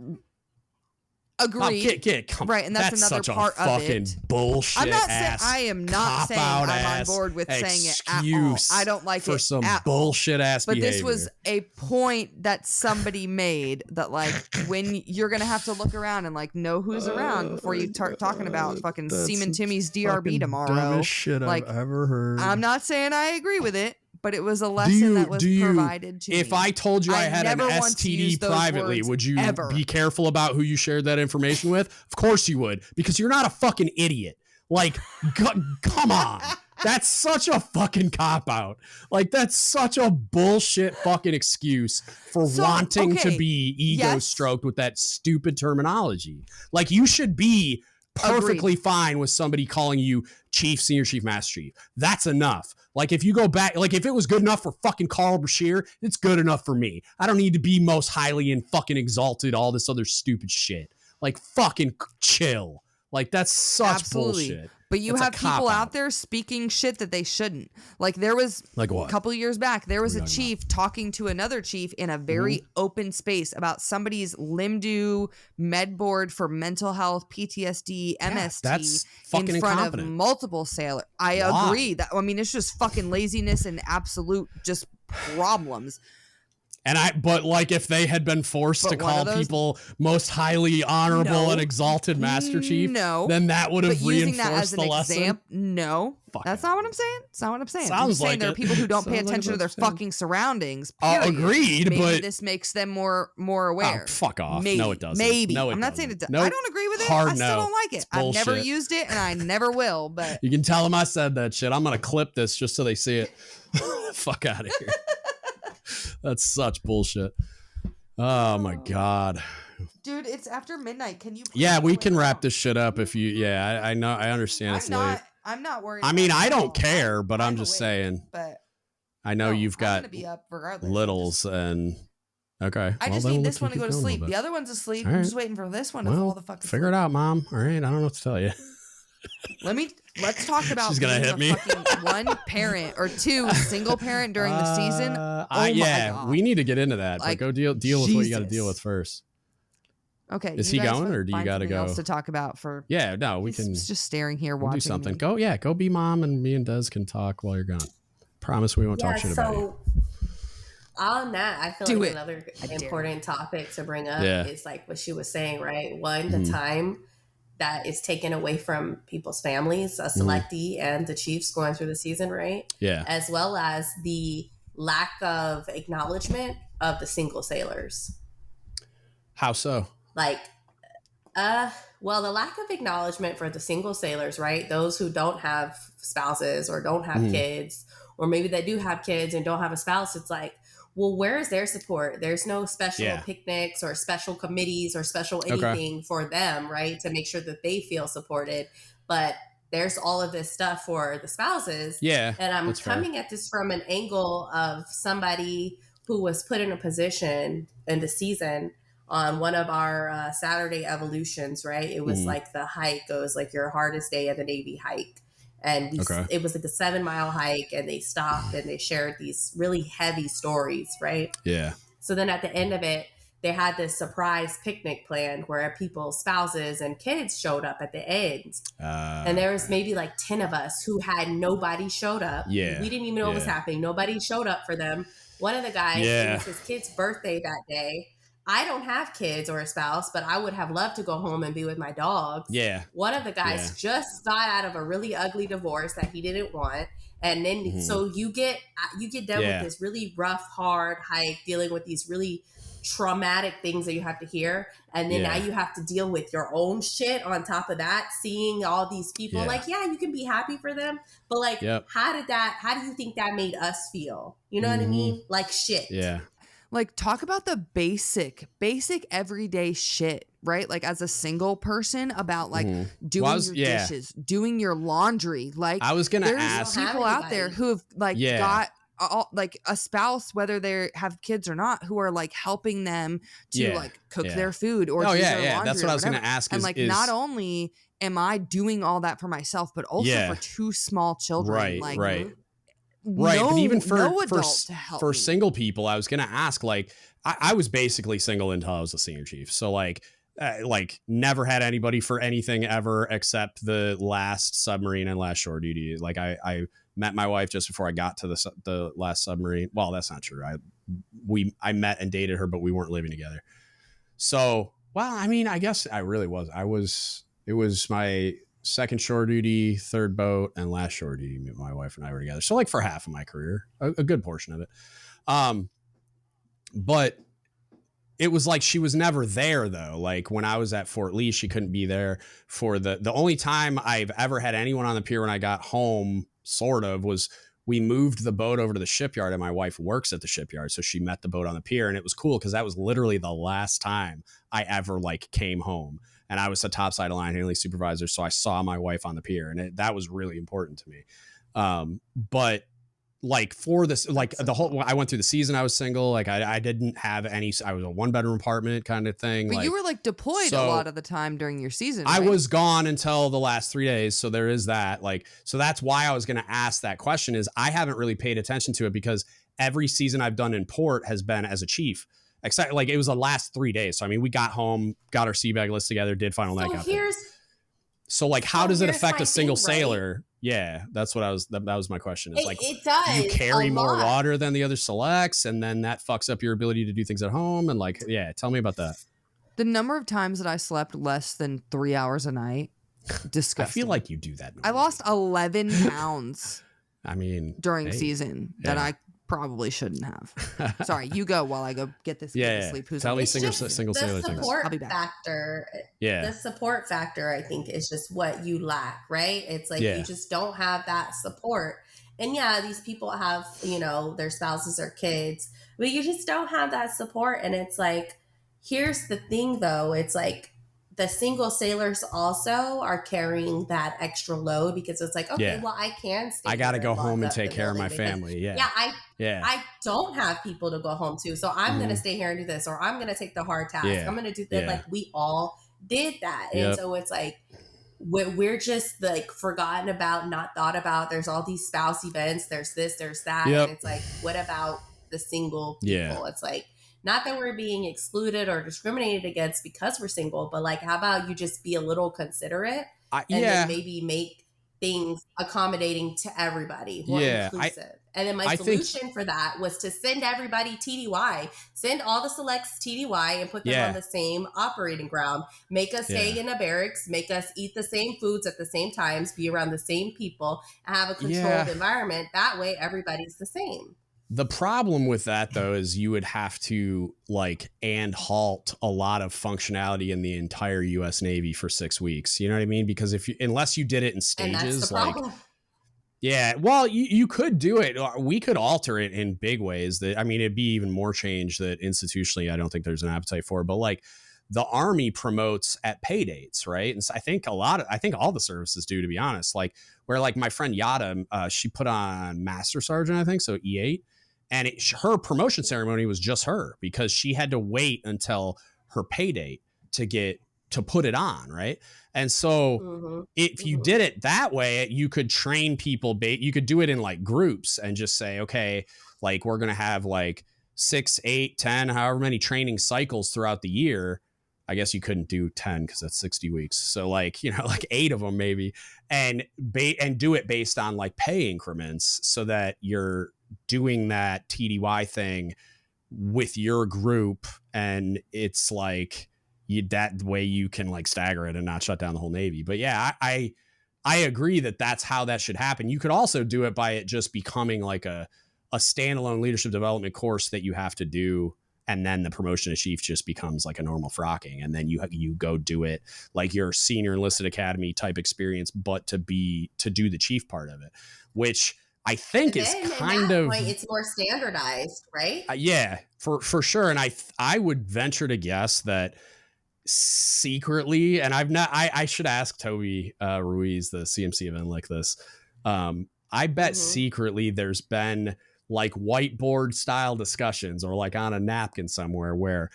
Agreed. Right, and that's another such part a fucking of it. bullshit. I'm not saying I am not saying I'm on board with saying it at all. I don't like for it some at bullshit ass but behavior. This was a point that somebody made that like when you're gonna have to look around and like know who's around before you start talking about fucking Seaman Timmy's DRB tomorrow. Dumbest shit like, I've ever heard. I'm not saying I agree with it. But it was a lesson that was provided to me. If I told you I had an STD privately, would you be careful about who you shared that information with? Of course you would, because you're not a fucking idiot. Like, come on. That's such a fucking cop-out. Like, that's such a bullshit fucking excuse for wanting to be ego-stroked with that stupid terminology. Like, you should be perfectly fine with somebody calling you chief, senior chief, master chief. That's enough. Like if you go back, like if it was good enough for fucking Carl Bashir, it's good enough for me. I don't need to be most highly and fucking exalted, all this other stupid shit. Like fucking chill. Like that's such bullshit. But you have people out there speaking shit that they shouldn't. Like there was like what? A couple of years back, there was a chief talking to another chief in a very open space about somebody's LIMDU med board for mental health, PTSD, MST that's fucking in front incompetent. of multiple sailors. I agree. That I mean, it's just fucking laziness and absolute just problems. But like if they had been forced to call people most highly honorable and exalted Master Chief, then that would have reinforced the lesson. That's not what I'm saying. It's not what I'm saying. Sounds I'm saying like there are people who don't pay attention to their fucking surroundings. Agreed, maybe but this makes them more aware. Oh, fuck off. Maybe, no, it doesn't. Maybe. No, I'm not saying it does. Nope. I don't agree with it. Hard I still don't like it. I've never used it and I never will. But you can tell them I said that shit. I'm gonna clip this just so they see it. Fuck out of here. That's such bullshit. Oh my God. Dude, it's after midnight. Can you we can wrap this shit up if you I know I understand it's late. I'm not worried. I mean, I don't care, but I'm just saying. But I know you've got be up regardless. littles and okay. I just need this one to go to sleep. The other one's asleep. I'm just waiting for this one to fall the fuck asleep. Figure it out, Mom. All right, I don't know what to tell you. Let's talk about She's gonna hit me. One parent or two single parent during the season. My God. We need to get into that. Like, but go deal with what you got to deal with first. Okay. Is he going or do you got to go? Else to talk about for? Yeah, no, we can. He's just staring here, watching. Do something. Me. Go be Mom, and me and Des can talk while you're gone. Promise we won't talk shit about you. On that, I feel like another important topic to bring up is like what she was saying, right? One, the time that is taken away from people's families, a selectee and the Chiefs going through the season, right? Yeah. As well as the lack of acknowledgement of the single sailors. How so? Like, well, the lack of acknowledgement for the single sailors, right? Those who don't have spouses or don't have kids, or maybe they do have kids and don't have a spouse. It's like, well, where is their support? There's no special picnics or special committees or special anything for them, right? To make sure that they feel supported. But there's all of this stuff for the spouses. Yeah. And I'm coming at this from an angle of somebody who was put in a position in the season on one of our Saturday evolutions, right? It was like the hike. It was like your hardest day of the Navy hike. And it was like a 7-mile hike, and they stopped and they shared these really heavy stories, right? Yeah. So then at the end of it, they had this surprise picnic planned where people's spouses and kids showed up at the end. And there was maybe like 10 of us who had nobody showed up. Yeah. We didn't even know what was happening. Nobody showed up for them. One of the guys, it was his kid's birthday that day. I don't have kids or a spouse, but I would have loved to go home and be with my dogs. Yeah. One of the guys just got out of a really ugly divorce that he didn't want. And then, so you get done with this really rough, hard hike, dealing with these really traumatic things that you have to hear. And then now you have to deal with your own shit on top of that, seeing all these people like, you can be happy for them. But like, how do you think that made us feel? You know what I mean? Like shit. Yeah. Like, talk about the basic everyday shit, right? Like, as a single person, about like doing your dishes, doing your laundry. Like, I was gonna ask, there's people out there who have like got like a spouse, whether they have kids or not, who are like helping them to like cook their food or do their laundry. That's what I was gonna ask. And like, not only am I doing all that for myself, but also for 2 small children. Right. But even for me. single people, I was going to ask, like, I was basically single until I was a senior chief. So like never had anybody for anything ever except the last submarine and last shore duty. Like I met my wife just before I got to the last submarine. Well, that's not true. I met and dated her, but we weren't living together. So, well, I mean, I guess I really was. It was my second shore duty, third boat, and last shore duty. My wife and I were together. So like for half of my career, a good portion of it. But it was like she was never there though. Like when I was at Fort Lee, she couldn't be there for the only time I've ever had anyone on the pier when I got home, sort of, was we moved the boat over to the shipyard, and my wife works at the shipyard. So she met the boat on the pier, and it was cool because that was literally the last time I ever like came home. And I was the topside line handling supervisor, so I saw my wife on the pier, and that was really important to me. But like for this, like the whole, I went through the season, I was single. Like I didn't have any. I was a 1-bedroom apartment kind of thing. But you were like deployed a lot of the time during your season. I right? was gone until the last 3 days, so there is that. Like, so that's why I was going to ask that question. Is I haven't really paid attention to it because every season I've done in port has been as a chief. Except like it was the last 3 days. So I mean, we got home, got our sea bag list together, did final night. So like, how does it affect a single sailor? Right? Yeah, that's what that was my question. Is like, it does. Do you carry more water than the other selects, and then that fucks up your ability to do things at home? And like, tell me about that. The number of times that I slept less than 3 hours a night, disgusting. I feel like you do that normally. I lost 11 pounds. I mean, during season that I probably shouldn't have. Sorry, you go while I go get this kid to sleep. Who's tell me single sailor things. I'll be back. The support factor, I think, is just what you lack, right? It's like you just don't have that support. And these people have, their spouses or kids, but you just don't have that support. And it's like, here's the thing though, it's like the single sailors also are carrying that extra load because it's like, okay, well, I can stay. I got to go home and take care of my family. I don't have people to go home to. So I'm going to stay here and do this, or I'm going to take the hard task. I'm going to do that. Like we all did that. And so it's like, we're just like forgotten about, not thought about. There's all these spouse events. There's this, there's that. And it's like, what about the single people? It's like, not that we're being excluded or discriminated against because we're single, but like, how about you just be a little considerate and then maybe make things accommodating to everybody, more inclusive. And then my solution for that was to send everybody TDY, send all the selects TDY and put them on the same operating ground, make us stay in a barracks, make us eat the same foods at the same times, be around the same people, and have a controlled environment. That way everybody's the same. The problem with that, though, is you would have to halt a lot of functionality in the entire U.S. Navy for 6 weeks. You know what I mean? Because unless you did it in stages, and that's the problem. Yeah, well, you could do it. We could alter it in big ways. It'd be even more change that institutionally I don't think there's an appetite for. But the Army promotes at pay dates, right? And so I think all the services do, to be honest. Where my friend Yada, she put on Master Sergeant, I think, so E8. And her promotion ceremony was just her, because she had to wait until her pay date to put it on, right? And so if you did it that way, you could train people. You could do it in groups and just say, okay, we're going to have 6, 8, 10, however many training cycles throughout the year. I guess you couldn't do 10 because that's 60 weeks. So 8 of them maybe, and do it based on pay increments, so that you're doing that TDY thing with your group, and it's that way you can stagger it and not shut down the whole Navy. But yeah, I agree that that's how that should happen. You could also do it by it just becoming a standalone leadership development course that you have to do, and then the promotion to chief just becomes a normal frocking, and then you go do it your senior enlisted academy type experience, but to do the chief part of it, which I think is kind of point, it's more standardized, right? Yeah, for sure. And I would venture to guess that secretly, and I should ask Toby Ruiz, the CMC event like this. I bet secretly there's been whiteboard style discussions, or on a napkin somewhere, where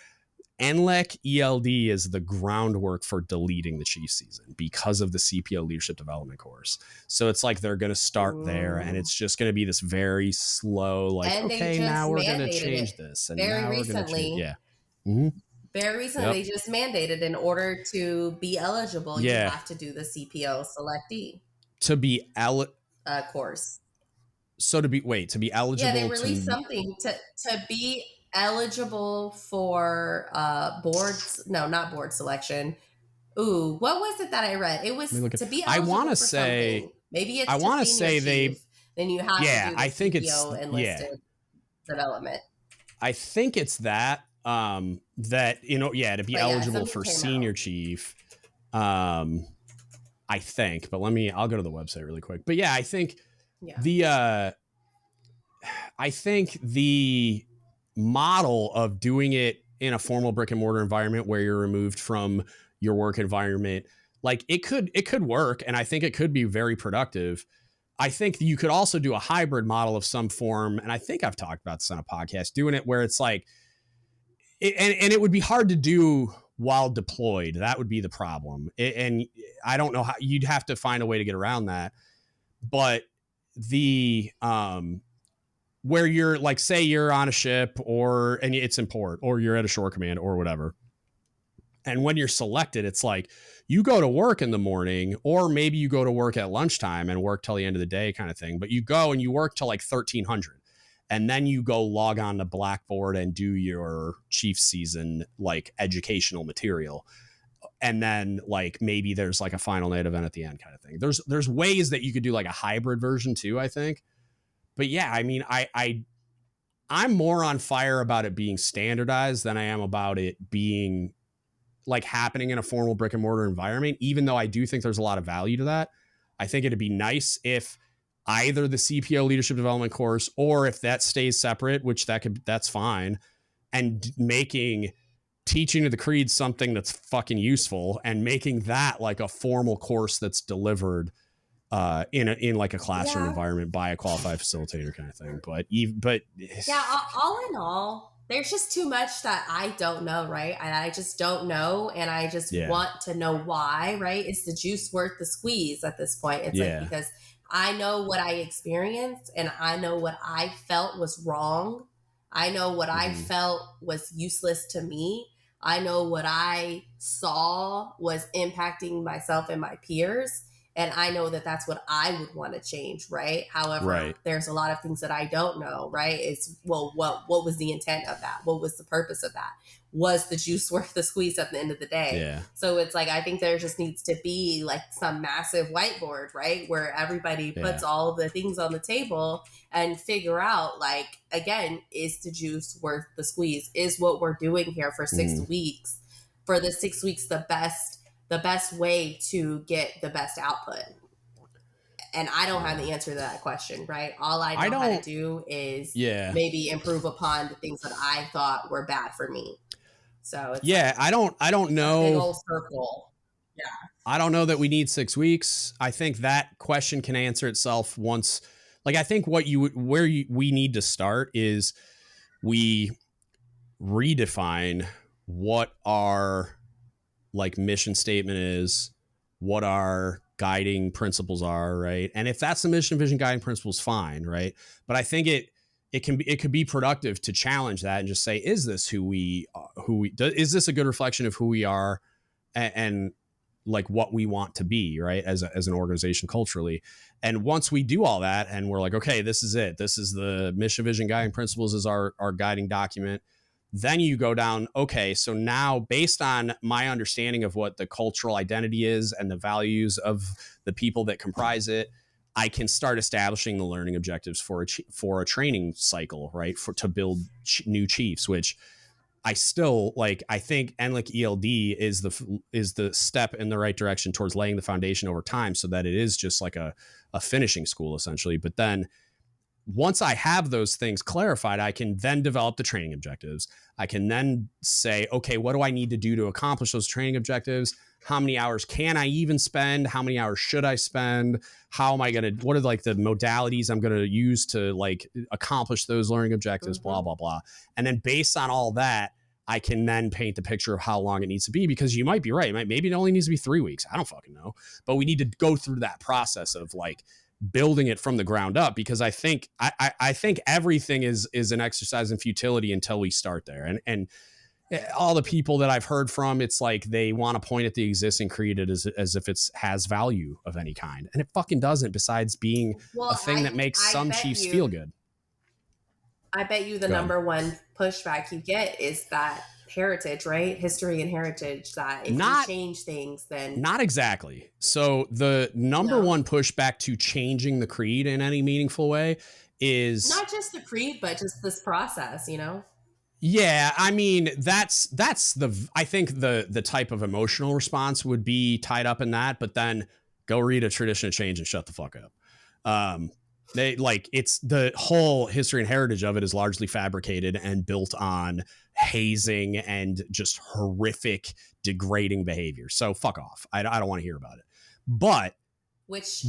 NLEC ELD is the groundwork for deleting the chief season because of the CPO leadership development course. So it's they're going to start there, and it's just going to be this very slow, okay, now we're going to change this. And very now recently. We're going to change. Very recently, they just mandated, in order to be eligible, you have to do the CPO selectee. To be course. So to be eligible. Yeah, they released something to be eligible for boards. No, not board selection. Ooh, what was it that I read? It was to be eligible. I want to say something. Maybe it's. I want to say they. Then you have to do the I think CPO it's enlisted development. I think it's that. That to be eligible for senior chief. I think, but I'll go to the website really quick. But yeah, I think. Yeah. The model of doing it in a formal brick and mortar environment where you're removed from your work environment, it could work, and I think it could be very productive. I think you could also do a hybrid model of some form, and I think I've talked about this on a podcast, doing it where it's and it would be hard to do while deployed. That would be the problem, and I don't know how. You'd have to find a way to get around that, but the where you're say you're on a ship and it's in port, or you're at a shore command or whatever, and when you're selected, it's you go to work in the morning, or maybe you go to work at lunchtime and work till the end of the day kind of thing, but you go and you work till 1300, and then you go log on to Blackboard and do your chief season educational material. And then maybe there's a final night event at the end kind of thing. There's ways that you could do a hybrid version too, I think. But yeah, I'm more on fire about it being standardized than I am about it being happening in a formal brick and mortar environment, even though I do think there's a lot of value to that. I think it'd be nice if either the CPO leadership development course, or if that stays separate, which that's fine, and making teaching of the creed something that's fucking useful, and making that a formal course that's delivered in a classroom environment by a qualified facilitator kind of thing. But all in all, there's just too much that I don't know, right? And I just don't know, and I just want to know why, right? Is the juice worth the squeeze at this point? It's because I know what I experienced, and I know what I felt was wrong. I know what I felt was useless to me. I know what I saw was impacting myself and my peers. And I know that that's what I would want to change, right? However, there's a lot of things that I don't know, right? It's, well, what was the intent of that? What was the purpose of that? Was the juice worth the squeeze at the end of the day? Yeah. So it's like, I think there just needs to be like some massive whiteboard, right? Where everybody puts all the things on the table and figure out, like, again, is the juice worth the squeeze? Is what we're doing here for 6 weeks, for the 6 weeks, the best way to get the best output? And I don't have the answer to that question, right? All I know how to do is maybe improve upon the things that I thought were bad for me. So it's I don't know. Big old circle. Yeah. I don't know that we need 6 weeks. I think that question can answer itself once. Like, I think we need to start is we redefine what our like mission statement is, what our guiding principles are, right? And if that's the mission, vision, guiding principles, fine, right? But I think it could be productive to challenge that and just say, is this is this a good reflection of who we are and like what we want to be, right? As an organization culturally. And once we do all that and we're like, okay, this is it. This is the mission, vision, guiding principles is our guiding document. Then you go down, okay, so now based on my understanding of what the cultural identity is and the values of the people that comprise it, I can start establishing the learning objectives for a training cycle, right? To build new chiefs, which I still like. I think NLIC ELD is the step in the right direction towards laying the foundation over time, so that it is just like a finishing school essentially. But then once I have those things clarified, I can then develop the training objectives. I can then say, okay, what do I need to do to accomplish those training objectives? How many hours can I even spend? How many hours should I spend? How am I going to, what are like the modalities I'm going to use to like accomplish those learning objectives, blah, blah, blah. And then based on all that, I can then paint the picture of how long it needs to be, because you might be right. Maybe it only needs to be 3 weeks. I don't fucking know. But we need to go through that process of like building it from the ground up, because I think everything is an exercise in futility until we start there. And all the people that I've heard from, it's like they want to point at the existing, create it as if it has value of any kind, and it fucking doesn't. Besides being a thing that makes some chiefs feel good. I bet you the number one pushback you get is that heritage, right? History and heritage, that if you change things, then... Not exactly. So the number one pushback to changing the creed in any meaningful way is... Not just the creed, but just this process, you know? Yeah, I mean, that's I think the type of emotional response would be tied up in that, but then go read A Tradition of Change and shut the fuck up. It's the whole history and heritage of it is largely fabricated and built on hazing and just horrific, degrading behavior. So fuck off. I don't want to hear about it. But which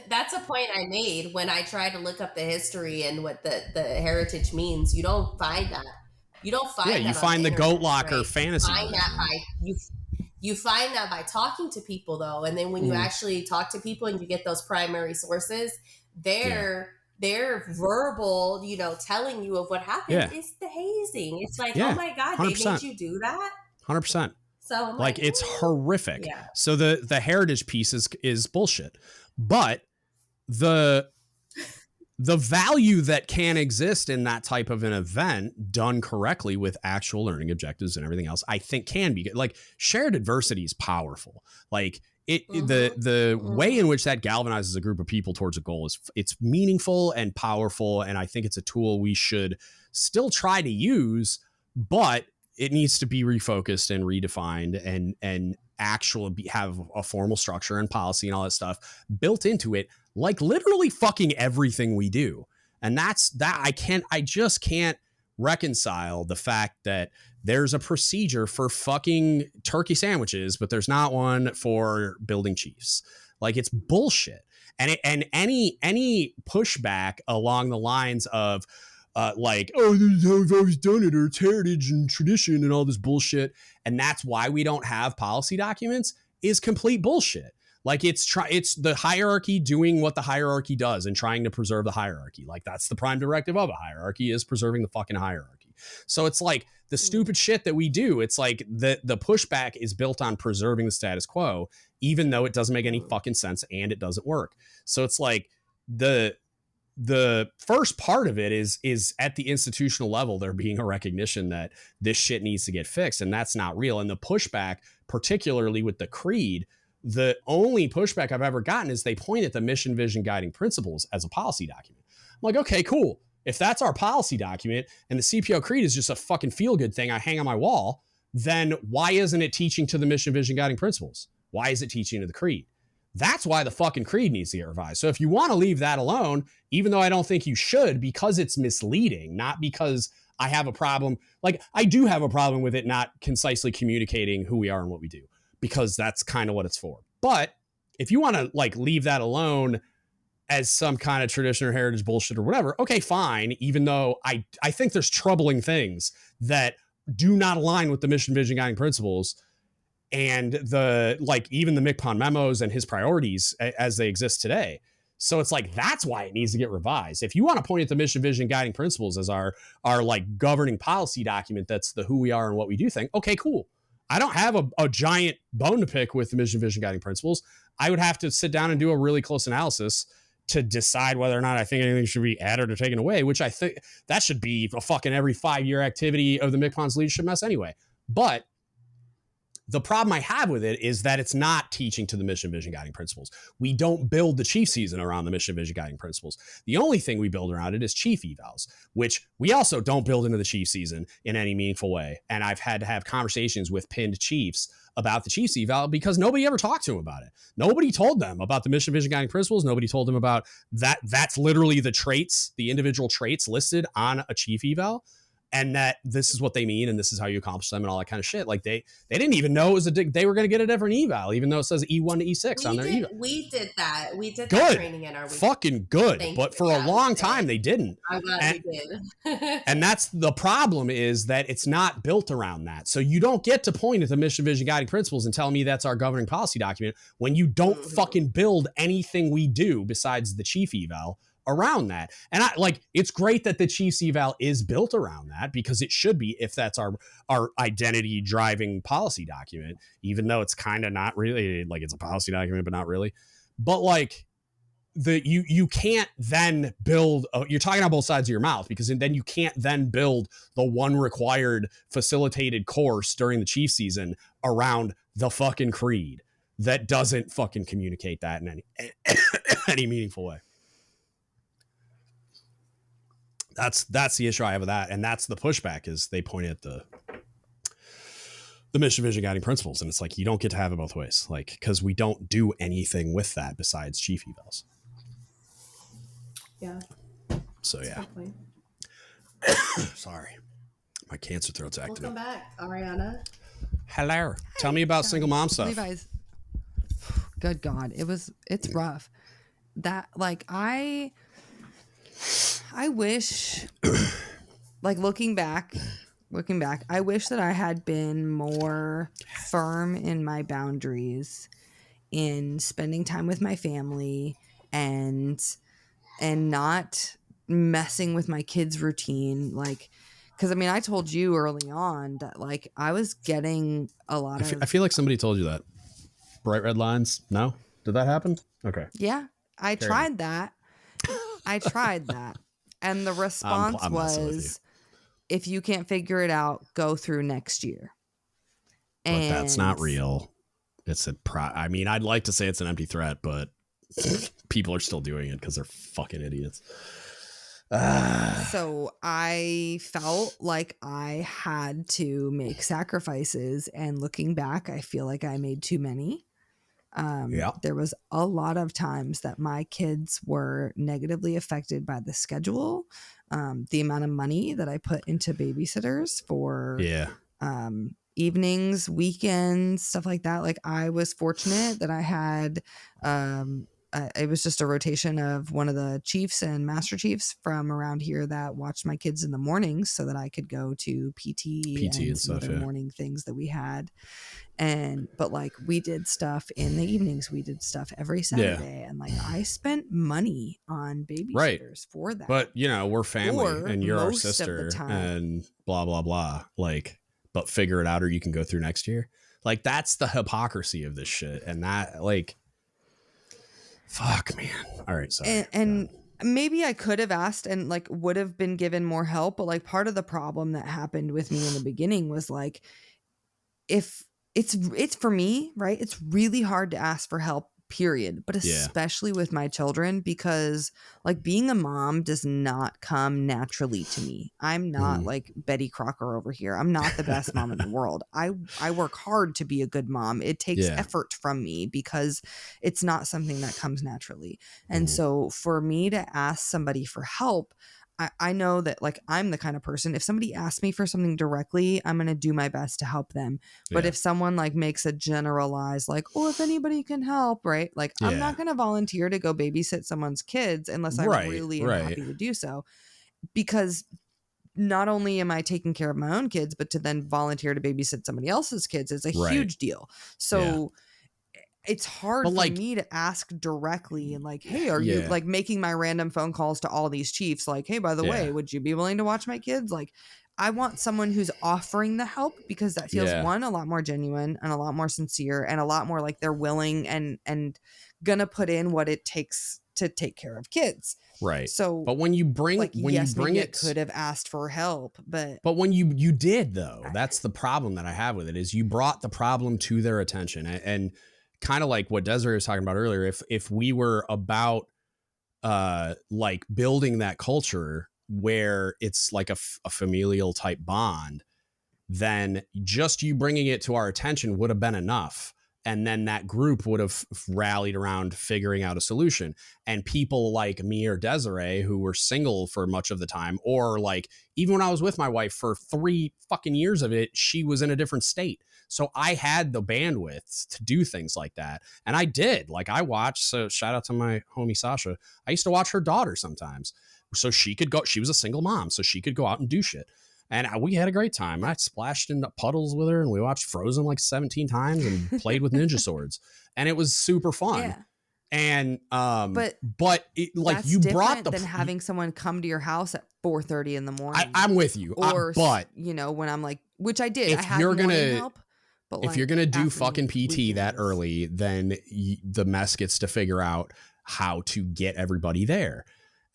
that's a point I made when I tried to look up the history and what the heritage means. You don't find that. You don't find that. Yeah, you find the goat locker fantasy. You find that by talking to people, though, and then when you actually talk to people and you get those primary sources, they're verbal, you know, telling you of what happened. It's the hazing. It's like, oh my God, 100%. They made you do that? 100%. So I'm like it's horrific. Yeah. So the heritage piece is bullshit. But the value that can exist in that type of an event done correctly with actual learning objectives and everything else, I think can be like shared adversity is powerful. Like the way in which that galvanizes a group of people towards a goal it's meaningful and powerful. And I think it's a tool we should still try to use, but it needs to be refocused and redefined and actually have a formal structure and policy and all that stuff built into it, like literally fucking everything we do. And I just can't reconcile the fact that there's a procedure for fucking turkey sandwiches, but there's not one for building chiefs. Like, it's bullshit. And any pushback along the lines of like, oh, this is how we've always done it, or it's heritage and tradition and all this bullshit, and that's why we don't have policy documents, is complete bullshit. Like, it's the hierarchy doing what the hierarchy does and trying to preserve the hierarchy. Like, that's the prime directive of a hierarchy, is preserving the fucking hierarchy. So it's like the stupid shit that we do. It's like the pushback is built on preserving the status quo, even though it doesn't make any fucking sense and it doesn't work. So it's like the first part of it is at the institutional level, there being a recognition that this shit needs to get fixed, and that's not real. And the pushback, particularly with the creed, the only pushback I've ever gotten is they point at the mission, vision, guiding principles as a policy document. I'm like, okay, cool. If that's our policy document and the CPO creed is just a fucking feel good thing I hang on my wall, then why isn't it teaching to the mission, vision, guiding principles? Why is it teaching to the creed? That's why the fucking creed needs to get revised. So if you want to leave that alone, even though I don't think you should, because it's misleading, not because I have a problem. Like, I do have a problem with it not concisely communicating who we are and what we do, because that's kind of what it's for. But if you want to like leave that alone as some kind of tradition or heritage bullshit or whatever, okay, fine. Even though I think there's troubling things that do not align with the mission, vision, guiding principles and the, like, even the MCPON memos and his priorities as they exist today. So it's like, that's why it needs to get revised. If you want to point at the mission, vision, guiding principles as our like governing policy document, that's the who we are and what we do thing. Okay, cool. I don't have a giant bone to pick with the mission, vision, guiding principles. I would have to sit down and do a really close analysis to decide whether or not I think anything should be added or taken away, which I think that should be a fucking every 5-year activity of the MCPON's leadership mess anyway. But the problem I have with it is that it's not teaching to the mission, vision, guiding principles. We don't build the chief season around the mission, vision, guiding principles. The only thing we build around it is chief evals, which we also don't build into the chief season in any meaningful way. And I've had to have conversations with pinned chiefs about the chief's eval because nobody ever talked to them about it. Nobody told them about the mission, vision, guiding principles. Nobody told them about that. That's literally the traits, the individual traits listed on a chief eval. And that this is what they mean, and this is how you accomplish them, and all that kind of shit. Like they didn't even know it was they were going to get a different eval, even though it says E1 to E6 on their eval. We did that. We did good. That training in our week. Fucking good. But for a long time, they didn't. I'm glad we did. And that's the problem, is that it's not built around that. So you don't get to point at the mission, vision, guiding principles and tell me that's our governing policy document when you don't fucking build anything we do besides the chief eval around that. And I like, it's great that the Chiefs eval is built around that, because it should be, if that's our identity driving policy document, even though it's kind of not really, like, it's a policy document, but not really. But like you can't then build you're talking on both sides of your mouth, because then you can't then build the one required facilitated course during the Chief season around the fucking creed that doesn't fucking communicate that in any meaningful way. That's the issue I have with that. And that's the pushback, is they point at the mission, vision, guiding principles. And it's like, you don't get to have it both ways. Like, because we don't do anything with that besides chief evals. Yeah. So, yeah. Sorry. My cancer throat's active. Welcome back, Arianna. Hello. Hey, tell me about single mom stuff. Levi's. Good God. It's rough. That, like, I wish, like, looking back, I wish that I had been more firm in my boundaries in spending time with my family and not messing with my kids' routine. Like, because I mean, I told you early on that, like, I was getting a lot of. I feel like somebody told you that. Bright red lines. No, did that happen? Okay. Yeah, I tried that. And the response was, if you can't figure it out, go through next year. But that's not real. It's I mean, I'd like to say it's an empty threat, but people are still doing it because they're fucking idiots. So I felt like I had to make sacrifices, and looking back, I feel like I made too many. There was a lot of times that my kids were negatively affected by the schedule, the amount of money that I put into babysitters for evenings, weekends, stuff like that. Like, I was fortunate that I had it was just a rotation of one of the chiefs and master chiefs from around here that watched my kids in the mornings so that I could go to PT and some other morning things that we had. But like, we did stuff in the evenings. We did stuff every Saturday. And like, I spent money on babysitters for that. But, you know, we're family and you're our sister and blah, blah, blah. Like, but figure it out or you can go through next year. Like, that's the hypocrisy of this shit. And that, like, fuck, man. All right, sorry. And maybe I could have asked and like would have been given more help, but like part of the problem that happened with me in the beginning was like, if it's for me, right? It's really hard to ask for help, period, but especially with my children, because like being a mom does not come naturally to me. I'm not like Betty Crocker over here. I'm not the best mom in the world. I work hard to be a good mom. It takes effort from me because it's not something that comes naturally. And so for me to ask somebody for help, I know that like I'm the kind of person, if somebody asks me for something directly, I'm going to do my best to help them. But if someone like makes a generalized like, oh, if anybody can help, right? Like I'm not going to volunteer to go babysit someone's kids unless I really am happy to do so. Because not only am I taking care of my own kids, but to then volunteer to babysit somebody else's kids is a huge deal. So it's hard for me to ask directly and like, hey, are you like making my random phone calls to all these chiefs? Like, hey, by the way, would you be willing to watch my kids? Like, I want someone who's offering the help because that feels one, a lot more genuine and a lot more sincere and a lot more like they're willing and gonna put in what it takes to take care of kids. Right. So, but when you bring, like, when you bring it, could have asked for help, but when you did though, that's the problem that I have with it is you brought the problem to their attention and kind of like what Desiree was talking about earlier, if we were about like building that culture where it's like a familial type bond, then just you bringing it to our attention would have been enough. And then that group would have rallied around figuring out a solution. And people like me or Desiree, who were single for much of the time, or like even when I was with my wife for 3 fucking years of it, she was in a different state. So I had the bandwidth to do things like that. And I did. Like I watched, so shout out to my homie Sasha. I used to watch her daughter sometimes. So she could go, she was a single mom, so she could go out and do shit. And we had a great time. I splashed into puddles with her and we watched Frozen like 17 times and played with ninja swords. And it was super fun. Yeah. And but it, like you brought than having someone come to your house at 4:30 in the morning. I'm with you. Or but you know, when I'm like, which I did. If I had you're gonna help, but if like, you're gonna do fucking PT weekends, that early, then the mess gets to figure out how to get everybody there.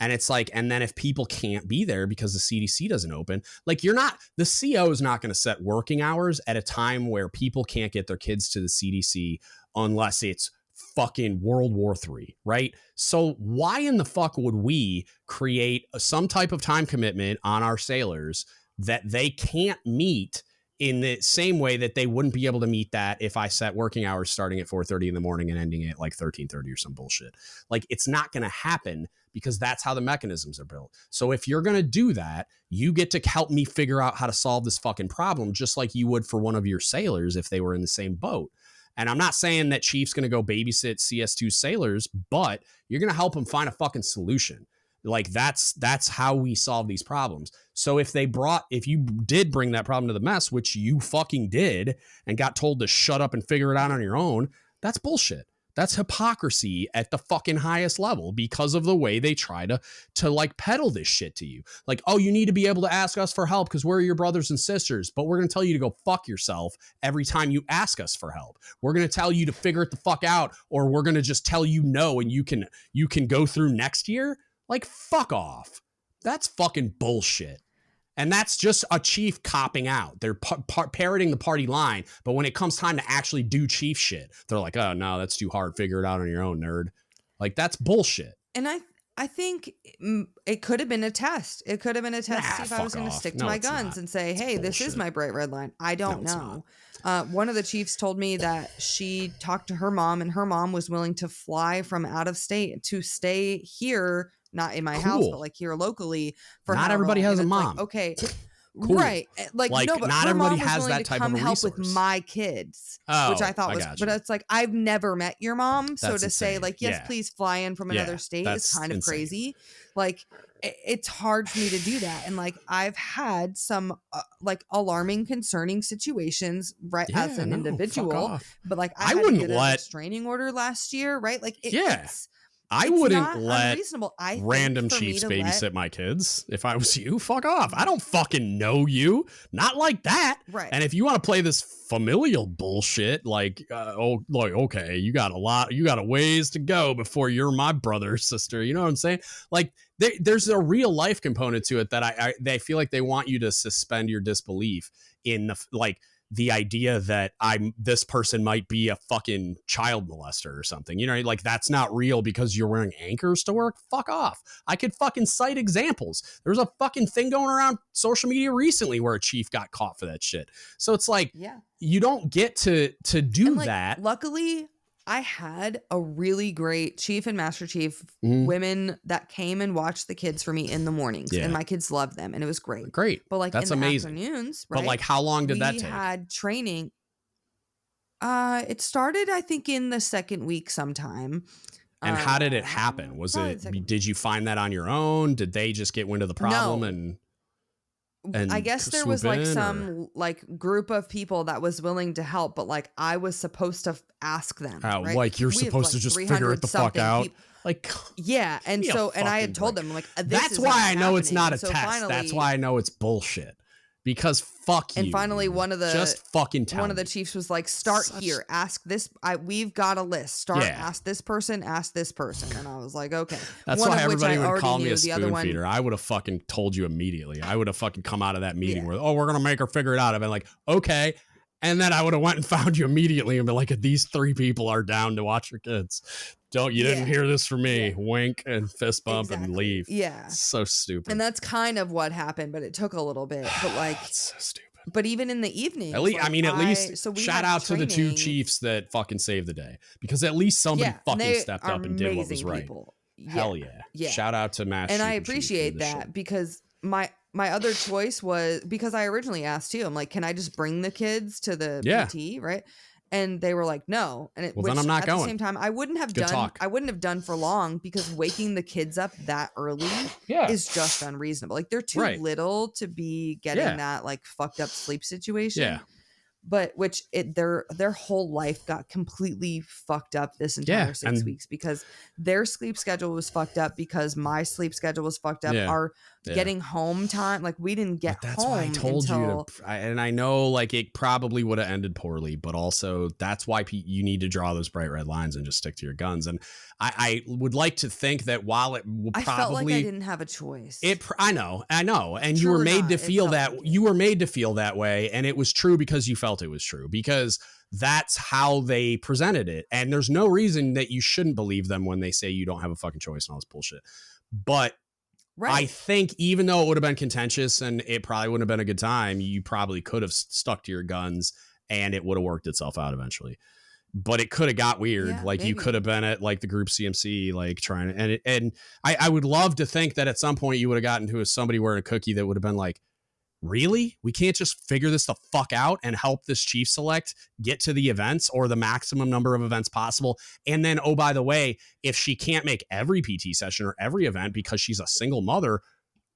And it's like, and then if people can't be there because the CDC doesn't open, like the CO is not going to set working hours at a time where people can't get their kids to the CDC unless it's fucking World War III, right? So why in the fuck would we create some type of time commitment on our sailors that they can't meet in the same way that they wouldn't be able to meet that if I set working hours starting at 4:30 in the morning and ending at like 13:30 or some bullshit? Like it's not going to happen because that's how the mechanisms are built. So if you're going to do that, you get to help me figure out how to solve this fucking problem, just like you would for one of your sailors if they were in the same boat. And I'm not saying that Chief's going to go babysit CS2 sailors, but you're going to help them find a fucking solution. Like that's how we solve these problems. So if you did bring that problem to the mess, which you fucking did and got told to shut up and figure it out on your own, that's bullshit. That's hypocrisy at the fucking highest level because of the way they try to like peddle this shit to you. Like, oh, you need to be able to ask us for help because we're your brothers and sisters, but we're going to tell you to go fuck yourself every time you ask us for help. We're going to tell you to figure it the fuck out, or we're going to just tell you no and you can go through next year. Like, fuck off. That's fucking bullshit. And that's just a chief copping out. They're parroting the party line. But when it comes time to actually do chief shit, they're like, oh, no, that's too hard. Figure it out on your own, nerd. Like, that's bullshit. And I think it could have been a test. It could have been a test to see if I was going to stick to my guns and say, hey, this is my bright red line. I don't know. One of the chiefs told me that she talked to her mom and her mom was willing to fly from out of state to stay here, not in my house, but like here locally. For not everybody has a mom. Like, okay. Cool. Right. Like no, but not her everybody mom was has willing that to type come of a help resource. with my kids, which I thought was, but it's like, I've never met your mom. So to say like, yes, please fly in from another state is kind of crazy. Like it's hard for me to do that. And like, I've had some like alarming, concerning situations as an individual, but like I wouldn't get a restraining order last year. Right. Like it's I wouldn't let random chiefs babysit my kids. If I was you, fuck off. I don't fucking know you. Not like that. Right. And if you want to play this familial bullshit, like, okay, you got a ways to go before you're my brother or sister. You know what I'm saying? Like, there's a real life component to it that they feel like they want you to suspend your disbelief in the idea that this person might be a fucking child molester or something, you know, like that's not real because you're wearing anchors to work. Fuck off. I could fucking cite examples. There's a fucking thing going around social media recently where a chief got caught for that shit. So it's like, you don't get to do that. Luckily, I had a really great chief and master chief women that came and watched the kids for me in the mornings, and my kids loved them, and it was great. But like, that's in the amazing. Afternoons, right? But like, how long did that take? We had training. It started, I think, in the second week sometime. And how did it happen? Did you find that on your own? Did they just get wind of the problem and I guess there was like some like group of people that was willing to help, but like I was supposed to ask them. Right? Like you're supposed to just figure it the fuck out. Like, yeah. And so, and I had told them like, that's why I know it's not a test. That's why I know it's bullshit. Because fuck you. And finally, just fucking tell one of the chiefs was like, "Start here. Ask this. We've got a list. Start. Ask this person. Ask this person." And I was like, "Okay." That's why everybody would call me a spoon feeder. I would have fucking told you immediately. I would have fucking come out of that meeting where, we're gonna make her figure it out. I've been like, okay. And then I would have went and found you immediately and been like, these 3 people are down to watch your kids. Didn't hear this from me. Wink and fist bump and leave. Yeah. So stupid. And that's kind of what happened, but it took a little bit. But like, it's so stupid. But even in the evening, at least shout out to the 2 chiefs that fucking saved the day, because at least somebody fucking stepped up and did what was right. Hell yeah. Shout out to Mash. And I appreciate that because my other choice was, because I originally asked too, I'm like, can I just bring the kids to the PT, right? And they were like, no. And then I'm not going. At the same time, I wouldn't have done for long, because waking the kids up that early is just unreasonable. Like they're too little to be getting that like fucked up sleep situation. Yeah. But their whole life got completely fucked up this entire 6 weeks, because their sleep schedule was fucked up, because my sleep schedule was fucked up. Our getting home time, like we didn't get home. That's why I told you and I know like it probably would have ended poorly, but also that's why you need to draw those bright red lines and just stick to your guns. And I would like to think that while it will probably, I felt like I didn't have a choice. I know. And you were made to feel that you were made to feel that way. And it was true because you felt it was true, because that's how they presented it. And there's no reason that you shouldn't believe them when they say you don't have a fucking choice and all this bullshit. But I think even though it would have been contentious and it probably wouldn't have been a good time, you probably could have stuck to your guns and it would have worked itself out eventually. But it could have got weird. You could have been at like the group CMC, like trying to, and I would love to think that at some point you would have gotten to somebody wearing a cookie that would have been like, really? We can't just figure this the fuck out and help this chief select get to the events or the maximum number of events possible. And then, oh, by the way, if she can't make every PT session or every event because she's a single mother,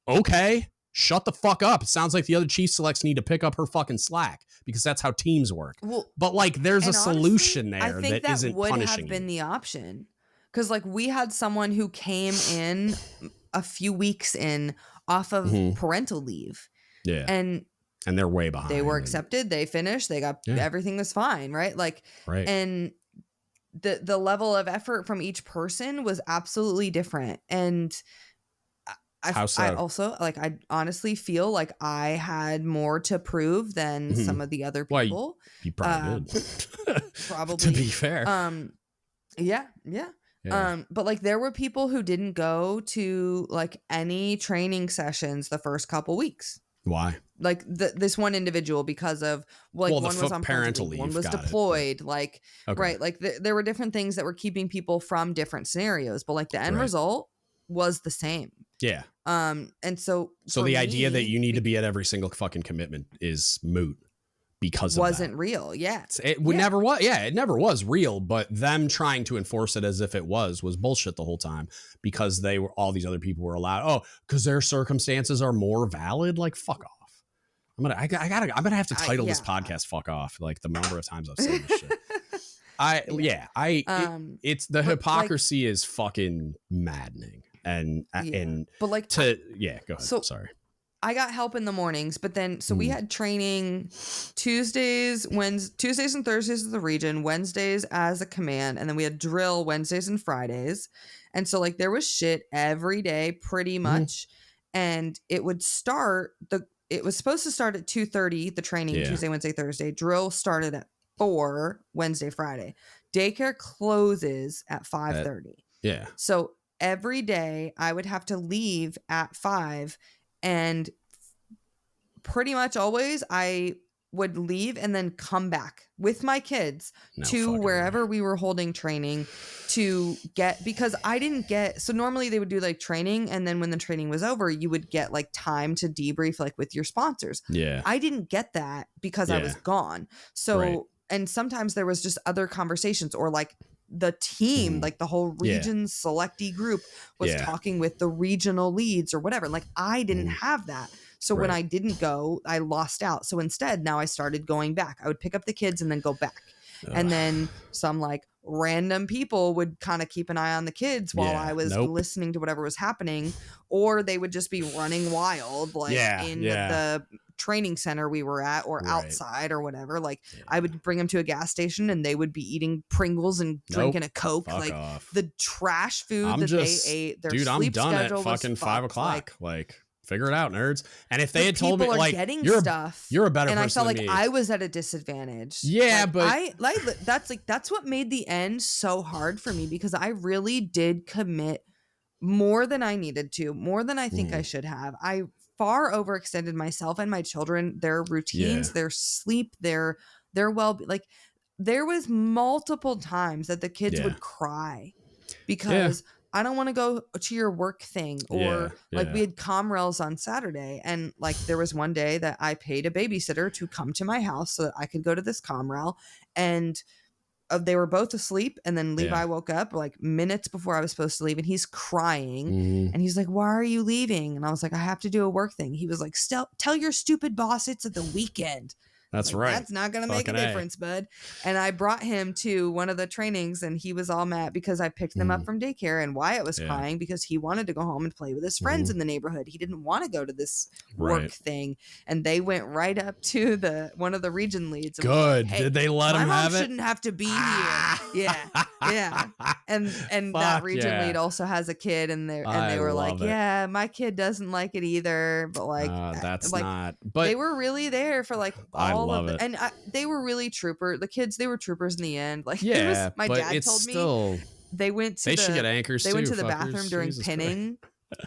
okay, shut the fuck up. It sounds like the other chief selects need to pick up her fucking slack, because that's how teams work. Well, but like there's a solution there that isn't punishing. I think that would have been the option. Because like we had someone who came in a few weeks in off of parental leave. Yeah. And they're way behind. They were accepted. They finished. They got everything was fine. Right. Like, and the level of effort from each person was absolutely different. And I also like, I honestly feel like I had more to prove than some of the other people. Well, you probably did. Probably. To be fair. Yeah. But like there were people who didn't go to like any training sessions the first couple weeks. Why? Like this one individual, because of like one was on parental leave, one was deployed. Like like there were different things that were keeping people from different scenarios, but like the end result was the same. Yeah. And so the idea that you need to be at every single fucking commitment is moot. Because wasn't real. Yeah. It never was. Yeah, it never was real. But them trying to enforce it as if it was bullshit the whole time, because all these other people were allowed. Oh, because their circumstances are more valid. Like, fuck off. I'm gonna have to title this podcast "Fuck Off." Like the number of times I've said this shit. it's the hypocrisy is fucking maddening. And but like go ahead. So, sorry. I got help in the mornings, but then we had training Tuesdays and Thursdays as the region, Wednesdays as a command, and then we had drill Wednesdays and Fridays. And so like there was shit every day pretty much. And it would it was supposed to start at 2:30, the training Tuesday, Wednesday, Thursday. Drill started at 4 Wednesday, Friday. Daycare closes at 5:30. Yeah. So every day I would have to leave at 5, and pretty much always I would leave and then come back with my kids to wherever we were holding training to get, because I didn't get, so normally they would do like training, and then when the training was over, you would get like time to debrief like with your sponsors. Yeah. I didn't get that because I was gone. So, and sometimes there was just other conversations, or like the team, like the whole region selectee group was talking with the regional leads or whatever. Like I didn't have that. So when I didn't go, I lost out. So instead, now I started going back. I would pick up the kids and then go back. And then some like random people would kind of keep an eye on the kids while I was listening to whatever was happening, or they would just be running wild, like in the training center we were at, or outside or whatever. Like I would bring them to a gas station and they would be eating Pringles and drinking a Coke. Fuck like off. The trash food they ate, their sleep I'm done schedule at fucking was 5 o'clock. Like figure it out, nerds. And if they the had told me like you're a better person and I felt than like me. I was at a disadvantage. Yeah, like, but that's what made the end so hard for me, because I really did commit more than I needed to, more than I think I should have. I far overextended myself and my children, their routines, their sleep, their well, like there was multiple times that the kids would cry because I don't want to go to your work thing, or like we had Comrels on Saturday, and like there was one day that I paid a babysitter to come to my house so that I could go to this Comrel, and they were both asleep, and then Levi woke up like minutes before I was supposed to leave, and he's crying and he's like, "Why are you leaving?" And I was like, "I have to do a work thing." He was like, "Tell your stupid boss it's at the weekend." That's like, right. That's not going to make a difference, bud. And I brought him to one of the trainings, and he was all mad because I picked them up from daycare, and Wyatt was crying because he wanted to go home and play with his friends in the neighborhood. He didn't want to go to this work thing. And they went right up to one of the region leads. And good. Like, hey, did they let him have it? My mom shouldn't have to be here. Yeah. And that region lead also has a kid, and they were like, "Yeah, my kid doesn't like it either." But like, that's like, not. But they were really there for like all love of it, and they were really the kids. They were troopers in the end. Like, my dad told me they went to should get anchors. They went to the fuckers. bathroom during Jesus pinning.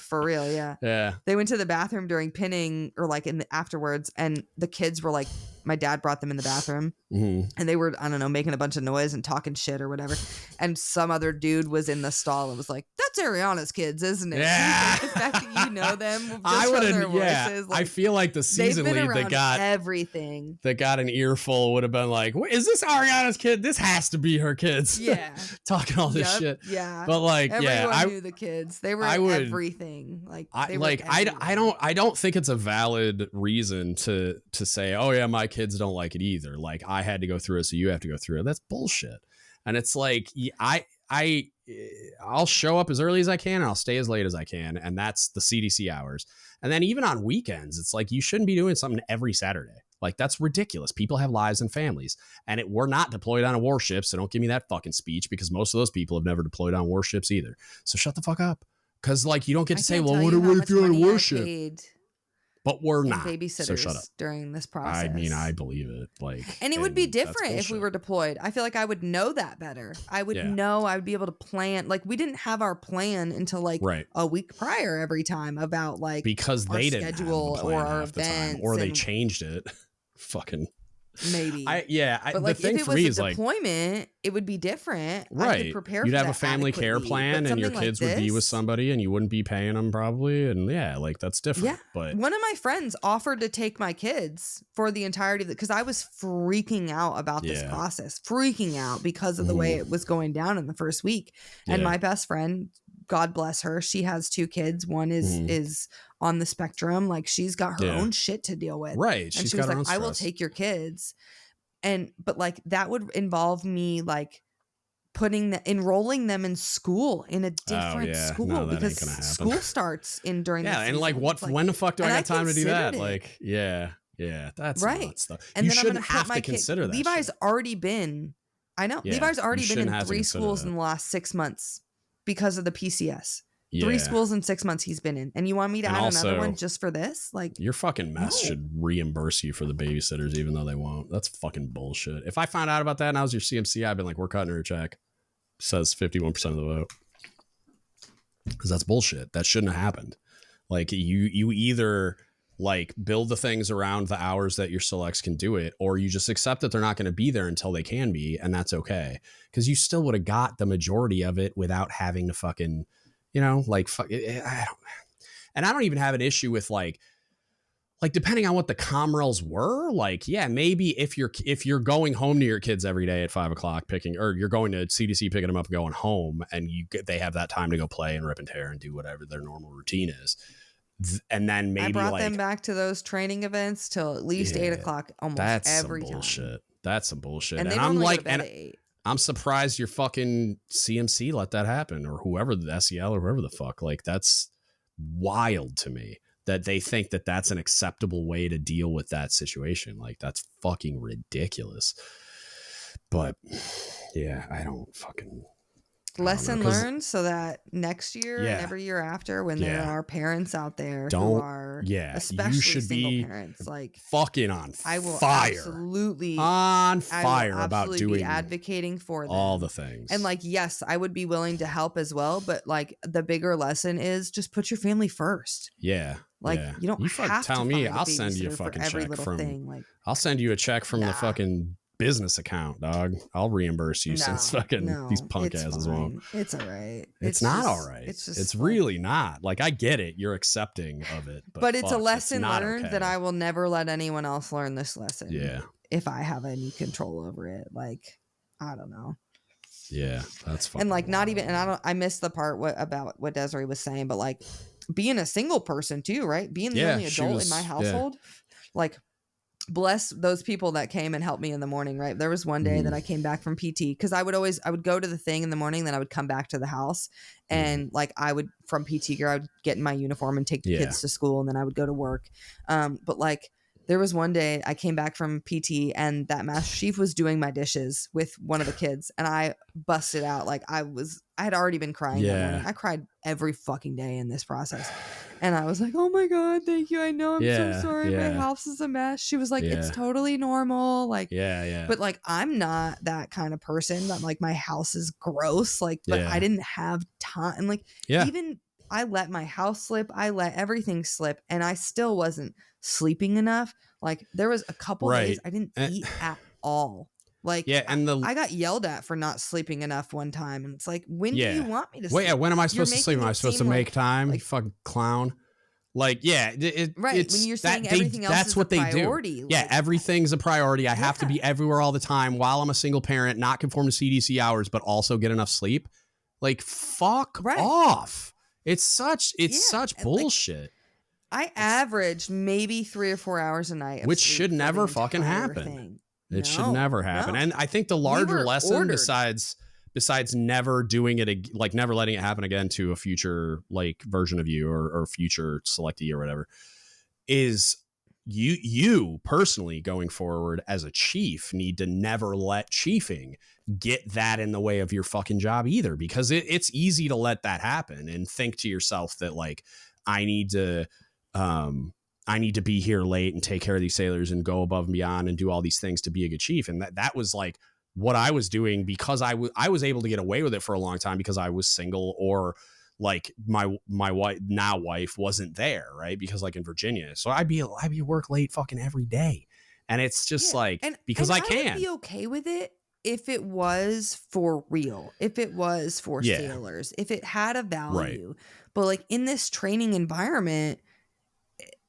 For real, yeah. They went to the bathroom during pinning, or like afterwards, and the kids were like, my dad brought them in the bathroom, and they were, I don't know, making a bunch of noise and talking shit or whatever. And some other dude was in the stall and was like, "That's Arianna's kids, isn't it?" Yeah. The fact that you know them, just I would have. Voices, I feel like the season lead that got everything, that got an earful would have been like, "Is this Arianna's kid? This has to be her kids." Yeah, talking all this shit. Yeah, but like, everyone knew the kids. They were everything. Like, I don't think it's a valid reason to say, "Oh yeah, my kids don't like it either." Like, I had to go through it, so you have to go through it. That's bullshit. And it's like, I'll show up as early as I can, and I'll stay as late as I can, and that's the CDC hours. And then even on weekends, it's like, you shouldn't be doing something every Saturday. Like, that's ridiculous. People have lives and families, and we're not deployed on a warship, so don't give me that fucking speech, because most of those people have never deployed on warships either. So shut the fuck up. Because like, you don't get to say, "Well, what if you're on a warship?" But we're not babysitters, so shut up. During this process. I mean, I believe it. Like, and it would be different if we were deployed. I feel like I would know that better. I would know. I would be able to plan. Like, we didn't have our plan until like a week prior every time about like, because they didn't schedule have or our events, or they changed it. Fucking. Maybe. But like, the thing if it for me was is a deployment, it would be different. Right. I could prepare You'd for have that a family care plan, and your kids would be with somebody, and you wouldn't be paying them probably. And like, that's different. Yeah. But one of my friends offered to take my kids for the entirety of it, because I was freaking out about this process, freaking out because of the way it was going down in the first week. And my best friend, God bless her, she has 2 kids. One is on the spectrum. Like, she's got her own shit to deal with. Right. And she was like, "I will take your kids." But like, that would involve me like enrolling them in school, in a different school, because school starts during the season. And like when the fuck do I got time to do that? It. Like, that's right. Nuts, though. And you then shouldn't have to consider that. Levi's shit. already been, I know, Levi's already been in 3 schools in the last 6 months because of the PCS. 3 schools in 6 months he's been in, and you want me to add another one just for this? Like, your fucking mess should reimburse you for the babysitters, even though they won't. That's fucking bullshit. If I found out about that and I was your CMC, I'd been like, we're cutting her a check. Says 51% of the vote, because that's bullshit. That shouldn't have happened. Like, you either like build the things around the hours that your selects can do it, or you just accept that they're not going to be there until they can be, and that's okay, because you still would have got the majority of it without having to fucking, like, I don't even have an issue with like depending on what the comrels were, like, maybe if you're going home to your kids every day at 5 o'clock or you're going to CDC picking them up and going home, and they have that time to go play and rip and tear and do whatever their normal routine is. And then maybe I brought them back to those training events till at least 8 o'clock almost every time. That's some bullshit. And I'm like, I'm surprised your fucking CMC let that happen, or whoever, the SEL or whoever the fuck. Like, that's wild to me that they think that that's an acceptable way to deal with that situation. Like, that's fucking ridiculous. But I don't fucking... Lesson learned, so that next year and every year after, when there are parents out there who are especially single parents, like, fucking on I will fire, absolutely on fire about doing, be advocating for them. All the things. And like, yes, I would be willing to help as well, but like, the bigger lesson is just put your family first. Like, you don't have to tell me. I'll send you a fucking check from like, I'll send you a check from the fucking business account, dog. I'll reimburse you since fucking these punk asses won't. It's all right. It's not all right. It's really not. Like, I get it. You're accepting of it. But it's a lesson learned that I will never let anyone else learn this lesson. Yeah. If I have any control over it. Like, I don't know. Yeah, that's fine. And like, not even, and I missed the part about what Desiree was saying, but like, being a single person too, right? Being the only adult in my household, like, bless those people that came and helped me in the morning, right? There was one day that I came back from PT, because I would go to the thing in the morning, then I would come back to the house, and like, I would, from PT gear, I would get in my uniform and take the kids to school, and then I would go to work. But like, there was one day I came back from PT, and that master chief was doing my dishes with one of the kids, and I busted out. Like, I had already been crying that morning. I cried every fucking day in this process. And I was like, oh my God, thank you. I know, I'm so sorry. My house is a mess. She was like, it's totally normal. Like, but like, I'm not that kind of person that like, my house is gross. Like, but I didn't have time. And like, even I let my house slip. I let everything slip, and I still wasn't sleeping enough. Like, there was a couple days I didn't eat at all. Like, and I got yelled at for not sleeping enough one time, and it's like, when do you want me to sleep? When am I supposed to sleep? Am I supposed to make time? Like, you fucking clown. Like, when you're saying everything else that's is what a they priority. do. Like, everything's a priority. I have to be everywhere all the time while I'm a single parent, not conform to CDC hours, but also get enough sleep. Like, fuck off. It's such bullshit. Like, I averaged maybe 3 or 4 hours a night, which should never fucking happen. It should never happen. And I think the larger lesson, besides never doing it, like never letting it happen again to a future like version of you or future selectee or whatever, is you personally going forward as a chief need to never let chiefing get that in the way of your fucking job either, because it's easy to let that happen and think to yourself that like, I need to be here late and take care of these sailors and go above and beyond and do all these things to be a good chief. And that was like what I was doing, because I was able to get away with it for a long time because I was single, or like my wife wasn't there, right? Because like in Virginia, so I'd be at work late fucking every day, and it's just because I can. I would be okay with it if it was for real, if it was for sailors, if it had a value, but like in this training environment,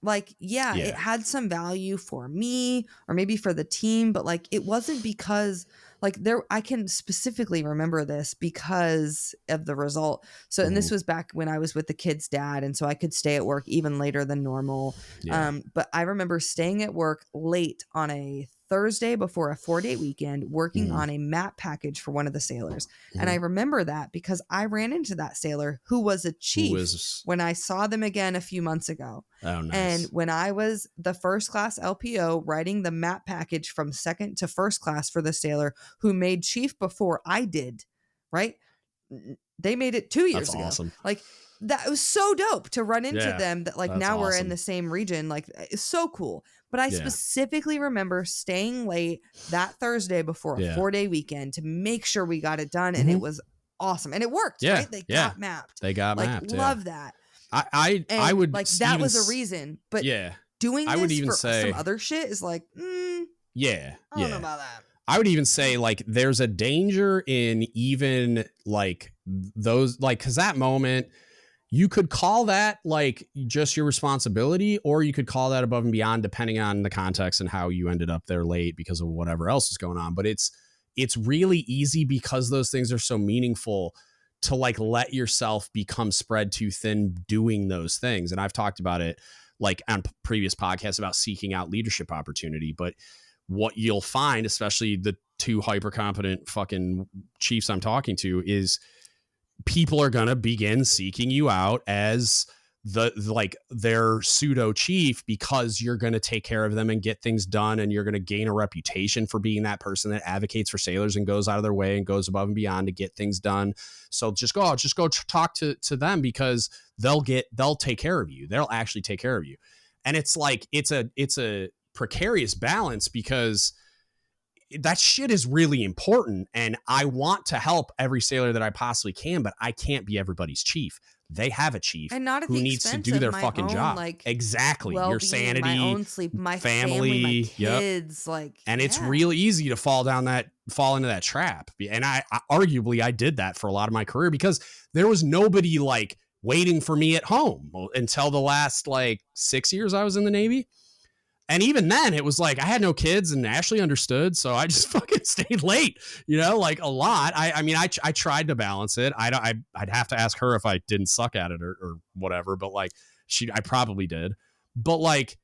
like, it had some value for me or maybe for the team, but like, it wasn't because like I can specifically remember this because of the result. So, and this was back when I was with the kid's dad. And so I could stay at work even later than normal. But I remember staying at work late on a Thursday before a 4-day weekend working on a map package for one of the sailors. And I remember that because I ran into that sailor who was a chief when I saw them again a few months ago. Oh, nice. And when I was the first class LPO writing the map package from second to first class for the sailor who made chief before I did, right? They made it 2 years ago. Awesome. Like, that was so dope to run into them that like now we're in the same region. Like, it's so cool. But I specifically remember staying late that Thursday before a 4-day weekend to make sure we got it done. And it was awesome. And it worked, right? They got mapped. They got like, mapped. Love that. I would like that was a reason. But doing this I would even for say some other shit is like, I don't know about that. I would even say like there's a danger in even like those, like, because that moment you could call that like just your responsibility, or you could call that above and beyond depending on the context and how you ended up there late because of whatever else is going on. But it's really easy because those things are so meaningful to like let yourself become spread too thin doing those things. And I've talked about it like on previous podcasts about seeking out leadership opportunity. But what you'll find, especially the two hyper competent fucking chiefs I'm talking to, is people are going to begin seeking you out as their pseudo chief because you're going to take care of them and get things done. And you're going to gain a reputation for being that person that advocates for sailors and goes out of their way and goes above and beyond to get things done. So just go talk to them because they'll take care of you. They'll actually take care of you. And it's like, it's a precarious balance because that shit is really important. And I want to help every sailor that I possibly can, but I can't be everybody's chief. They have a chief and not who needs to do their fucking job. Like, exactly. Your sanity, my own sleep, my family, my kids, and it's real easy to fall into that trap. And I arguably I did that for a lot of my career because there was nobody like waiting for me at home until the last like 6 years I was in the Navy. And even then it was like, I had no kids and Ashley understood. So I just fucking stayed late, like a lot. I mean, I tried to balance it. I'd have to ask her if I didn't suck at it or whatever, but like I probably did. But like,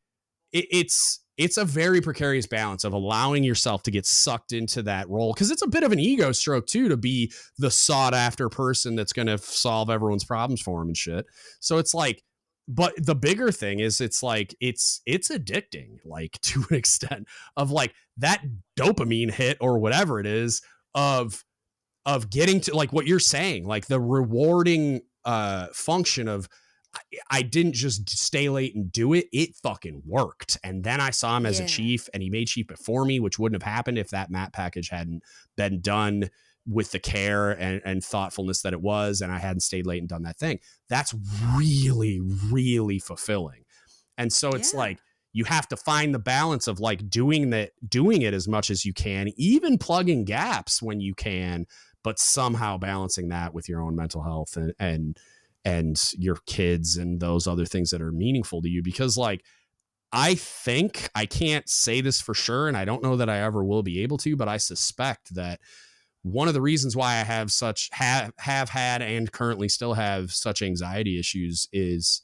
it's a very precarious balance of allowing yourself to get sucked into that role. Cause it's a bit of an ego stroke too, to be the sought after person that's going to solve everyone's problems for them and shit. So it's like, but the bigger thing is it's like, it's addicting, like to an extent of like that dopamine hit or whatever it is of getting to like what you're saying, like the rewarding function of, I didn't just stay late and do it. It fucking worked. And then I saw him as a chief and he made chief before me, which wouldn't have happened if that map package hadn't been done with the care and thoughtfulness that it was. And I hadn't stayed late and done that thing. That's really, really fulfilling. And so it's like, you have to find the balance of like doing it as much as you can, even plugging gaps when you can, but somehow balancing that with your own mental health and your kids and those other things that are meaningful to you. Because like, I think I can't say this for sure, and I don't know that I ever will be able to, but I suspect that one of the reasons why I have have had and currently still have such anxiety issues is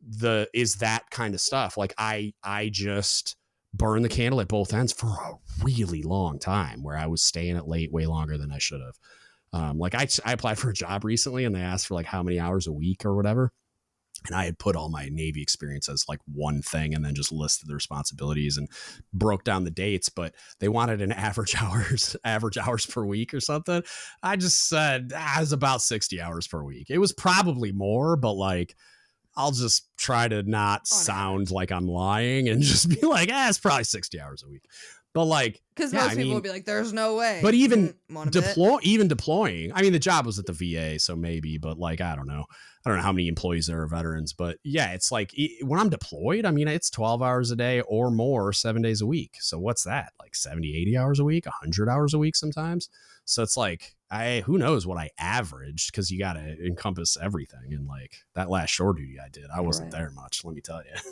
that kind of stuff. Like I just burned the candle at both ends for a really long time where I was staying at late way longer than I should have. Like I applied for a job recently and they asked for like how many hours a week or whatever. And I had put all my Navy experience as like one thing and then just listed the responsibilities and broke down the dates, but they wanted an average hours per week or something. I just said, it was about 60 hours per week. It was probably more, but like, I'll just try to not sound like I'm lying and just be like, it's probably 60 hours a week. But like, because most people will be like, there's no way. But even deploying, I mean, the job was at the VA, so maybe, but like, I don't know how many employees there are veterans, but yeah, it's like when I'm deployed, I mean, it's 12 hours a day or more, 7 days a week. So what's that? Like 70, 80 hours a week, 100 hours a week sometimes. So it's like, who knows what I averaged, because you got to encompass everything. And like that last shore duty I did, I wasn't there much, let me tell you.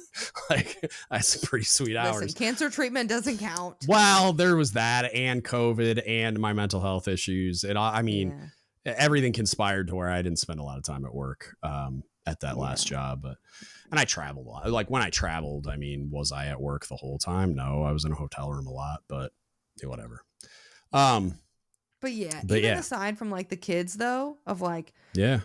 Like that's some pretty sweet hours. Cancer treatment doesn't count. Well, there was that and COVID and my mental health issues. Everything conspired to where I didn't spend a lot of time at work. at that last job. And I traveled a lot. Like when I traveled, I mean, was I at work the whole time? No, I was in a hotel room a lot, but whatever. But even aside from like the kids though, of like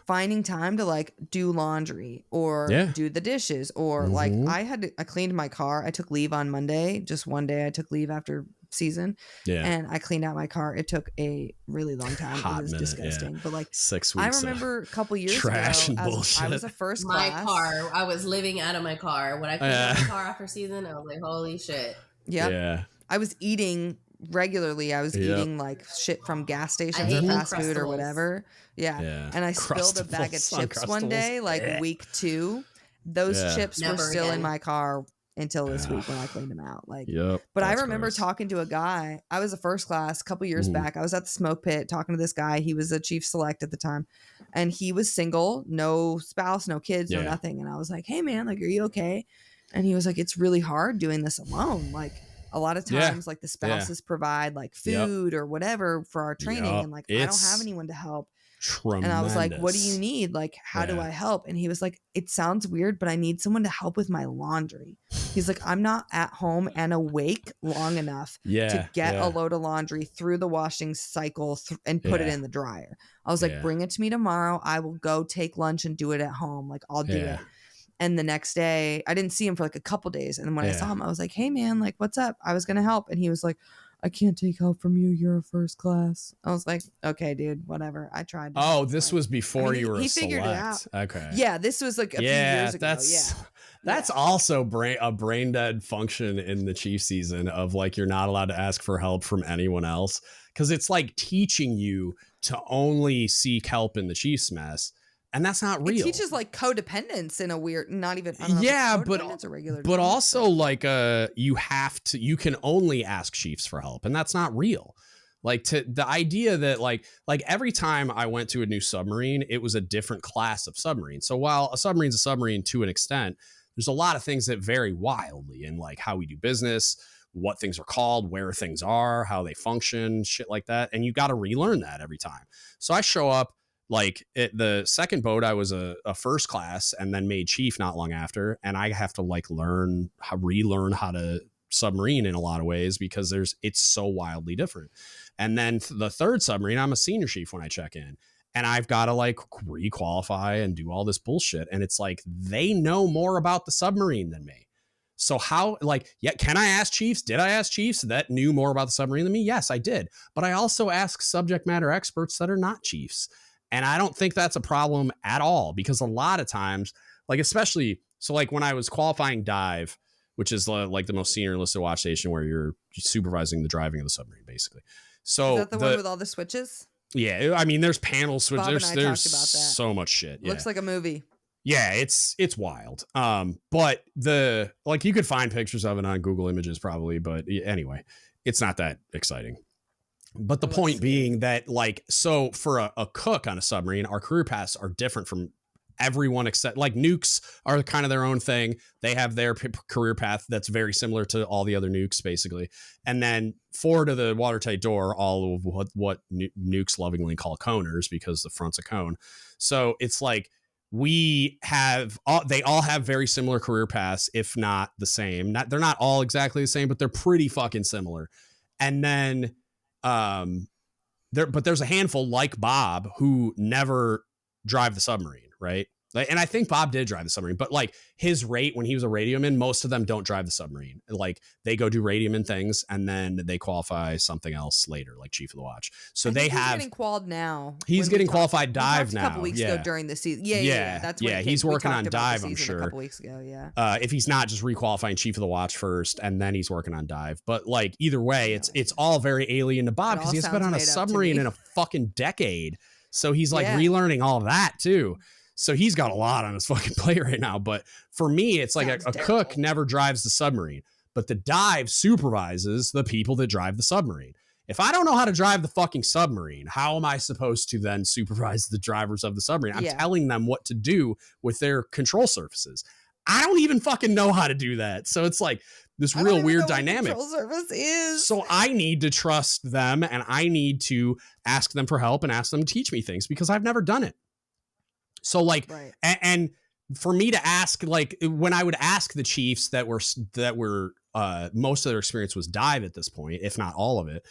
finding time to like do laundry or do the dishes or like I cleaned my car. I took leave on Monday, just one day I took leave after season and I cleaned out my car. It took a really long time. It was disgusting. But like 6 weeks. I remember a couple years ago, I was a first class. My car, I was living out of my car. When I cleaned out my car after season, I was like, holy shit. Yeah. I was eating regularly. I was eating like shit from gas stations or fast food or whatever. Yeah. And I spilled a bag of chips one day, like week 2. Those chips were still in my car until this week when I cleaned them out. Like, but I remember talking to a guy. I was a first class a couple years back. I was at the smoke pit talking to this guy. He was a chief select at the time, and he was single, no spouse, no kids, no nothing. And I was like, "Hey man, like, are you okay?" And he was like, "It's really hard doing this alone. Like, a lot of times, like the spouses provide like food or whatever for our training, and like I don't have anyone to help." Tremendous. And I was like, "What do you need? Like, how do I help?" And he was like, "It sounds weird, but I need someone to help with my laundry." He's like, "I'm not at home and awake long enough to get a load of laundry through the washing cycle and put it in the dryer." I was like, "Bring it to me tomorrow. I will go take lunch and do it at home. Like, I'll do it." And the next day, I didn't see him for like a couple days. And then when I saw him, I was like, "Hey man, like, what's up?" I was going to help. And he was like, "I can't take help from you. You're a first class." I was like, "Okay, dude, whatever." I tried. This was before you were a figured select. It out. Okay. Yeah, this was like a few years ago. That's also a brain dead function in the Chief season of like, you're not allowed to ask for help from anyone else. Cause it's like teaching you to only seek help in the Chief's mess. And that's not real. It teaches like codependence in a weird, not even, I don't know if it's a regular but also like you can only ask chiefs for help, and that's not real. Like the idea that like every time I went to a new submarine, it was a different class of submarine. So while a submarine's a submarine to an extent, there's a lot of things that vary wildly in like how we do business, what things are called, where things are, how they function, shit like that. And you got to relearn that every time. So I show up, like the second boat, I was a first class and then made chief not long after. And I have to like relearn how to submarine in a lot of ways because it's so wildly different. And then the third submarine, I'm a senior chief when I check in, and I've got to like re-qualify and do all this bullshit. And it's like, they know more about the submarine than me. So how, like, can I ask chiefs? Did I ask chiefs that knew more about the submarine than me? Yes, I did. But I also ask subject matter experts that are not chiefs. And I don't think that's a problem at all, because a lot of times, like, especially, so like when I was qualifying dive, which is like the most senior enlisted watch station where you're supervising the driving of the submarine, basically. So is that the one with all the switches? Yeah. I mean, there's panel switches. There's about that. So much shit. Looks like a movie. Yeah, it's wild. But like you could find pictures of it on Google Images probably, but anyway, it's not that exciting. But the point being that, like, so for a cook on a submarine, our career paths are different from everyone except, like, nukes are kind of their own thing. They have their career path that's very similar to all the other nukes, basically. And then forward of the watertight door, all of what nukes lovingly call coners, because the front's a cone. So it's like they all have very similar career paths, if not the same. They're not all exactly the same, but they're pretty fucking similar. And then there's a handful like Bob who never drive the submarine, right? Like, and I think Bob did drive the submarine, but like his rate when he was a radioman, most of them don't drive the submarine. Like they go do radioman things and then they qualify something else later, like Chief of the Watch. So he's getting qualified now. He's getting qualified dive now. A couple weeks ago during the season. Yeah. That's when he's working on dive. I'm sure. A couple weeks ago. Yeah. If he's not just requalifying Chief of the Watch first and then he's working on dive, but like either way, it's all very alien to Bob because he's been on a submarine in a fucking decade. So he's like relearning all of that too. So he's got a lot on his fucking plate right now. But for me, it's like a cook never drives the submarine, but the dive supervises the people that drive the submarine. If I don't know how to drive the fucking submarine, how am I supposed to then supervise the drivers of the submarine? I'm telling them what to do with their control surfaces. I don't even fucking know how to do that. So it's like this real weird dynamic. Control surface is. So I need to trust them and I need to ask them for help and ask them to teach me things because I've never done it. So like, and for me to ask, like when I would ask the chiefs that were most of their experience was dive at this point, if not all of it,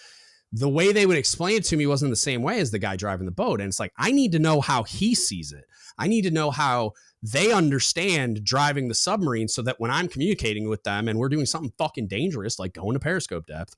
the way they would explain it to me wasn't the same way as the guy driving the boat. And it's like, I need to know how he sees it. I need to know how they understand driving the submarine so that when I'm communicating with them and we're doing something fucking dangerous, like going to periscope depth,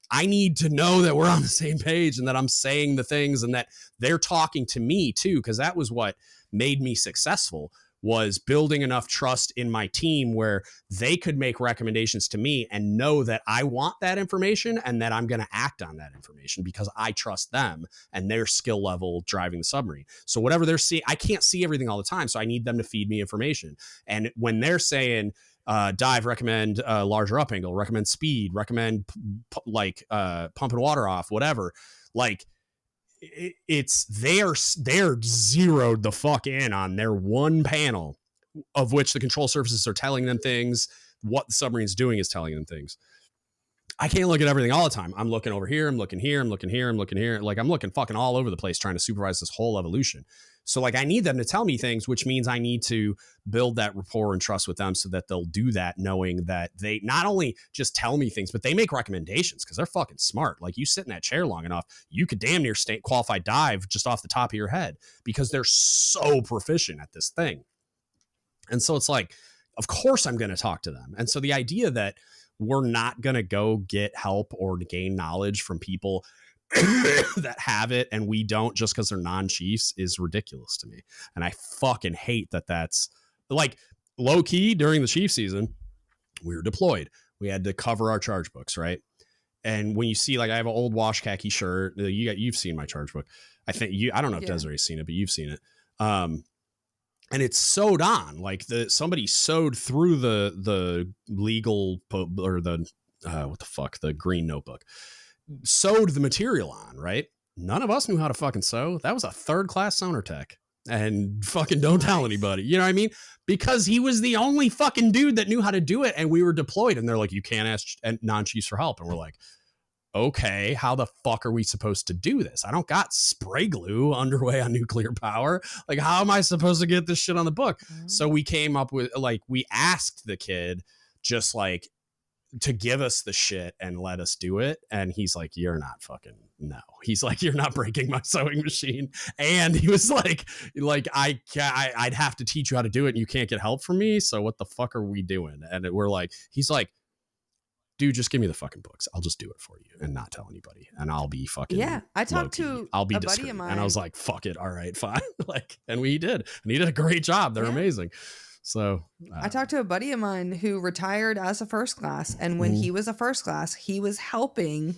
I need to know that we're on the same page and that I'm saying the things and that they're talking to me too. Because that was what made me successful, was building enough trust in my team where they could make recommendations to me and know that I want that information and that I'm going to act on that information because I trust them and their skill level driving the submarine. So whatever they're seeing, I can't see everything all the time. So I need them to feed me information. And when they're saying, dive, recommend larger up angle, recommend speed, recommend pumping water off, whatever, like, it's they're zeroed the fuck in on their one panel of which the control surfaces are telling them things. What the submarine's doing is telling them things. I can't look at everything all the time. I'm looking over here. I'm looking here. I'm looking here. I'm looking here. Like I'm looking fucking all over the place trying to supervise this whole evolution. So like I need them to tell me things, which means I need to build that rapport and trust with them so that they'll do that, knowing that they not only just tell me things, but they make recommendations because they're fucking smart. Like you sit in that chair long enough, you could damn near qualified dive just off the top of your head because they're so proficient at this thing. And so it's like, of course I'm going to talk to them. And so the idea that we're not going to go get help or gain knowledge from people that have it and we don't just because they're non-chiefs is ridiculous to me. And I fucking hate that. That's like low key during the chief season. We were deployed. We had to cover our charge books, right? And when you see, like, I have an old wash khaki shirt. You've seen my charge book. I think I don't know if Desiree's seen it, but you've seen it. And it's sewed on, like somebody sewed through the legal or the the green notebook, sewed the material on, right? None of us knew how to fucking sew. That was a third-class sonar tech. And fucking don't tell anybody. You know what I mean? Because he was the only fucking dude that knew how to do it. And we were deployed. And they're like, you can't ask non-chiefs for help. And we're like, okay, how the fuck are we supposed to do this? I don't got spray glue underway on nuclear power. Like, how am I supposed to get this shit on the book? So we came up with, like, we asked the kid just like to give us the shit and let us do it. And he's like, you're not fucking, no. He's like, you're not breaking my sewing machine. And he was like, I'd have to teach you how to do it and you can't get help from me. So what the fuck are we doing? And we're like, he's like, dude, just give me the fucking books. I'll just do it for you and not tell anybody. And I'll be fucking, yeah. I talked to I'll be discreet. Buddy of mine. And I was like, fuck it. All right, fine. Like, and we did. And he did a great job. They're amazing. So I talked to a buddy of mine who retired as a first class. And when he was a first class, he was helping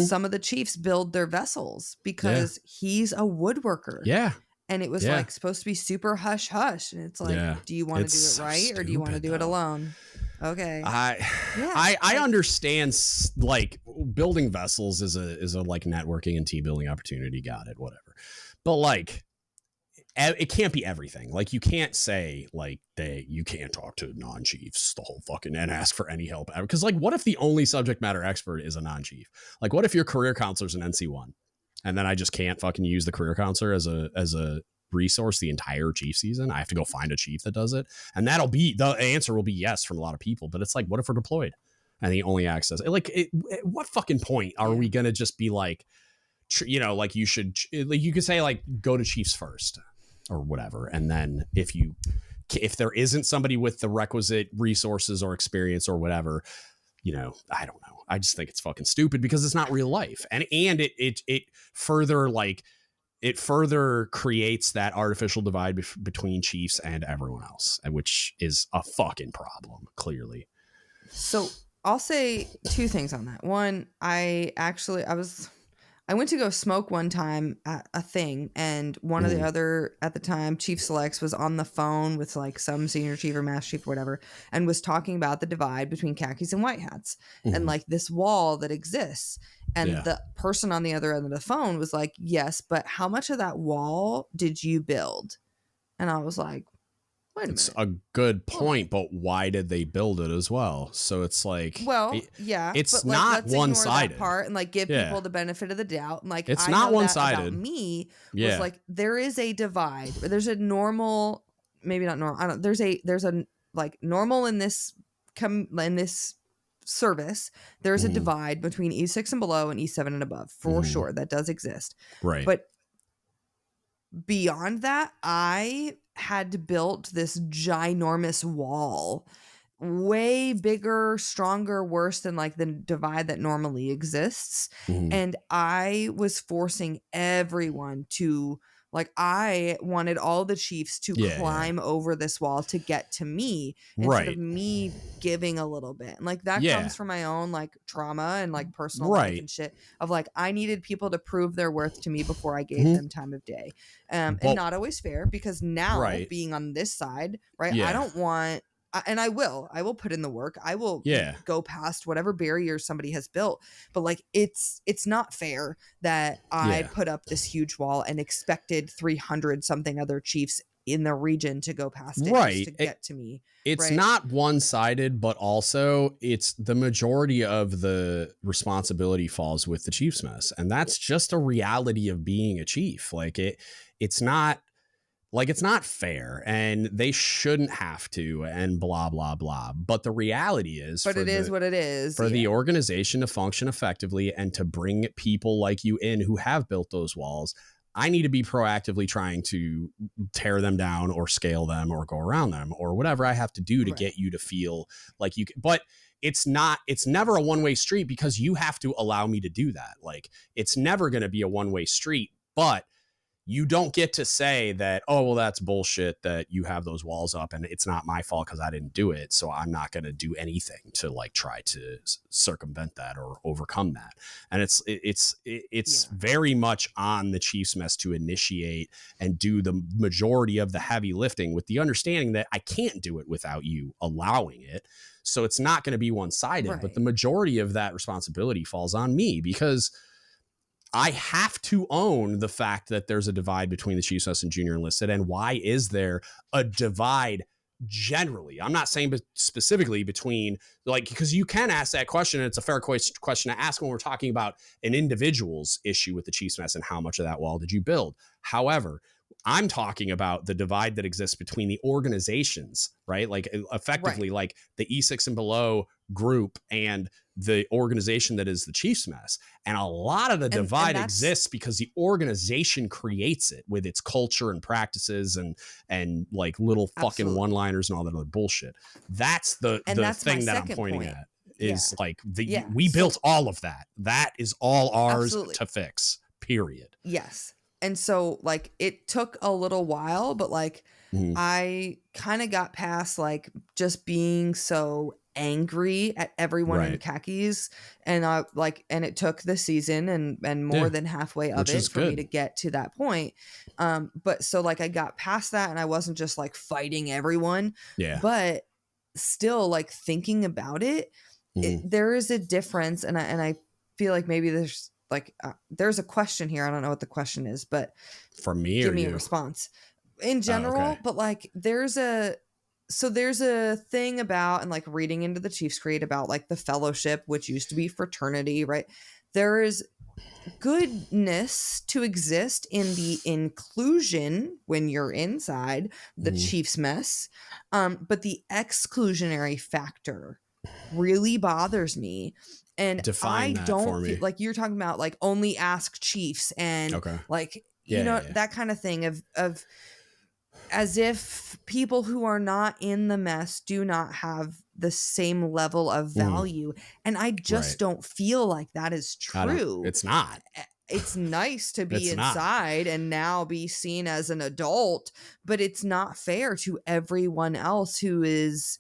some of the chiefs build their vessels because he's a woodworker. Yeah. And it was like supposed to be super hush hush. And it's like, do you want to do it right or do you want to do it alone? Okay. I understand, like, building vessels is a like networking and team building opportunity. Got it. Whatever. But like, it can't be everything. Like, you can't say like you can't talk to non-chiefs the whole fucking and ask for any help ever. Because like, what if the only subject matter expert is a non-chief? Like, what if your career counselor's an NC1 and then I just can't fucking use the career counselor as a resource the entire chief season? I have to go find a chief that does it, and that'll be the answer will be yes from a lot of people. But it's like, what if we're deployed and the only access, like, what fucking point are we gonna just be like, you know, like you should, like, you could say like go to chiefs first or whatever, and then if there isn't somebody with the requisite resources or experience or whatever, you know, I don't know. I just think it's fucking stupid because it's not real life, and it further like. It further creates that artificial divide between chiefs and everyone else, which is a fucking problem, clearly. So I'll say two things on that. One, I went to go smoke one time at a thing, and one of the other, at the time, Chief Selects was on the phone with like some senior chief or master chief or whatever, and was talking about the divide between khakis and white hats and like this wall that exists. And the person on the other end of the phone was like, yes, but how much of that wall did you build? And I was like, wait a minute. It's a good point, but why did they build it as well? So it's like, well, it's but like, not one-sided part and like give people the benefit of the doubt. And like, it's I not know one-sided. that about me was like, there is a divide. There's a normal maybe not normal. I don't, there's a like normal in this service. There's a divide between E6 and below and E7 and above for sure. That does exist. Right. But beyond that, I had to build this ginormous wall, way bigger, stronger, worse than like the divide that normally exists. And I was forcing everyone to, like, I wanted all the chiefs to climb over this wall to get to me instead of me giving a little bit. And like that comes from my own like trauma and like personal life and shit of like, I needed people to prove their worth to me before I gave them time of day. And not always fair, because now being on this side, right, I don't want, and I will put in the work. I will go past whatever barrier somebody has built. But like, it's not fair that I put up this huge wall and expected 300 something other chiefs in the region to go past it just to get to me. It's not one-sided, but also it's the majority of the responsibility falls with the chief's mess. And that's just a reality of being a chief. Like it's not fair, and they shouldn't have to, and blah, blah, blah. But the reality is, but it is what it is. For the organization to function effectively and to bring people like you in who have built those walls, I need to be proactively trying to tear them down or scale them or go around them or whatever I have to do to get you to feel like you can. But it's never a one-way street, because you have to allow me to do that. Like, it's never going to be a one-way street, but you don't get to say that, oh, well, that's bullshit that you have those walls up and it's not my fault because I didn't do it, so I'm not going to do anything to like try to circumvent that or overcome that. And it's very much on the chief's mess to initiate and do the majority of the heavy lifting, with the understanding that I can't do it without you allowing it. So it's not going to be one-sided, but the majority of that responsibility falls on me, because I have to own the fact that there's a divide between the chief's mess and junior enlisted. And why is there a divide generally? I'm not saying specifically between, like, because you can ask that question, and it's a fair question to ask when we're talking about an individual's issue with the chief's mess and how much of that wall did you build. However, I'm talking about the divide that exists between the organizations, right? Like effectively like the E6 and below group and the organization that is the chief's mess. And a lot of the divide exists because the organization creates it with its culture and practices and like little fucking one-liners and all that other bullshit. That's the thing that I'm pointing at is like we built all of that. That is all ours to fix, period. Yes. And so like it took a little while, but like I kind of got past like just being so angry at everyone in khakis, and and it took the season and more than halfway of it for me to get to that point. But so like I got past that, and I wasn't just like fighting everyone, but still like thinking about it, there is a difference. And I feel like maybe there's like there's a question here. I don't know what the question is, but for me, give me a response in general. But like there's a thing about, and like reading into the Chiefs Creed about like the fellowship, which used to be fraternity, right? There is goodness to exist in the inclusion when you're inside the Chiefs mess, but the exclusionary factor really bothers me. And define I don't feel, like you're talking about like only ask chiefs and like you know that kind of thing of as if people who are not in the mess do not have the same level of value. And I just don't feel like that is true. It's not. It's nice to be inside and now be seen as an adult, but it's not fair to everyone else who is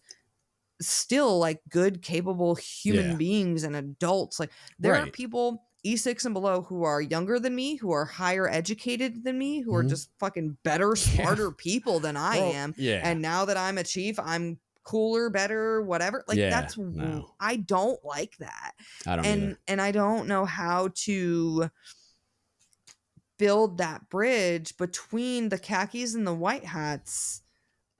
still like good, capable human beings and adults. Like there are people E6 and below who are younger than me, who are higher educated than me, who are just fucking better, smarter people than I am. And now that I'm a chief, I'm cooler, better, whatever. Like that's I don't like that. I don't either. And I don't know how to build that bridge between the khakis and the white hats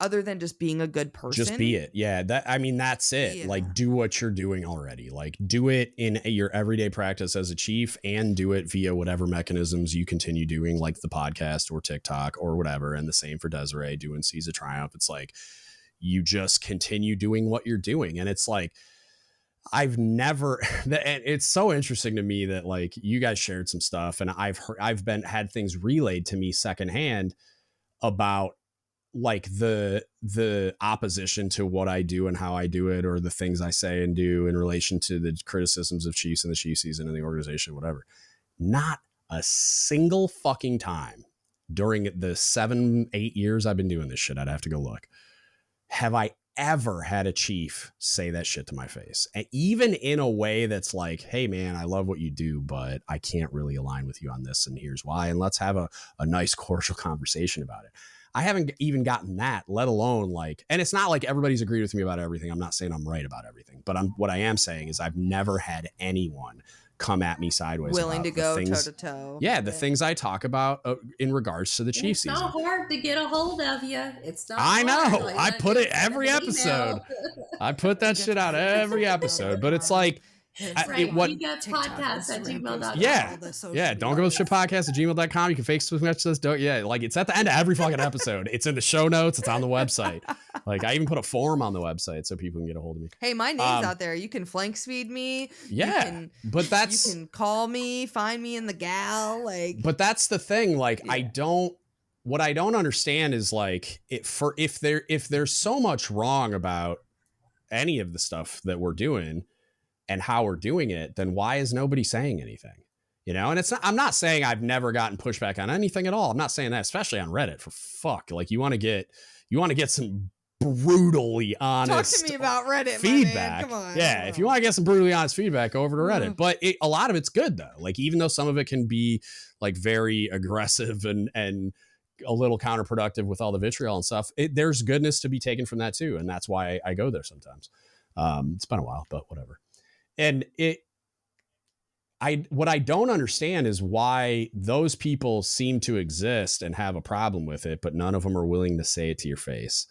other than just being a good person. Just be it. Yeah. That's it. Yeah. Like, do what you're doing already. Like, do it in your everyday practice as a chief, and do it via whatever mechanisms you continue doing, like the podcast or TikTok or whatever. And the same for Desiree doing Seas of Triumph. It's like, you just continue doing what you're doing. And it's like, I've never, and it's so interesting to me that like you guys shared some stuff, and I've had things relayed to me secondhand about like the opposition to what I do and how I do it, or the things I say and do in relation to the criticisms of Chiefs and the Chief season and the organization, whatever. Not a single fucking time during the 7-8 years I've been doing this shit, I'd have to go look, have I ever had a chief say that shit to my face. And even in a way that's like, hey man, I love what you do, but I can't really align with you on this, and here's why, and let's have a nice cordial conversation about it. I haven't even gotten that, let alone like, and it's not like everybody's agreed with me about everything. I'm not saying I'm right about everything, but what I am saying is I've never had anyone come at me sideways, willing to go toe to toe. Yeah, the things I talk about in regards to the Chiefs season. It's not hard to get a hold of you. It's not. I know. Like, I put it every episode. I put that shit out every episode, but it's like, DGUTspodcast@gmail.com. Yeah. Don't go to shitpodcast@gmail.com. You can Facebook message us. Like, it's at the end of every fucking episode. It's in the show notes. It's on the website. Like, I even put a form on the website so people can get a hold of me. Hey, my name's out there. You can flanks feed me. Yeah, you can call me, find me in the gal. Like, but that's the thing. Like, what I don't understand is like, if there's so much wrong about any of the stuff that we're doing and how we're doing it, then why is nobody saying anything? And I'm not saying I've never gotten pushback on anything at all. I'm not saying that, especially on Reddit, for fuck. Like, you want to get some brutally honest talk to me about Reddit feedback. Come on. Yeah. If you want to get some brutally honest feedback, go over to Reddit. But a lot of it's good though. Like, even though some of it can be like very aggressive and a little counterproductive with all the vitriol and stuff, there's goodness to be taken from that too. And that's why I go there sometimes. It's been a while, but whatever. And what I don't understand is why those people seem to exist and have a problem with it, but none of them are willing to say it to your face.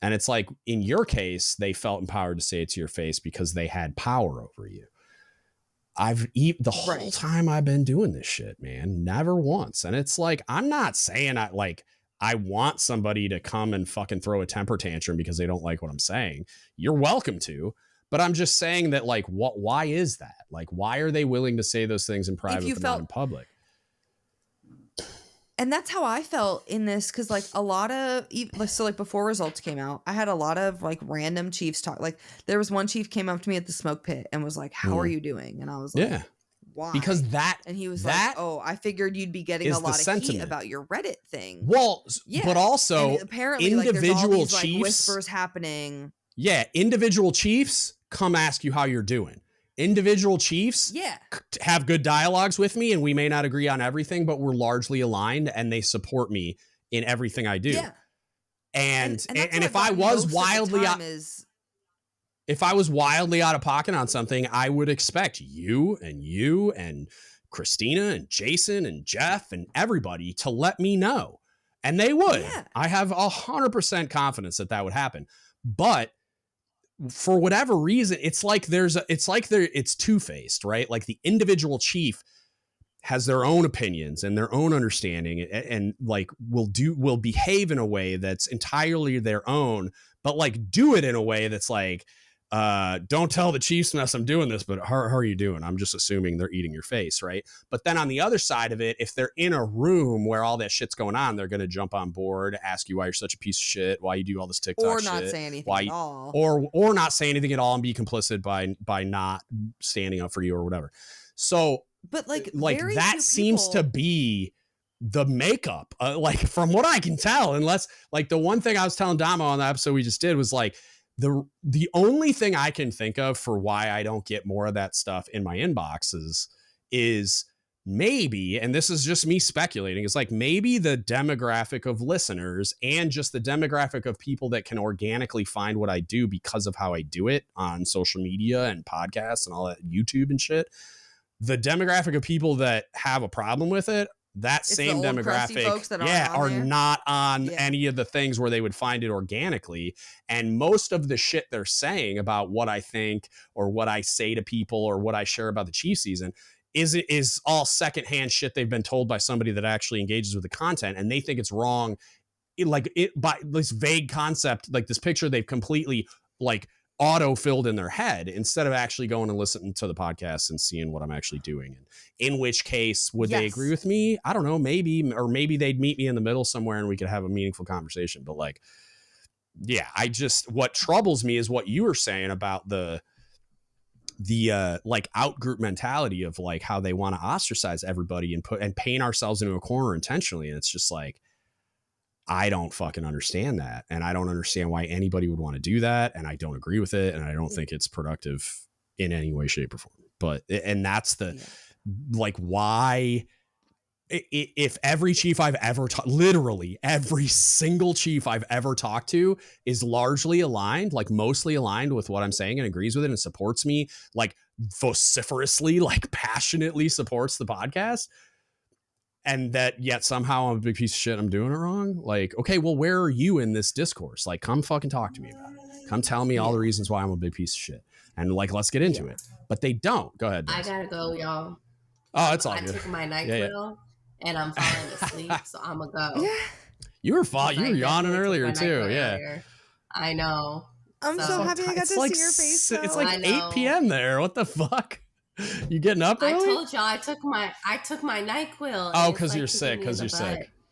And it's like, in your case, they felt empowered to say it to your face because they had power over you. The whole time I've been doing this shit, man, never once. And it's like, I'm not saying I want somebody to come and fucking throw a temper tantrum because they don't like what I'm saying. You're welcome to. But I'm just saying that, like, why is that? Like, why are they willing to say those things in private but not in public? And that's how I felt in this, because like a lot of, so like before results came out, I had a lot of like random Chiefs talk. Like, there was one Chief came up to me at the smoke pit and was like, how are you doing? And I was like, why? Because and he was like, oh, I figured you'd be getting a lot of heat about your Reddit thing. Well, but also, and apparently individual like, there's all these, Chiefs, like, whispers happening. Yeah, individual Chiefs come ask you how you're doing. Individual Chiefs have good dialogues with me, and we may not agree on everything, but we're largely aligned and they support me in everything I do. Yeah. And if I was wildly out of pocket on something, I would expect you and Christina and Jason and Jeff and everybody to let me know. And they would. Yeah. I have 100% confidence that would happen. But for whatever reason, it's two-faced, right? Like, the individual chief has their own opinions and their own understanding and like will behave in a way that's entirely their own, but like do it in a way that's like, don't tell the Chiefs unless I'm doing this, but how are you doing? I'm just assuming they're eating your face, right? But then on the other side of it, if they're in a room where all that shit's going on, they're going to jump on board, ask you why you're such a piece of shit, why you do all this TikTok shit. Or not say anything at all. Or not say anything at all and be complicit by not standing up for you or whatever. So, but like that seems to be the makeup, like from what I can tell, unless like the one thing I was telling Damo on the episode we just did was like, the only thing I can think of for why I don't get more of that stuff in my inboxes is maybe, and this is just me speculating, is like maybe the demographic of listeners and just the demographic of people that can organically find what I do because of how I do it on social media and podcasts and all that YouTube and shit. The demographic of people that have a problem with it, that same demographic are not on any of the things where they would find it organically. And most of the shit they're saying about what I think or what I say to people or what I share about the Chiefs season is all secondhand shit they've been told by somebody that actually engages with the content, and they think it's wrong. By this vague concept, like this picture they've completely like auto-filled in their head instead of actually going and listening to the podcast and seeing what I'm actually doing. And in which case, would they agree with me? I don't know, maybe they'd meet me in the middle somewhere and we could have a meaningful conversation. But like, yeah, what troubles me is what you were saying about the like out group mentality of like how they want to ostracize everybody and paint ourselves into a corner intentionally. And it's just like, I don't fucking understand that. And I don't understand why anybody would want to do that. And I don't agree with it. And I don't think it's productive in any way, shape, or form. But, and that's like, why, if every chief I've ever literally every single chief I've ever talked to is largely aligned, like mostly aligned with what I'm saying and agrees with it and supports me, like vociferously, like passionately supports the podcast, and that yet somehow I'm a big piece of shit, I'm doing it wrong. Like, okay, well, where are you in this discourse? Like, come fucking talk to me about it. Come tell me all the reasons why I'm a big piece of shit. And like, let's get into it. But they don't. Go ahead, Des. I gotta go, y'all. Oh, it's all good. I took my NyQuil and I'm falling asleep, so I'm gonna go. Yeah. You were yawning earlier too. Yeah. I know. I'm so happy I got to see your face. It's like 8 p.m. there. What the fuck? You getting up early? I told y'all I took my NyQuil. Oh, because you're sick.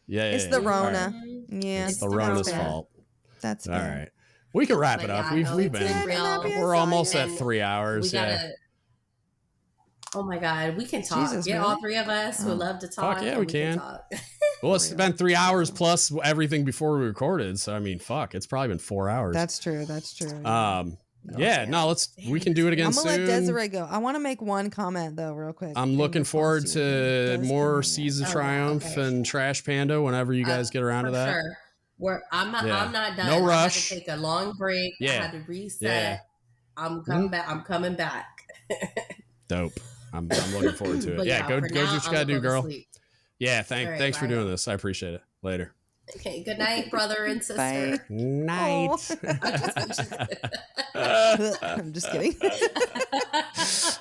Yeah. It's the Rona. Right. Yeah. It's the Rona's fault. That's all right. We can wrap it up. We've been we're almost at 3 hours. Oh my God, we can talk. Jesus, yeah, all three of us would love to talk. Fuck yeah, we can. Well, it's been 3 hours plus everything before we recorded. So I mean, fuck, it's probably been 4 hours. That's true. We can do it again soon. I'm gonna let Desiree go. I want to make one comment though, real quick. I'm looking forward to more Seas of Triumph and Trash Panda whenever you guys get around to that. Sure. I'm not done. No rush. I had to take a long break. I had to reset. Yeah. I'm coming back. Dope. I'm looking forward to it. Yeah, go do what you gotta do, girl. Yeah, thanks for doing this. I appreciate it. Later. Okay, good night, brother and sister. Bye. Night. I'm just kidding.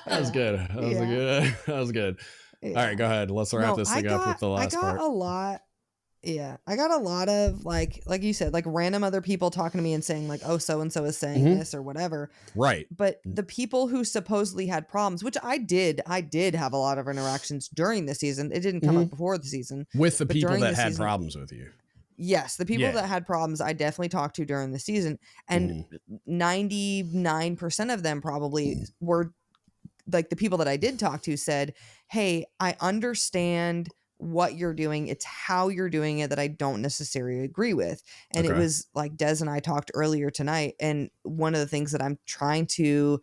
That was good. That was good. Yeah. All right, go ahead. Let's wrap this thing up with the last part. I got a lot of like you said, like random other people talking to me and saying like, oh, so-and-so is saying this or whatever. Right. But the people who supposedly had problems, which I did have a lot of interactions during the season. It didn't come up before the season. With the people that had problems with you. Yes. The people that had problems, I definitely talked to during the season. And 99% of them probably were like the people that I did talk to said, hey, I understand what you're doing. It's how you're doing it that I don't necessarily agree with. And it was like Des and I talked earlier tonight. And one of the things that I'm trying to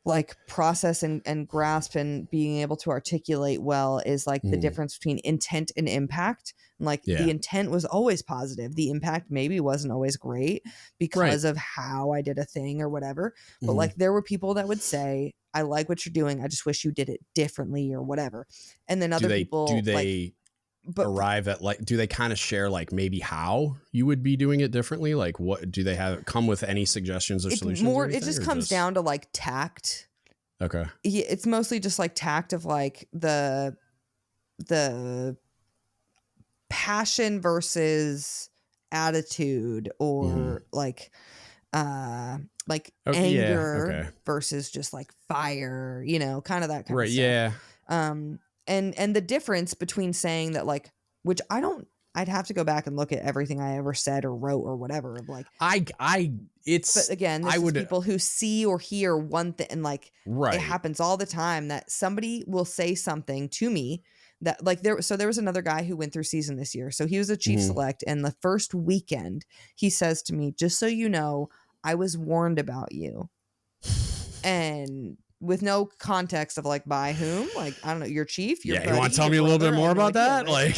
like process and grasp and being able to articulate well is like the difference between intent and impact. Like the intent was always positive. The impact maybe wasn't always great because of how I did a thing or whatever. But like there were people that would say, I like what you're doing. I just wish you did it differently or whatever. And then other people do they arrive at like, do they kind of share like maybe how you would be doing it differently? Like what do they come with any suggestions or solutions? It just comes down to like tact. Okay. Yeah, it's mostly just like tact of like the passion versus attitude or like anger versus just like fire, you know, kind of that kind of stuff. Yeah. And the difference between saying that like, which I'd have to go back and look at everything I ever said or wrote or whatever of like, but again, this is people who see or hear one thing and like, it happens all the time that somebody will say something to me that like there was another guy who went through season this year. So he was a chief select and the first weekend he says to me, just so you know, I was warned about you. And with no context of like by whom, like, I don't know, your chief. You want to tell me a little bit more about that? Like,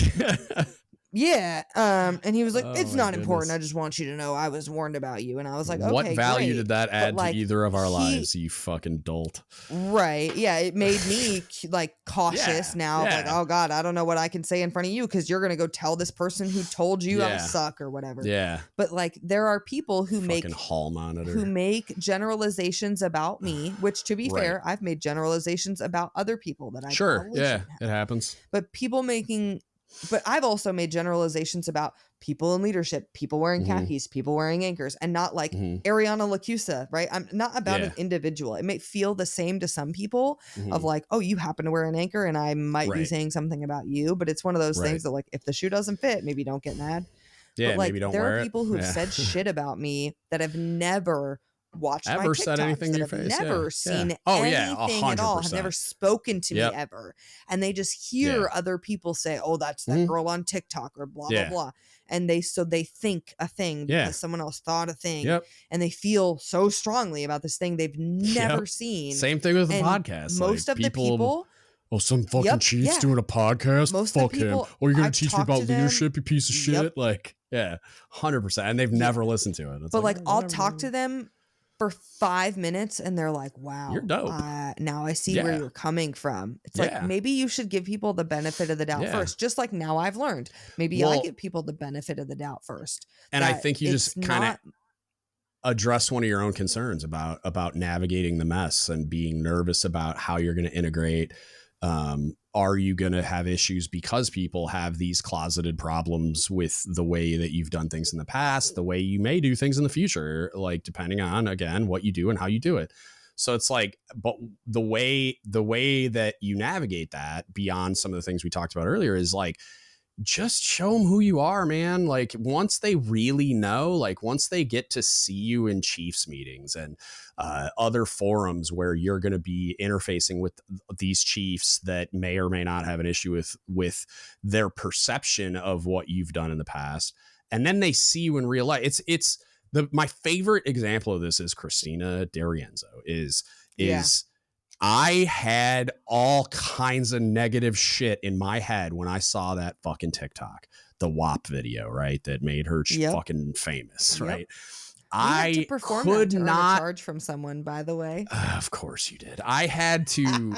Yeah. And he was like, it's not important. I just want you to know I was warned about you. And I was like, okay, what value great. did that add to either of our lives, you fucking dolt? Right. Yeah. It made me like cautious now. Like, oh God, I don't know what I can say in front of you because you're going to go tell this person who told you I suck or whatever. Yeah. But like, there are people who fucking hall monitor, who make generalizations about me, which to be fair, I've made generalizations about other people that I probably shouldn't have. It happens. But I've also made generalizations about people in leadership, people wearing khakis, people wearing anchors, and not like Arianna LaChiusa, right? I'm not about an individual. It may feel the same to some people of like, oh, you happen to wear an anchor and I might be saying something about you, but it's one of those things that like, if the shoe doesn't fit, maybe don't get mad. Yeah, but like, maybe don't there wear are people who have said shit about me that have never watched my TikToks, said anything to your face. Never seen anything at all, have never spoken to me ever. And they just hear other people say, oh, that's that girl on TikTok or blah, blah, blah. And they think a thing because someone else thought a thing. And they feel so strongly about this thing they've never seen. Same thing with the podcast. Most of the people... Oh, some fucking chief's doing a podcast? Fuck him. Oh, you're going to teach me about leadership, you piece of shit? Like, 100%. And they've never listened to it. It's but like I'll talk to them for 5 minutes and they're like, wow, you're dope. Now I see where you're coming from. It's like, maybe you should give people the benefit of the doubt first. Just like now I've learned, maybe I give people the benefit of the doubt first. And I think you just kind of address one of your own concerns about navigating the mess and being nervous about how you're going to integrate. Are you going to have issues because people have these closeted problems with the way that you've done things in the past, the way you may do things in the future, like depending on, again, what you do and how you do it. So it's like, but the way that you navigate that beyond some of the things we talked about earlier is like, just show them who you are, man. Like once they really know, like once they get to see you in Chiefs meetings and other forums where you're going to be interfacing with these chiefs that may or may not have an issue with their perception of what you've done in the past. And then they see you in real life. My favorite example of this is Christina D'Arienzo is I had all kinds of negative shit in my head when I saw that fucking TikTok, the WAP video, right? That made her fucking famous, right? I could not charge from someone, by the way. Of course you did. I had to,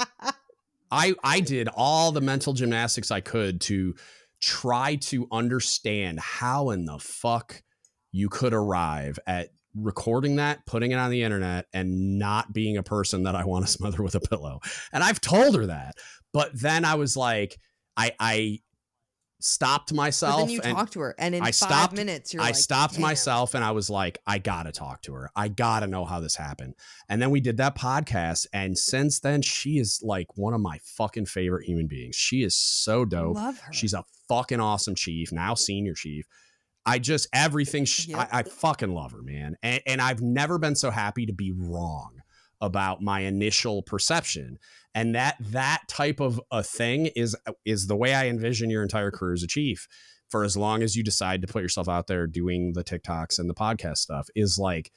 I did all the mental gymnastics I could to try to understand how in the fuck you could arrive at recording that, putting it on the internet, and not being a person that I want to smother with a pillow. And I've told her that, but then I was like, I stopped myself. But then you talked to her, and in 5 minutes, I stopped myself, and I was like, I gotta talk to her. I gotta know how this happened. And then we did that podcast, and since then, she is like one of my fucking favorite human beings. She is so dope. Love her. She's a fucking awesome chief, now senior chief. I just, everything, I fucking love her, man. And I've never been so happy to be wrong about my initial perception. And that type of a thing is the way I envision your entire career as a chief, for as long as you decide to put yourself out there doing the TikToks and the podcast stuff, is like,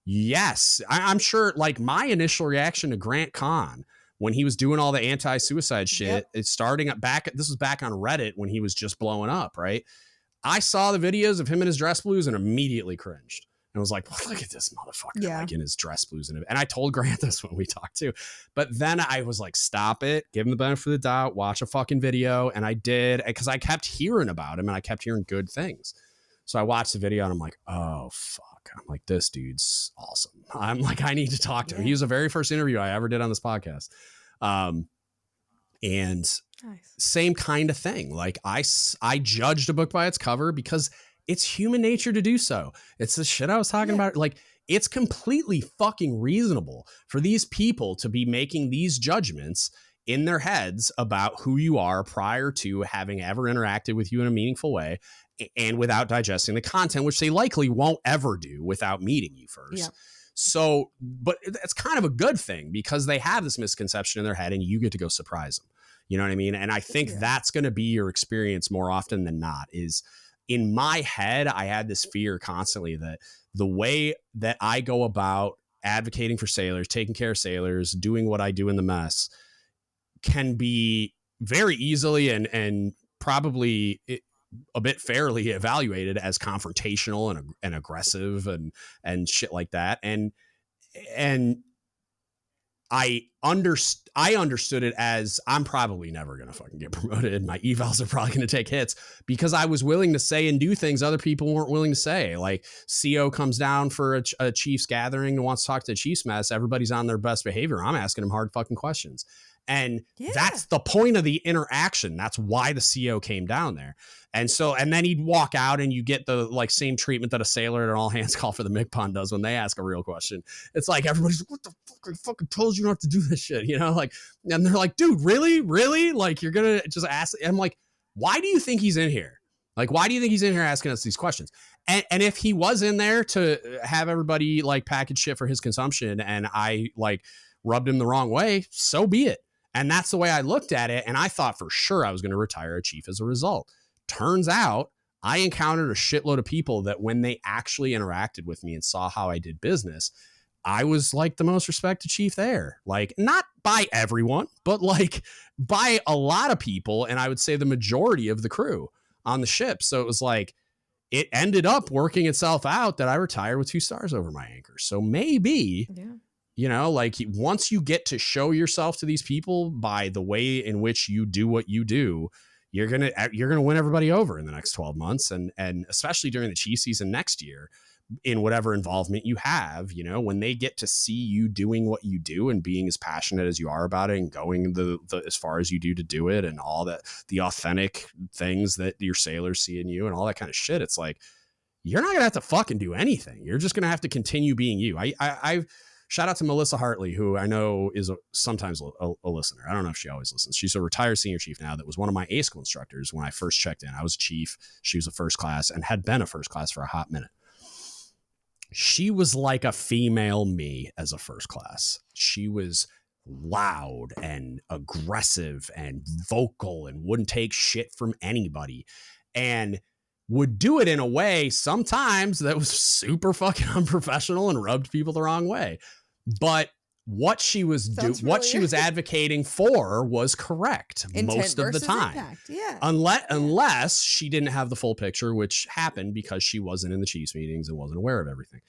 yes, I'm sure, like my initial reaction to Grant Kahn when he was doing all the anti-suicide shit, it's starting this was back on Reddit when he was just blowing up, right? I saw the videos of him in his dress blues and immediately cringed and was like, well, look at this motherfucker like in his dress blues. And I told Grant this when we talked too, but then I was like, stop it, give him the benefit of the doubt, watch a fucking video. And I did, because I kept hearing about him and I kept hearing good things. So I watched the video and I'm like, oh fuck. I'm like, this dude's awesome. I'm like, I need to talk to him. He was the very first interview I ever did on this podcast. And same kind of thing. Like I judged a book by its cover because it's human nature to do so. It's the shit I was talking about. Like it's completely fucking reasonable for these people to be making these judgments in their heads about who you are prior to having ever interacted with you in a meaningful way and without digesting the content, which they likely won't ever do without meeting you first. Yeah. So, but it's kind of a good thing because they have this misconception in their head and you get to go surprise them. You know what I mean? And I think that's going to be your experience more often than not. Is in my head, I had this fear constantly that the way that I go about advocating for sailors, taking care of sailors, doing what I do in the mess can be very easily and probably a bit fairly evaluated as confrontational and aggressive and shit like that. And I understood it as I'm probably never going to fucking get promoted. My evals are probably going to take hits because I was willing to say and do things other people weren't willing to say. Like CO comes down for a Chiefs gathering and wants to talk to the Chiefs mess. Everybody's on their best behavior. I'm asking them hard fucking questions. And that's the point of the interaction. That's why the CO came down there. And then he'd walk out and you get the like same treatment that a sailor at an all hands call for the MCPON does when they ask a real question. It's like, everybody's like, what the fuck? I fucking told you not to do this shit, you know? Like, and they're like, dude, really? Like, you're going to just ask. I'm like, why do you think he's in here? Like, why do you think he's in here asking us these questions? And if he was in there to have everybody like package shit for his consumption and I like rubbed him the wrong way, so be it. And that's the way I looked at it. And I thought for sure I was going to retire a chief as a result. Turns out I encountered a shitload of people that when they actually interacted with me and saw how I did business, I was like the most respected chief there. Like, not by everyone, but like by a lot of people. And I would say the majority of the crew on the ship. So it was like, it ended up working itself out that I retired with 2 stars over my anchor. So maybe... Yeah. You know, like once you get to show yourself to these people by the way in which you do what you do, you're going to win everybody over in the next 12 months. And especially during the Chief season next year, in whatever involvement you have, you know, when they get to see you doing what you do and being as passionate as you are about it and going the as far as you do to do it and all that, the authentic things that your sailors see in you and all that kind of shit. It's like, you're not going to have to fucking do anything. You're just going to have to continue being you. I've shout out to Melissa Hartley, who I know is sometimes a listener. I don't know if she always listens. She's a retired senior chief now that was one of my A school instructors when I first checked in. I was a chief. She was a first class and had been a first class for a hot minute. She was like a female me as a first class. She was loud and aggressive and vocal and wouldn't take shit from anybody. And would do it in a way sometimes that was super fucking unprofessional and rubbed people the wrong way. But what she was advocating for was correct most of the time. Impact. Yeah. Unless she didn't have the full picture, which happened because she wasn't in the Chiefs meetings and wasn't aware of everything.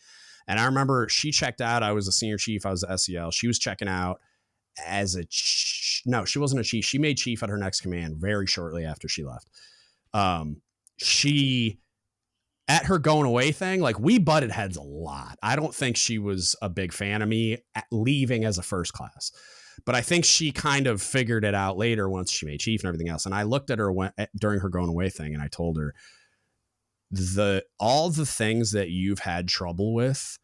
And I remember she checked out. I was a senior chief. I was the SEL. She was checking out as no, she wasn't a chief. She made chief at her next command very shortly after she left. She, at her going away thing, like we butted heads a lot. I don't think she was a big fan of me leaving as a first class, but I think she kind of figured it out later once she made chief and everything else. And I looked at her during her going away thing and I told her all the things that you've had trouble with,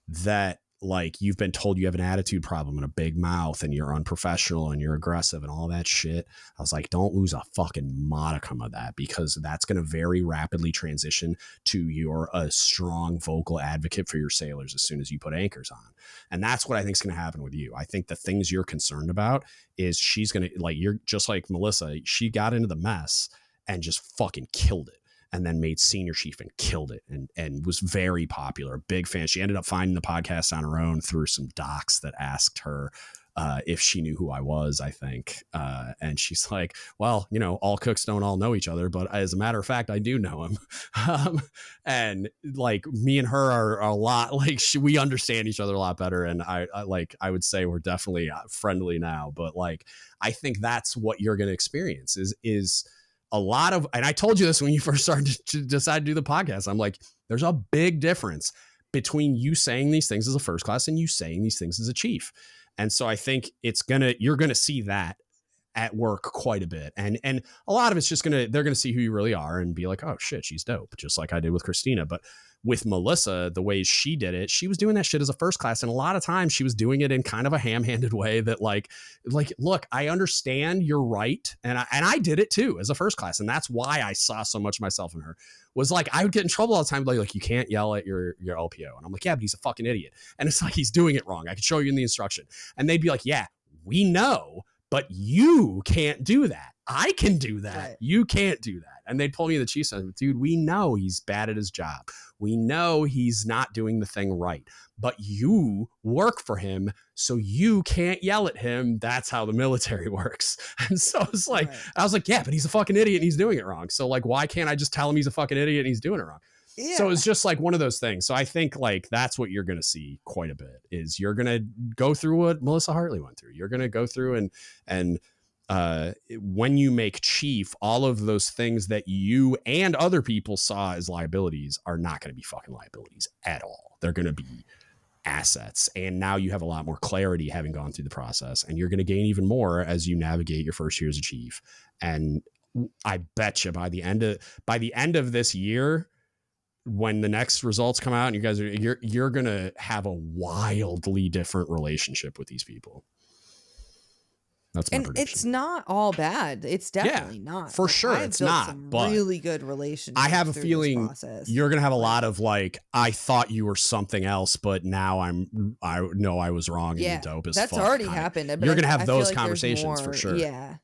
that like you've been told you have an attitude problem and a big mouth and you're unprofessional and you're aggressive and all that shit. I was like, don't lose a fucking modicum of that, because that's going to very rapidly transition to you're a strong vocal advocate for your sailors as soon as you put anchors on. And that's what I think is going to happen with you. I think the things you're concerned about is she's going to, like, you're just like Melissa. She got into the mess and just fucking killed it. And then made senior chief and killed it and was very popular. Big fan. She ended up finding the podcast on her own through some docs that asked her if she knew who I was, I think. And she's like, well, you know, all cooks don't all know each other, but as a matter of fact, I do know him. And like me and her are a lot like we understand each other a lot better. And I would say we're definitely friendly now, but like, I think that's what you're going to experience is a lot of, and I told you this when you first started to decide to do the podcast. I'm like, there's a big difference between you saying these things as a first class and you saying these things as a chief. And so I think you're going to see that at work quite a bit. And a lot of it's just they're going to see who you really are and be like, oh shit, she's dope. Just like I did with Christina. But with Melissa, the way she did it, she was doing that shit as a first class. And a lot of times she was doing it in kind of a ham-handed way that like, look, I understand you're right. And I did it too as a first class. And that's why I saw so much of myself in her. Was like, I would get in trouble all the time. Like you can't yell at your LPO. And I'm like, yeah, but he's a fucking idiot. And it's like, he's doing it wrong. I could show you in the instruction. And they'd be like, yeah, we know, but you can't do that. I can do that. Right. You can't do that. And they'd pull me to the chief side. Dude, we know he's bad at his job. We know he's not doing the thing right. But you work for him, so you can't yell at him. That's how the military works. And so it's like, I was like, yeah, but he's a fucking idiot and he's doing it wrong. So like, why can't I just tell him he's a fucking idiot and he's doing it wrong? Yeah. So it's just like one of those things. So I think like that's what you're going to see quite a bit is you're going to go through what Melissa Hartley went through. You're going to go through and when you make chief, all of those things that you and other people saw as liabilities are not going to be fucking liabilities at all. They're going to be assets. And now you have a lot more clarity having gone through the process, and you're going to gain even more as you navigate your first year as a chief. And I bet you by the end of this year, when the next results come out and you guys are, you're going to have a wildly different relationship with these people. That's my prediction. It's not all bad. It's definitely not. For sure. It's not, but really good relationships. I have a feeling you're going to have a lot of like, I thought you were something else, but now I know I was wrong. And you're dope as fuck. That's already happened. You're going to have those conversations for sure. Yeah.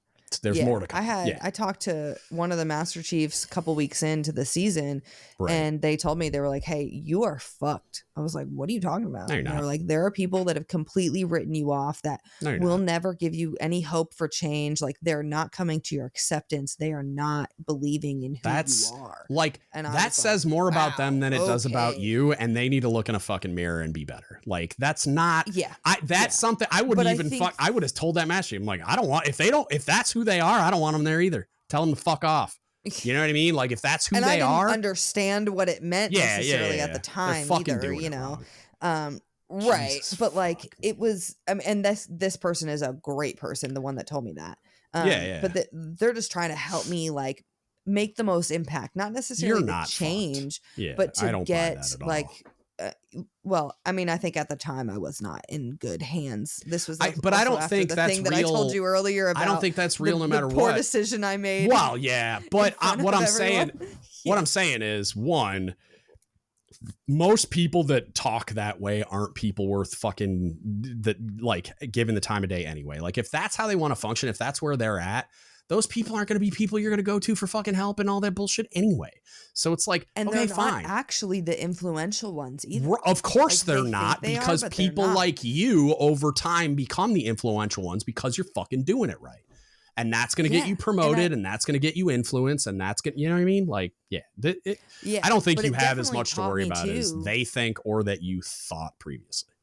There's more to come. I talked to one of the Master Chiefs a couple weeks into the season, and they told me, they were like, hey, you are fucked. I was like, what are you talking about? No, they were like, there are people that have completely written you off that will never give you any hope for change. Like, they're not coming to your acceptance. They are not believing in who you are. Like, and that says more about them than it does about you, and they need to look in a fucking mirror and be better. Like, that's not something I wouldn't I would have told that Master Chief. I'm like, I don't want, if that's who they are, I don't want them there either. Tell them to fuck off. You know what I mean? Like, if that's who they are, understand what it meant necessarily at the time either, you know. Right. Jesus but like it was, I mean, and this person is a great person, the one that told me that. But they're just trying to help me like make the most impact, not necessarily to change, but to get like well, I mean, I think at the time I was not in good hands. This was, but I don't think that's thing real. That I told you earlier about. I don't think that's real, no matter the what. Poor decision I made. Well, yeah, but what I'm saying is, one, most people that talk that way aren't people worth fucking that like given the time of day anyway. Like, if that's how they want to function, if that's where they're at, those people aren't going to be people you're going to go to for fucking help and all that bullshit anyway. So it's like, and okay, they're not actually the influential ones either. Of course like, they're not, because people like you over time become the influential ones because you're fucking doing it right. And that's going to get you promoted, and that's going to get you influence, and that's going to, you know what I mean? Like, I don't think you have as much to worry about as they think or that you thought previously.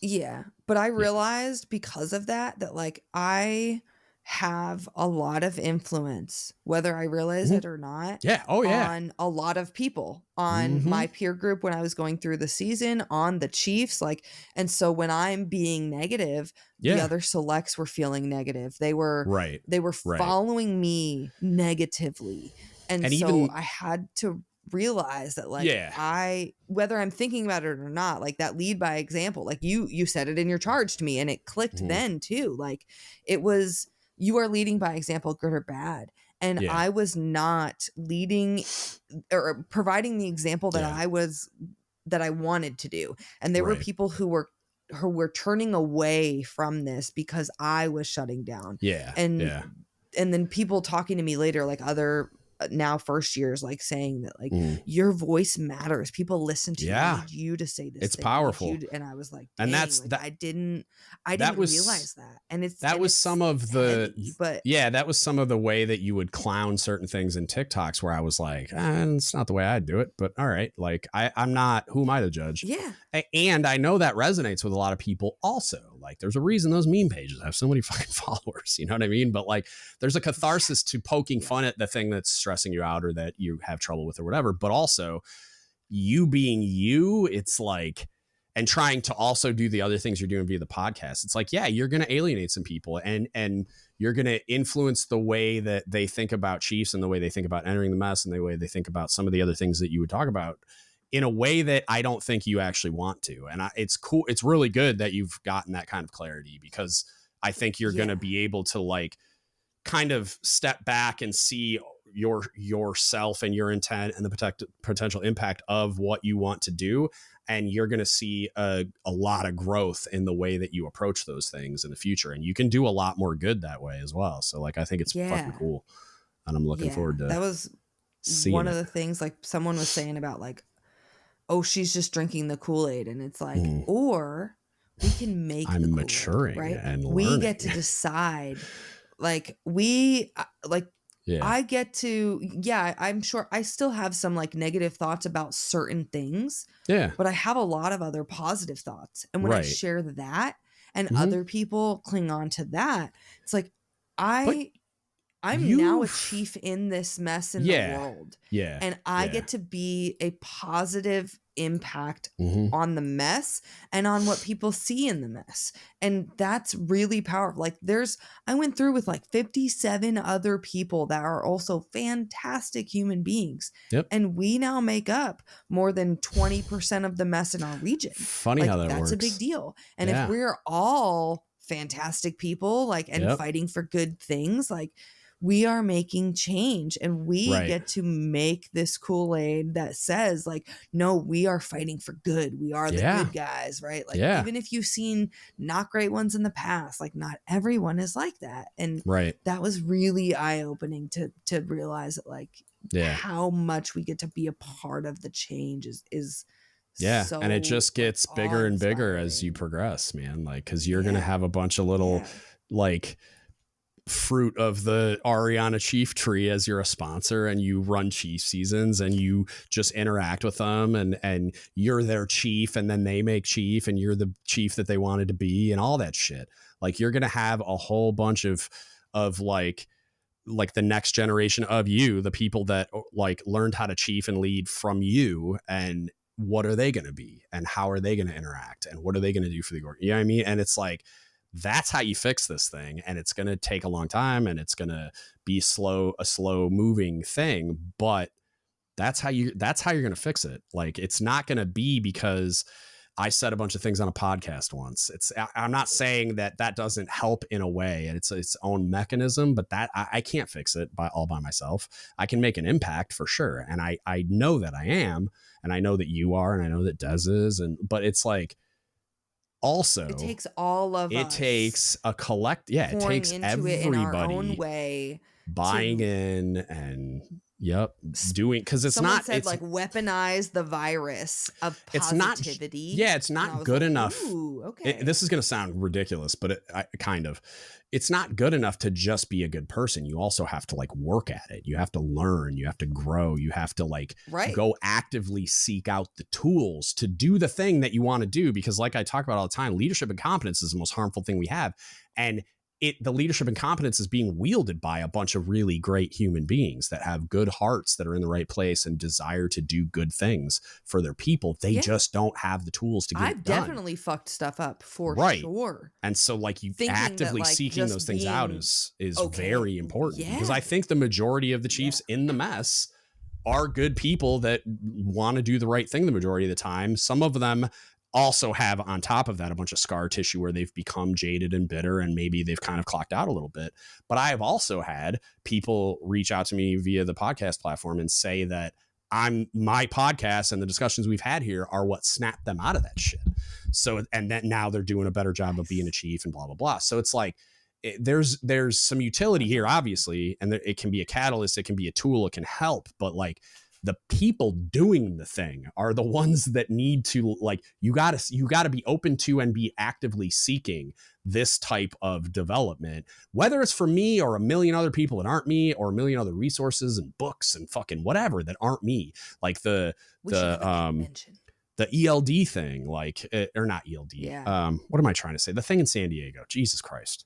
Yeah. But I realized because of that like I have a lot of influence, whether I realize it or not. Yeah. Oh, yeah. On a lot of people, on my peer group when I was going through the season, on the Chiefs, like, and so when I'm being negative, the other selects were feeling negative. They were following me negatively, and so even, I had to realize that like whether I'm thinking about it or not, like that lead by example, like you said it in your charge to me, and it clicked then too. Like it was. You are leading by example, good or bad. And I was not leading or providing the example that I wanted to do. And there were people who were turning away from this because I was shutting down. And then people talking to me later, like other now first years, like saying that like your voice matters. People listen to you. I need you to say this. It's powerful. And I was like, and that's like, I didn't realize that. And that was some of the way that you would clown certain things in TikToks where I was like, it's not the way I'd do it, but all right. Like I'm not, who am I to judge? Yeah. And I know that resonates with a lot of people also. Like there's a reason those meme pages have so many fucking followers, you know what I mean? But like there's a catharsis to poking fun at the thing that's stressing you out or that you have trouble with or whatever, but also you being you, it's like, and trying to also do the other things you're doing via the podcast. It's like, you're going to alienate some people and you're going to influence the way that they think about Chiefs and the way they think about entering the mess and the way they think about some of the other things that you would talk about in a way that I don't think you actually want to. And it's cool. It's really good that you've gotten that kind of clarity, because I think you're going to be able to like kind of step back and see yourself and your intent and the potential impact of what you want to do. and you're going to see a lot of growth in the way that you approach those things in the future. And you can do a lot more good that way as well. So like, I think it's fucking cool. And I'm looking forward to that was one of the things like someone was saying about like, oh, she's just drinking the Kool-Aid. And it's like, or we can make the Kool-Aid, maturing, right? And we learning. get to decide. Like I get to, I'm sure I still have some like negative thoughts about certain things. Yeah. But I have a lot of other positive thoughts. And when I share that and other people cling on to that, it's like, I'm now a chief in this mess in the world. Yeah. And I get to be a positive impact on the mess and on what people see in the mess. And that's really powerful. Like I went through with like 57 other people that are also fantastic human beings. Yep. And we now make up more than 20% of the mess in our region. Funny like, how that works. That's a big deal. And if we're all fantastic people, like, and fighting for good things, like, we are making change, and we get to make this Kool-Aid that says like, no, we are fighting for good. We are the good guys, right? Like even if you've seen not great ones in the past, like not everyone is like that. And that was really eye-opening to realize that like how much we get to be a part of the change is so and it just gets bigger and bigger as you progress, man. Like, cause you're going to have a bunch of little like fruit of the Arianna Chief tree as you're a sponsor, and you run chief seasons and you just interact with them, and you're their chief, and then they make chief, and you're the chief that they wanted to be, and all that shit. Like, you're going to have a whole bunch of like the next generation of you, the people that like learned how to chief and lead from you, and what are they going to be, and how are they going to interact, and what are they going to do for the org? You know what I mean? And it's like, that's how you fix this thing. And it's going to take a long time, and it's going to be a slow moving thing, but that's how you're going to fix it. Like, it's not going to be because I said a bunch of things on a podcast once. I'm not saying that doesn't help in a way, and it's its own mechanism, but that I can't fix it all by myself. I can make an impact for sure. And I know that I am, and I know that you are, and I know that Des is, but it's like, also it takes all of us. It takes a collect. Yeah. It takes everybody in our own way, buying in and doing, because it's someone not said it's like weaponize the virus of positivity. It's not good enough. Ooh, okay. This is going to sound ridiculous, but it's not good enough to just be a good person. You also have to like work at it. You have to learn, you have to grow, you have to like go actively seek out the tools to do the thing that you want to do. Because like I talk about all the time, leadership incompetence is the most harmful thing we have. And the leadership incompetence is being wielded by a bunch of really great human beings that have good hearts, that are in the right place and desire to do good things for their people. They just don't have the tools to get it done. I've definitely fucked stuff up for sure. And so like you actively seeking those things out is very important, because I think the majority of the chiefs in the mess are good people that want to do the right thing the majority of the time. Some of them also have on top of that a bunch of scar tissue where they've become jaded and bitter, and maybe they've kind of clocked out a little bit. But I have also had people reach out to me via the podcast platform and say that my podcast and the discussions we've had here are what snapped them out of that shit. So, and then now they're doing a better job of being a chief and blah, blah, blah. So it's like, there's some utility here, obviously, and it can be a catalyst, it can be a tool, it can help, but like, the people doing the thing are the ones that need to, like, you gotta be open to and be actively seeking this type of development, whether it's for me or a million other people that aren't me, or a million other resources and books and fucking whatever that aren't me. Like the ELD thing, like, or not ELD. Yeah. What am I trying to say? The thing in San Diego, Jesus Christ.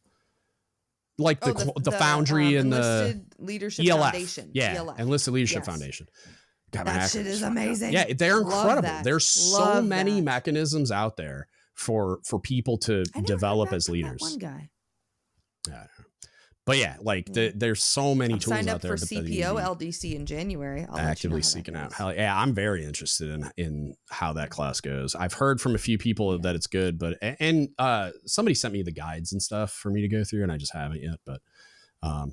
Like the Foundry and Enlisted the Leadership ELF. Foundation. Yeah. ELF. Enlisted Leadership Foundation. God, that shit is amazing. Yeah, they're incredible. That. There's so many mechanisms out there for people to develop as leaders. One guy. Yeah. But yeah, like there's so many tools signed up out there. For CPO LDC in January. I'll actively seeking out. Hell yeah, I'm very interested in how that class goes. I've heard from a few people that it's good, but somebody sent me the guides and stuff for me to go through, and I just haven't yet. But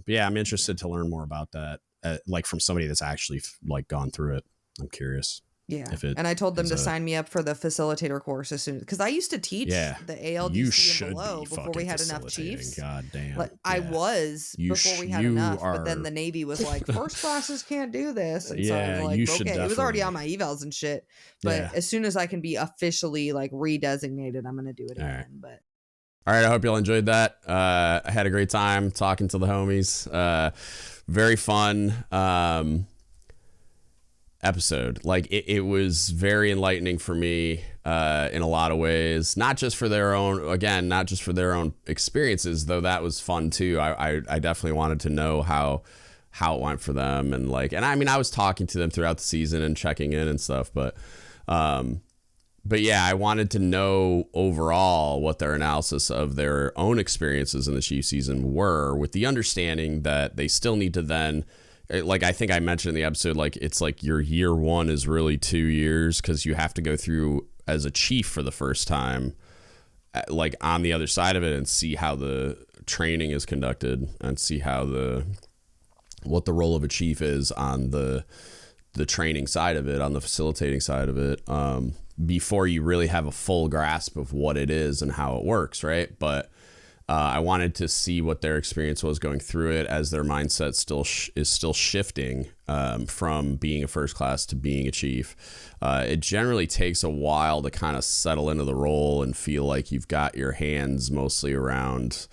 yeah, I'm interested to learn more about that. Like from somebody that's actually like gone through it. I'm curious. Yeah. And I told them to sign me up for the facilitator course as soon, because I used to teach the ALDC and below before we had enough chiefs. God damn. Like, I was before we had enough, but then the Navy was like, first classes can't do this. And so I was like, okay, it was already on my evals and shit. But as soon as I can be officially like redesignated, I'm going to do it again. Right. But all right, I hope y'all enjoyed that. I had a great time talking to the homies. Very fun episode. Like it was very enlightening for me in a lot of ways, not just for their own experiences, though that was fun too. I definitely wanted to know how it went for them, and I mean, I was talking to them throughout the season and checking in and stuff, but yeah, I wanted to know overall what their analysis of their own experiences in the Chief season were, with the understanding that they still need to then, like I think I mentioned in the episode, like it's like your year one is really 2 years, because you have to go through as a chief for the first time, like on the other side of it, and see how the training is conducted, and see how what the role of a chief is on the training side of it, on the facilitating side of it, before you really have a full grasp of what it is and how it works, right? But I wanted to see what their experience was going through it, as their mindset is still shifting from being a first class to being a chief. It generally takes a while to kind of settle into the role and feel like you've got your hands mostly around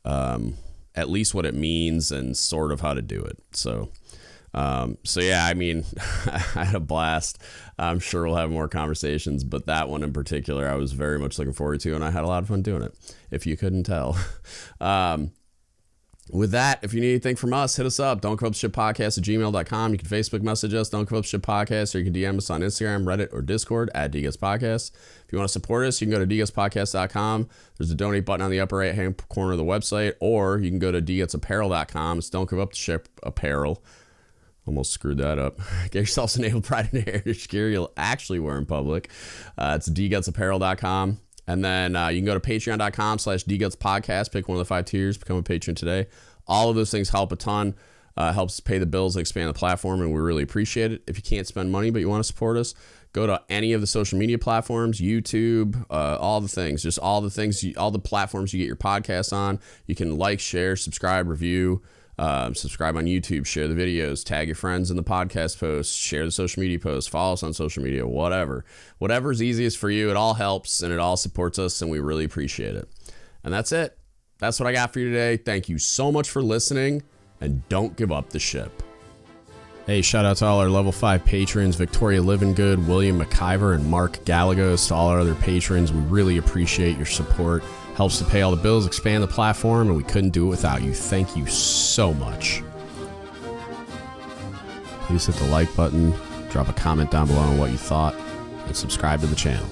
at least what it means and sort of how to do it. So yeah, I mean, I had a blast. I'm sure we'll have more conversations, but that one in particular, I was very much looking forward to, and I had a lot of fun doing it, if you couldn't tell. With that, if you need anything from us, hit us up. don'tgiveuppshitpodcast@gmail.com. You can Facebook message us, Don't Give Up Shit Podcast, or you can DM us on Instagram, Reddit, or Discord at DGUTSpodcast. If you want to support us, you can go to dgutspodcast.com. There's a donate button on the upper right-hand corner of the website, or you can go to dgutspapparel.com. It's Don't Give Up Shit Apparel. Almost screwed that up. Get yourself some naval pride and heritage gear you'll actually wear in public. It's dgutspapparel.com. And then you can go to patreon.com/dgutspodcast. Pick one of the 5 tiers. Become a patron today. All of those things help a ton. Helps pay the bills and expand the platform, and we really appreciate it. If you can't spend money but you want to support us, go to any of the social media platforms, YouTube, all the things. Just all the things, all the platforms you get your podcast on. You can like, share, subscribe, review. Subscribe on YouTube, share the videos, tag your friends in the podcast posts, share the social media posts, follow us on social media, whatever's easiest for you. It all helps and it all supports us, and we really appreciate it. And that's it. That's what I got for you today. Thank you so much for listening, and don't give up the ship. Hey, shout out to all our level 5 patrons, Victoria Livingood, William McIver, and Mark Galagos. To all our other patrons, we really appreciate your support. Helps to pay all the bills, expand the platform, and we couldn't do it without you. Thank you so much. Please hit the like button, drop a comment down below on what you thought, and subscribe to the channel.